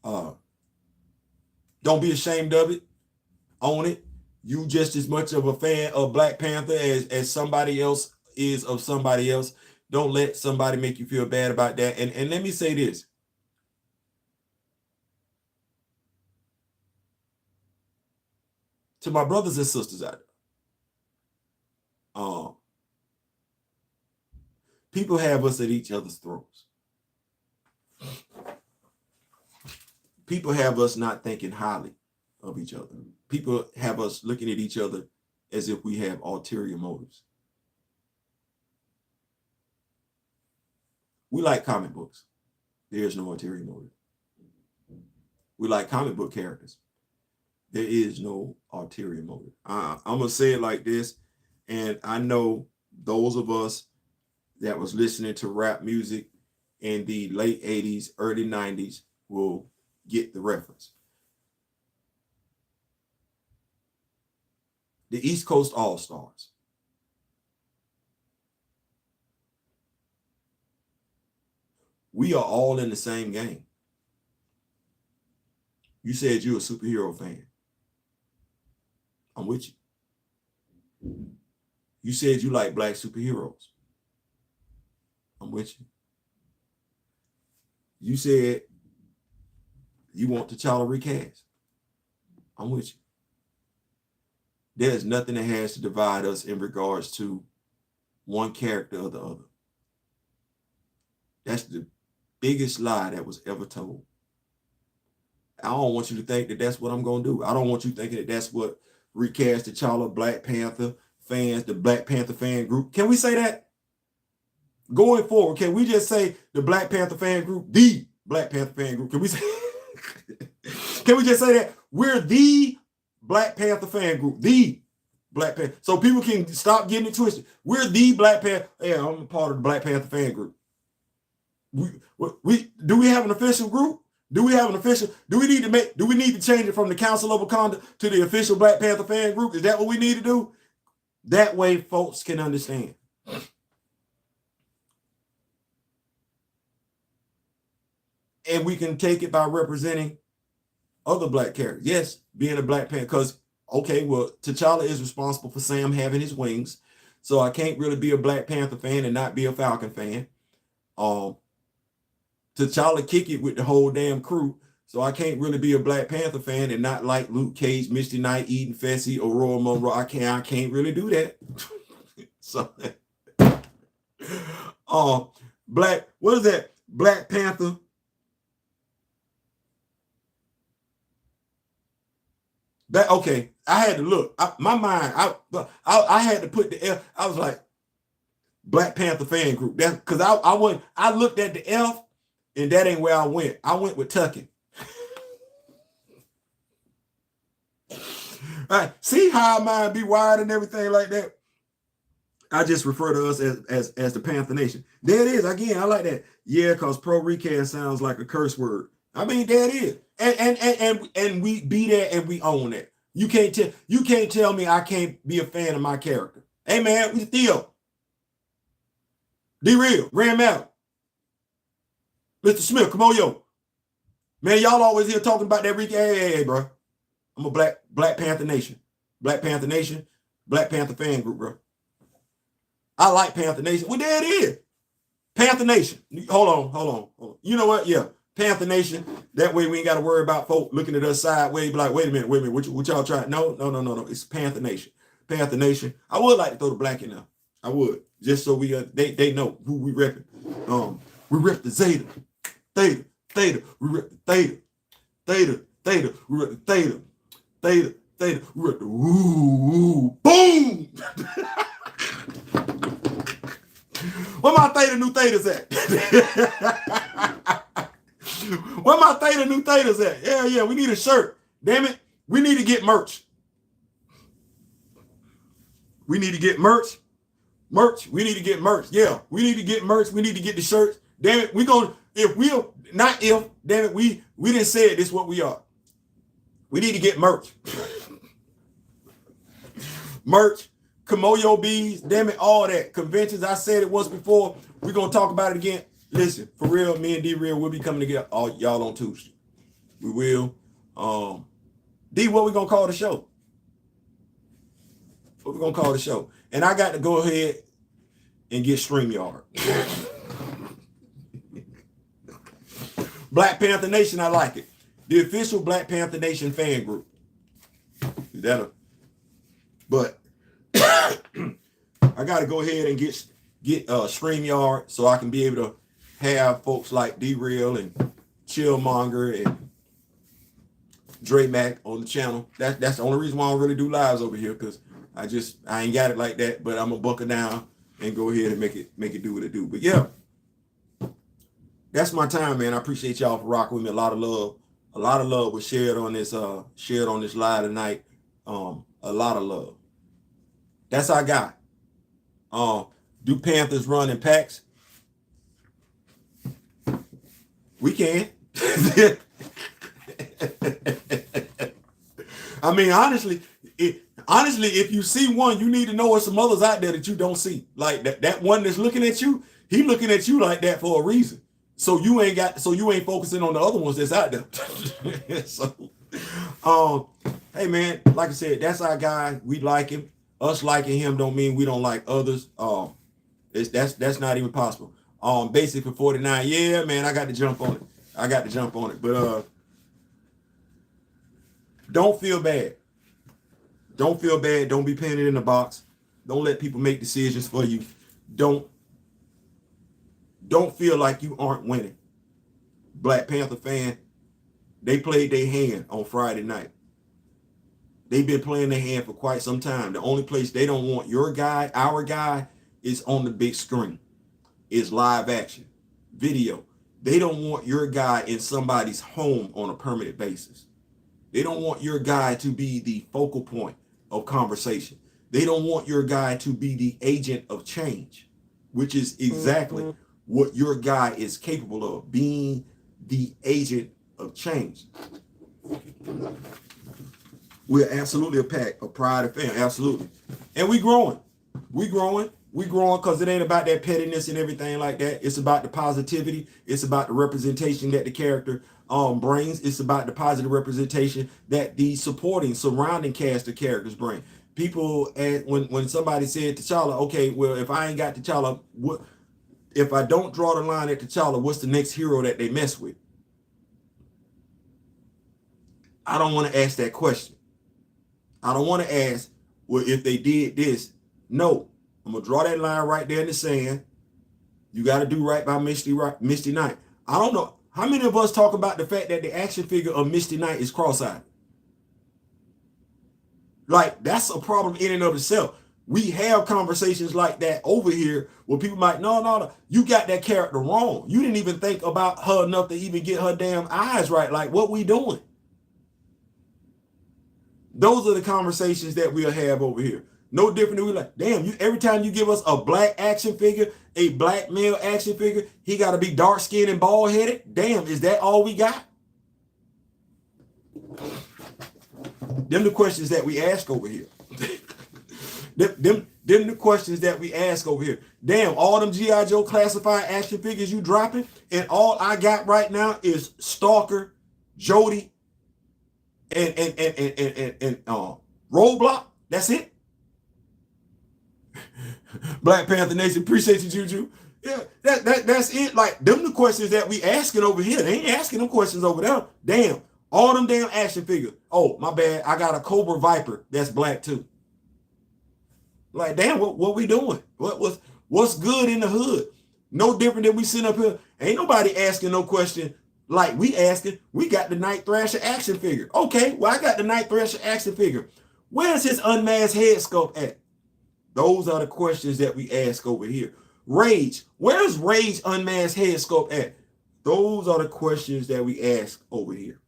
Speaker 1: Don't be ashamed of it. Own it. You just as much of a fan of Black Panther as somebody else is of somebody else. Don't let somebody make you feel bad about that. And let me say this. To my brothers and sisters out there. People have us at each other's throats. People have us not thinking highly of each other. People have us looking at each other as if we have ulterior motives. We like comic books. There's no ulterior motive. We like comic book characters. There is no ulterior motive. I'm going to say it like this, and I know those of us that was listening to rap music in the late 80s, early 90s will get the reference. The East Coast All-Stars. We are all in the same game. You said you're a superhero fan. I'm with you. You said you like black superheroes. I'm with you. You said you want T'Challa recast. I'm with you. There's nothing that has to divide us in regards to one character or the other. That's the biggest lie that was ever told. I don't want you to think that that's what I'm going to do. I don't want you thinking that that's what recast T'Challa, Black Panther fans, the Black Panther fan group. Can we say that? Going forward, can we just say the Black Panther fan group, the Black Panther fan group? Can we say, can we just say that we're the Black Panther fan group, the Black Panther, so people can stop getting it twisted. We're the Black Panther. Yeah, I'm a part of the Black Panther fan group. We do we have an official group? Do we have an official? Do we need to change it from the Council of Wakanda to the official Black Panther fan group? Is that what we need to do? That way folks can understand. And we can take it by representing other Black characters. Yes, being a Black Panther, because, okay, well, T'Challa is responsible for Sam having his wings, so I can't really be a Black Panther fan and not be a Falcon fan. T'Challa kick it with the whole damn crew, so I can't really be a Black Panther fan and not like Luke Cage, Misty Knight, Eden Fessy, Aurora Monroe. I can't really do that. So, what is that? Black Panther. Okay, I had to look. I had to put the F. I was like, Black Panther fan group. That's because I looked at the F, and that ain't where I went. I went with Tucking. All right, see how mine be wide and everything like that. I just refer to us as the Panther Nation. There it is. Again, I like that. Yeah, because pro recast sounds like a curse word. I mean, there it is. And we be there and we own it. You can't tell me I can't be a fan of my character. Hey man, we Theo. D-Real, Grand Mal. Mr. Smith, come on, yo. Man, y'all always here talking about that hey, bro. I'm a Black Panther Nation. Black Panther Nation, Black Panther fan group, bro. I like Panther Nation. Well, there it is. Panther Nation. Hold on. You know what? Yeah. Panther Nation. That way we ain't got to worry about folk looking at us sideways, be like, wait a minute, what y'all trying? No. It's Panther Nation. Panther Nation. I would like to throw the black in there. I would. Just so they know who we repping. We rep the Zeta. Theta. We rep the Theta. Theta. We rep the Theta. Theta. We rep the woo. Boom! Where my Theta new Thetas at? Where my Theta new Thetas at? Yeah, we need a shirt. Damn it. We need to get merch. We need to get merch. We need to get merch. Yeah, we need to get merch. We need to get the shirts. Damn it. Damn it, we didn't say it. This is what we are. We need to get merch. Merch. Kimoyo bees, damn it, all that. Conventions, I said it once before. We're going to talk about it again. Listen, for real, me and D-Real will be coming together, all y'all on Tuesday. We will. D, what we going to call the show? What we going to call the show? And I got to go ahead and get StreamYard. Black Panther Nation, I like it. The official Black Panther Nation fan group. Is that a... But... I got to go ahead and get StreamYard so I can be able to have folks like D-Real and Chillmonger and Dre Mac on the channel. That's the only reason why I don't really do lives over here, because I ain't got it like that, but I'm gonna buckle down and go ahead and make it do what it do. But yeah, that's my time, man. I appreciate y'all for rocking with me. A lot of love was shared on this live tonight. A lot of love. That's our guy. Do Panthers run in packs? We can. I mean, honestly, if you see one, you need to know there's some others out there that you don't see. Like that one that's looking at you, he looking at you like that for a reason. So you ain't focusing on the other ones that's out there. So, hey man, like I said, that's our guy. We like him. Us liking him don't mean we don't like others. That's not even possible. Basic for 49. Yeah, man, I got to jump on it. But don't feel bad. Don't feel bad. Don't be painted in the box. Don't let people make decisions for you. Don't feel like you aren't winning. Black Panther fan, they played their hand on Friday night. They've been playing their hand for quite some time. The only place they don't want your guy, our guy, is on the big screen. Is live action, video. They don't want your guy in somebody's home on a permanent basis. They don't want your guy to be the focal point of conversation. They don't want your guy to be the agent of change, which is exactly what your guy is capable of, being the agent of change. We're absolutely a pack of pride and fan, absolutely. And we growing because it ain't about that pettiness and everything like that. It's about the positivity. It's about the representation that the character brings. It's about the positive representation that the supporting, surrounding cast of characters bring. People, when somebody said T'Challa, okay, well, if I ain't got T'Challa, what? If I don't draw the line at T'Challa, what's the next hero that they mess with? I don't want to ask that question. I don't want to ask, well, if they did this. No, I'm going to draw that line right there in the sand. You got to do right by Misty Knight. I don't know. How many of us talk about the fact that the action figure of Misty Knight is cross-eyed? Like, that's a problem in and of itself. We have conversations like that over here where people might, no, you got that character wrong. You didn't even think about her enough to even get her damn eyes right. Like, what we doing? Those are the conversations that we'll have over here. No different than we like, damn, every time you give us a black action figure, a black male action figure, he got to be dark skinned and bald headed. Damn, is that all we got? Them the questions that we ask over here. them the questions that we ask over here. Damn, all them G.I. Joe classified action figures you dropping, and all I got right now is Stalker, Jody, and Roadblock. That's it. Black Panther Nation, appreciate you, Juju. Yeah, that's it. Like, them the questions that we asking over here. They ain't asking them questions over there. Damn, all them damn action figures. Oh, my bad. I got a Cobra Viper that's black too. Like, damn, what we doing? What's good in the hood? No different than we sitting up here. Ain't nobody asking no question like we asking. We got the Night Thrasher action figure. Okay, well, I got the Night Thrasher action figure. Where's his unmasked head sculpt at? Those are the questions that we ask over here. Rage, where's Rage unmasked head sculpt at? Those are the questions that we ask over here.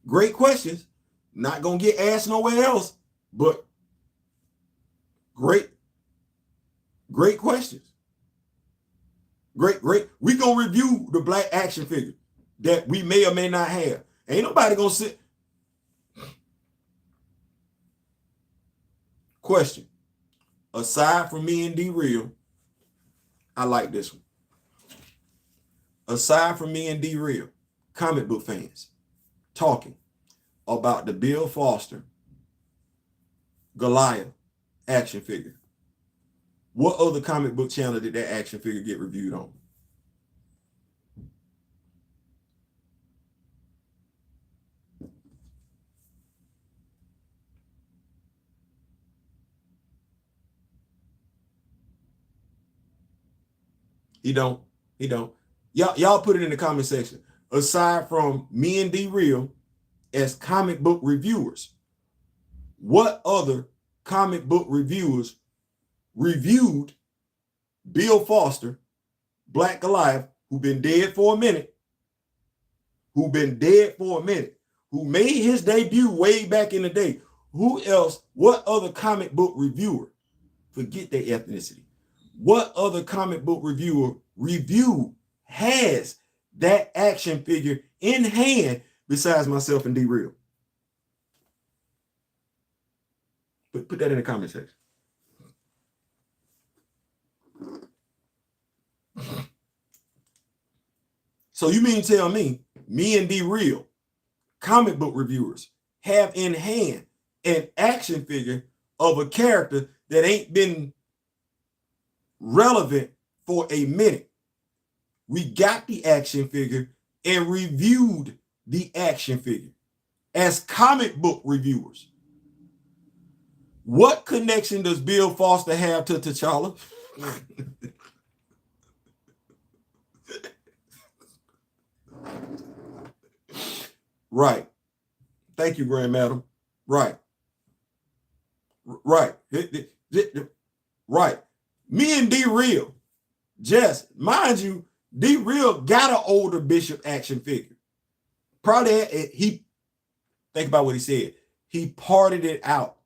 Speaker 1: Great questions. Not going to get asked nowhere else, but great questions. Great. We going to review the black action figure that we may or may not have. Ain't nobody going to sit. Question. Aside from me and D-Real, I like this one. Aside from me and D-Real, comic book fans talking about the Bill Foster Goliath action figure. What other comic book channel did that action figure get reviewed on? He don't. Y'all put it in the comment section. Aside from me and D-Real as comic book reviewers, what other comic book reviewers reviewed Bill Foster, Black Goliath, who been dead for a minute, who made his debut way back in the day? Who else? What other comic book reviewer? Forget their ethnicity. What other comic book reviewer has that action figure in hand besides myself and D-Real? Put that in the comment section. So you mean tell me and D-Real, comic book reviewers, have in hand an action figure of a character that ain't been relevant for a minute. We got the action figure and reviewed the action figure as comic book reviewers. What connection does Bill Foster have to T'Challa? Right. Thank you, Grand Madam. Right. Right. Right. Me and D-Real, Jess, mind you, D-Real got an older Bishop action figure. Probably he, think about what he said. He parted it out.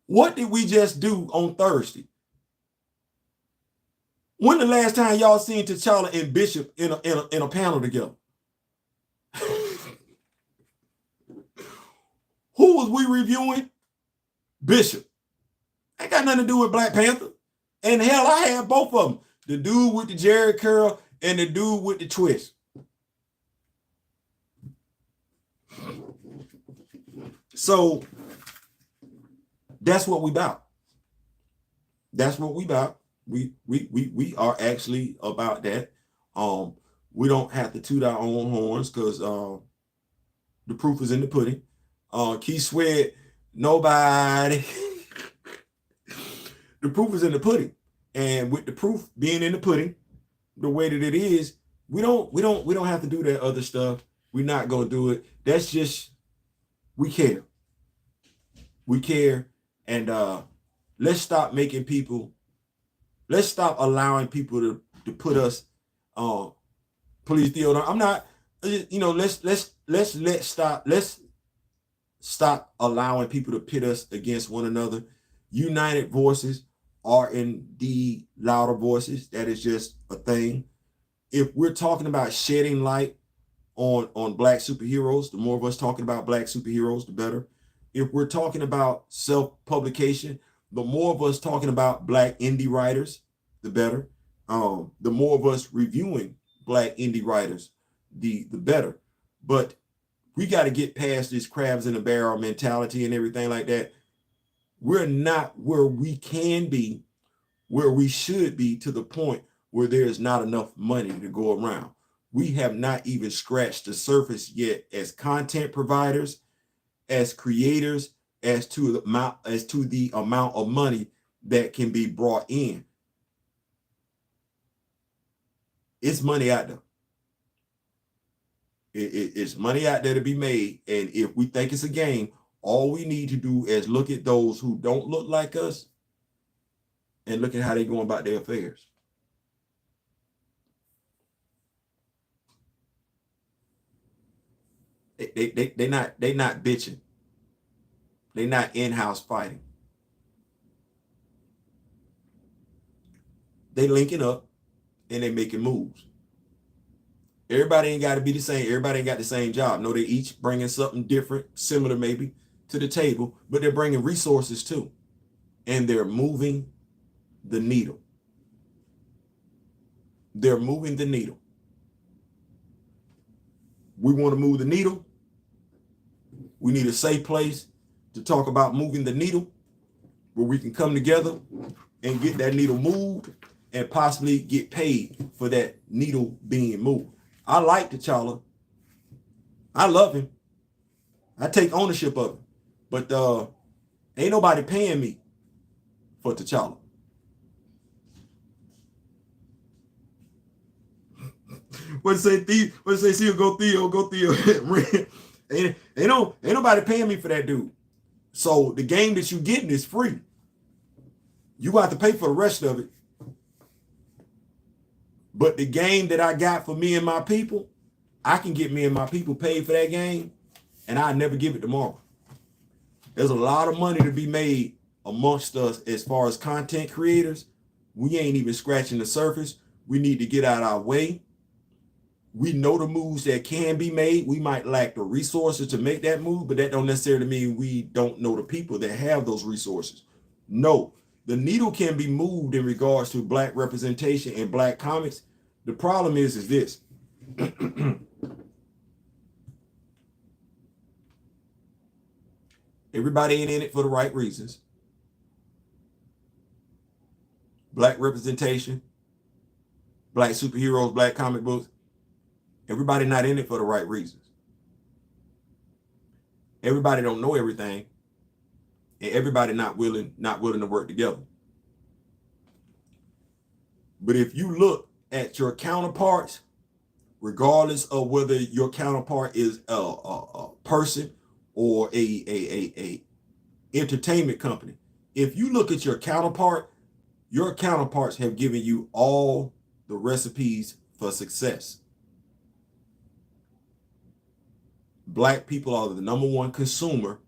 Speaker 1: What did we just do on Thursday? When the last time y'all seen T'Challa and Bishop in a panel together? Who was we reviewing? Bishop. Ain't got nothing to do with Black Panther. And hell, I had both of them. The dude with the Jerry curl and the dude with the twist. So that's what we about. That's what we about. We are actually about that. We don't have to toot our own horns because the proof is in the pudding. Keith Sweat, nobody. The proof is in the pudding. And with the proof being in the pudding, the way that it is, we don't have to do that other stuff. We're not gonna do it. That's just, we care. We care. And let's stop making people, let's stop allowing people to put us please Theo. I'm not, let's stop allowing people to pit us against one another. United voices are indeed louder voices. That is just a thing. If we're talking about shedding light on Black superheroes, the more of us talking about Black superheroes, the better. If we're talking about self-publication, the more of us talking about Black indie writers, the better. The more of us reviewing Black indie writers, the better. But we got to get past this crabs in a barrel mentality and everything like that. We're not where we can be, where we should be, to the point where there's not enough money to go around. We have not even scratched the surface yet as content providers, as creators, as to the amount of money that can be brought in. It's money out there. It's money out there to be made. And if we think it's a game, all we need to do is look at those who don't look like us and look at how they're going about their affairs. They're not bitching. They're not in-house fighting. They linking up and they making moves. Everybody ain't got to be the same. Everybody ain't got the same job. No, they each bringing something different, similar maybe, to the table, but they're bringing resources too. And they're moving the needle. They're moving the needle. We want to move the needle. We need a safe place to talk about moving the needle, where we can come together and get that needle moved and possibly get paid for that needle being moved. I like T'Challa. I love him. I take ownership of him. But ain't nobody paying me for T'Challa. What say Theo, go Theo. ain't nobody paying me for that dude. So the game that you getting is free. You got to pay for the rest of it. But the game that I got for me and my people, I can get me and my people paid for that game, and I never give it tomorrow. There's a lot of money to be made amongst us as far as content creators. We ain't even scratching the surface. We need to get out of our way. We know the moves that can be made. We might lack the resources to make that move, but that don't necessarily mean we don't know the people that have those resources. No, the needle can be moved in regards to Black representation in Black comics. The problem is this. Everybody ain't in it for the right reasons. black representation, black superheroes, black comic books. Everybody not in it for the right reasons. Everybody don't know everything, and everybody not willing to work together. But if you look at your counterparts, regardless of whether your counterpart is a person or a entertainment company, if you look at your counterparts have given you all the recipes for success. Black people are the #1 consumer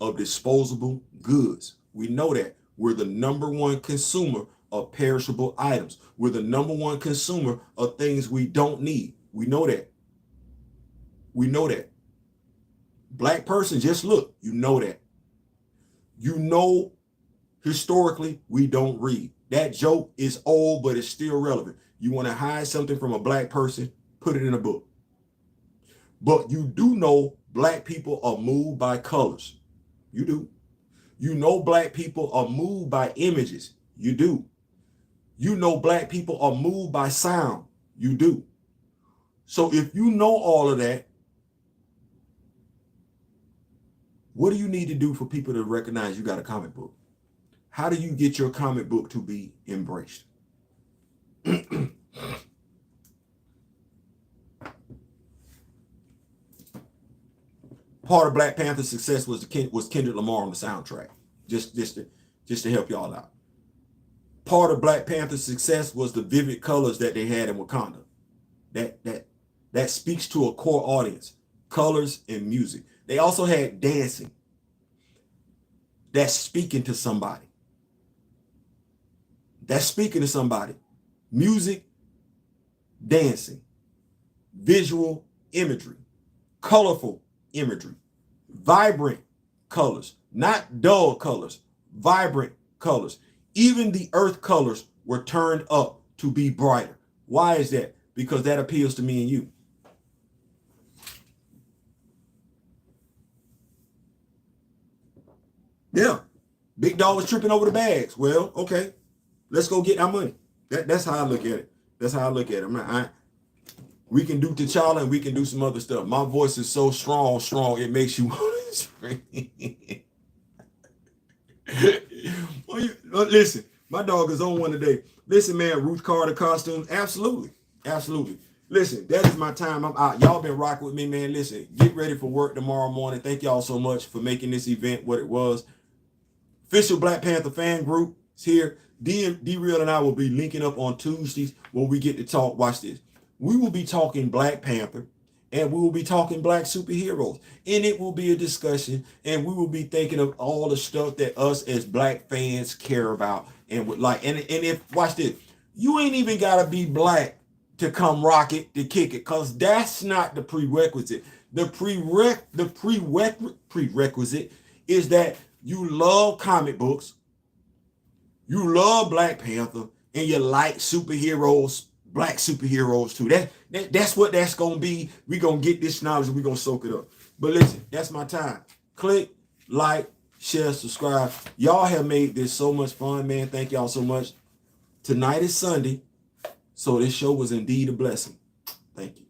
Speaker 1: of disposable goods. We know that. We're the #1 consumer of perishable items. We're the #1 consumer of things we don't need. We know that. We know that. Black person, just look, you know that. You know, historically, we don't read. That joke is old, but it's still relevant. You want to hide something from a black person, put it in a book. But you do know black people are moved by colors. You do. You know black people are moved by images. You do. You know black people are moved by sound. You do. So if you know all of that, what do you need to do for people to recognize you got a comic book? How do you get your comic book to be embraced? Part of Black Panther's success was Kendrick Lamar on the soundtrack. Just to help y'all out. Part of Black Panther's success was the vivid colors that they had in Wakanda. That speaks to a core audience. Colors and music. They also had dancing. That's speaking to somebody. That's speaking to somebody. Music, dancing, visual imagery, colorful imagery, vibrant colors, not dull colors, vibrant colors. Even the earth colors were turned up to be brighter. Why is that? Because that appeals to me and you. Yeah, Big Dog was tripping over the bags. Well, okay, let's go get our money. That's how I look at it. That's how I look at it. We can do T'Challa and we can do some other stuff. My voice is so strong, it makes you want to scream. Listen, my dog is on one today. Listen, man, Ruth Carter costumes, absolutely. Listen, that is my time. I'm out. Y'all been rocking with me, man. Listen, get ready for work tomorrow morning. Thank y'all so much for making this event what it was. Official Black Panther fan group is here. D-Real and I will be linking up on Tuesdays where we get to talk. Watch this. We will be talking Black Panther and we will be talking black superheroes. And it will be a discussion and we will be thinking of all the stuff that us as black fans care about and would like. And if, watch this, you ain't even got to be black to come rock it, to kick it, because that's not the prerequisite. The prerequisite is that you love comic books, you love Black Panther, and you like superheroes, black superheroes too. That's what that's going to be. We're going to get this knowledge and we're going to soak it up. But listen, that's my time. Click, like, share, subscribe. Y'all have made this so much fun, man. Thank y'all so much. Tonight is Sunday, so this show was indeed a blessing. Thank you.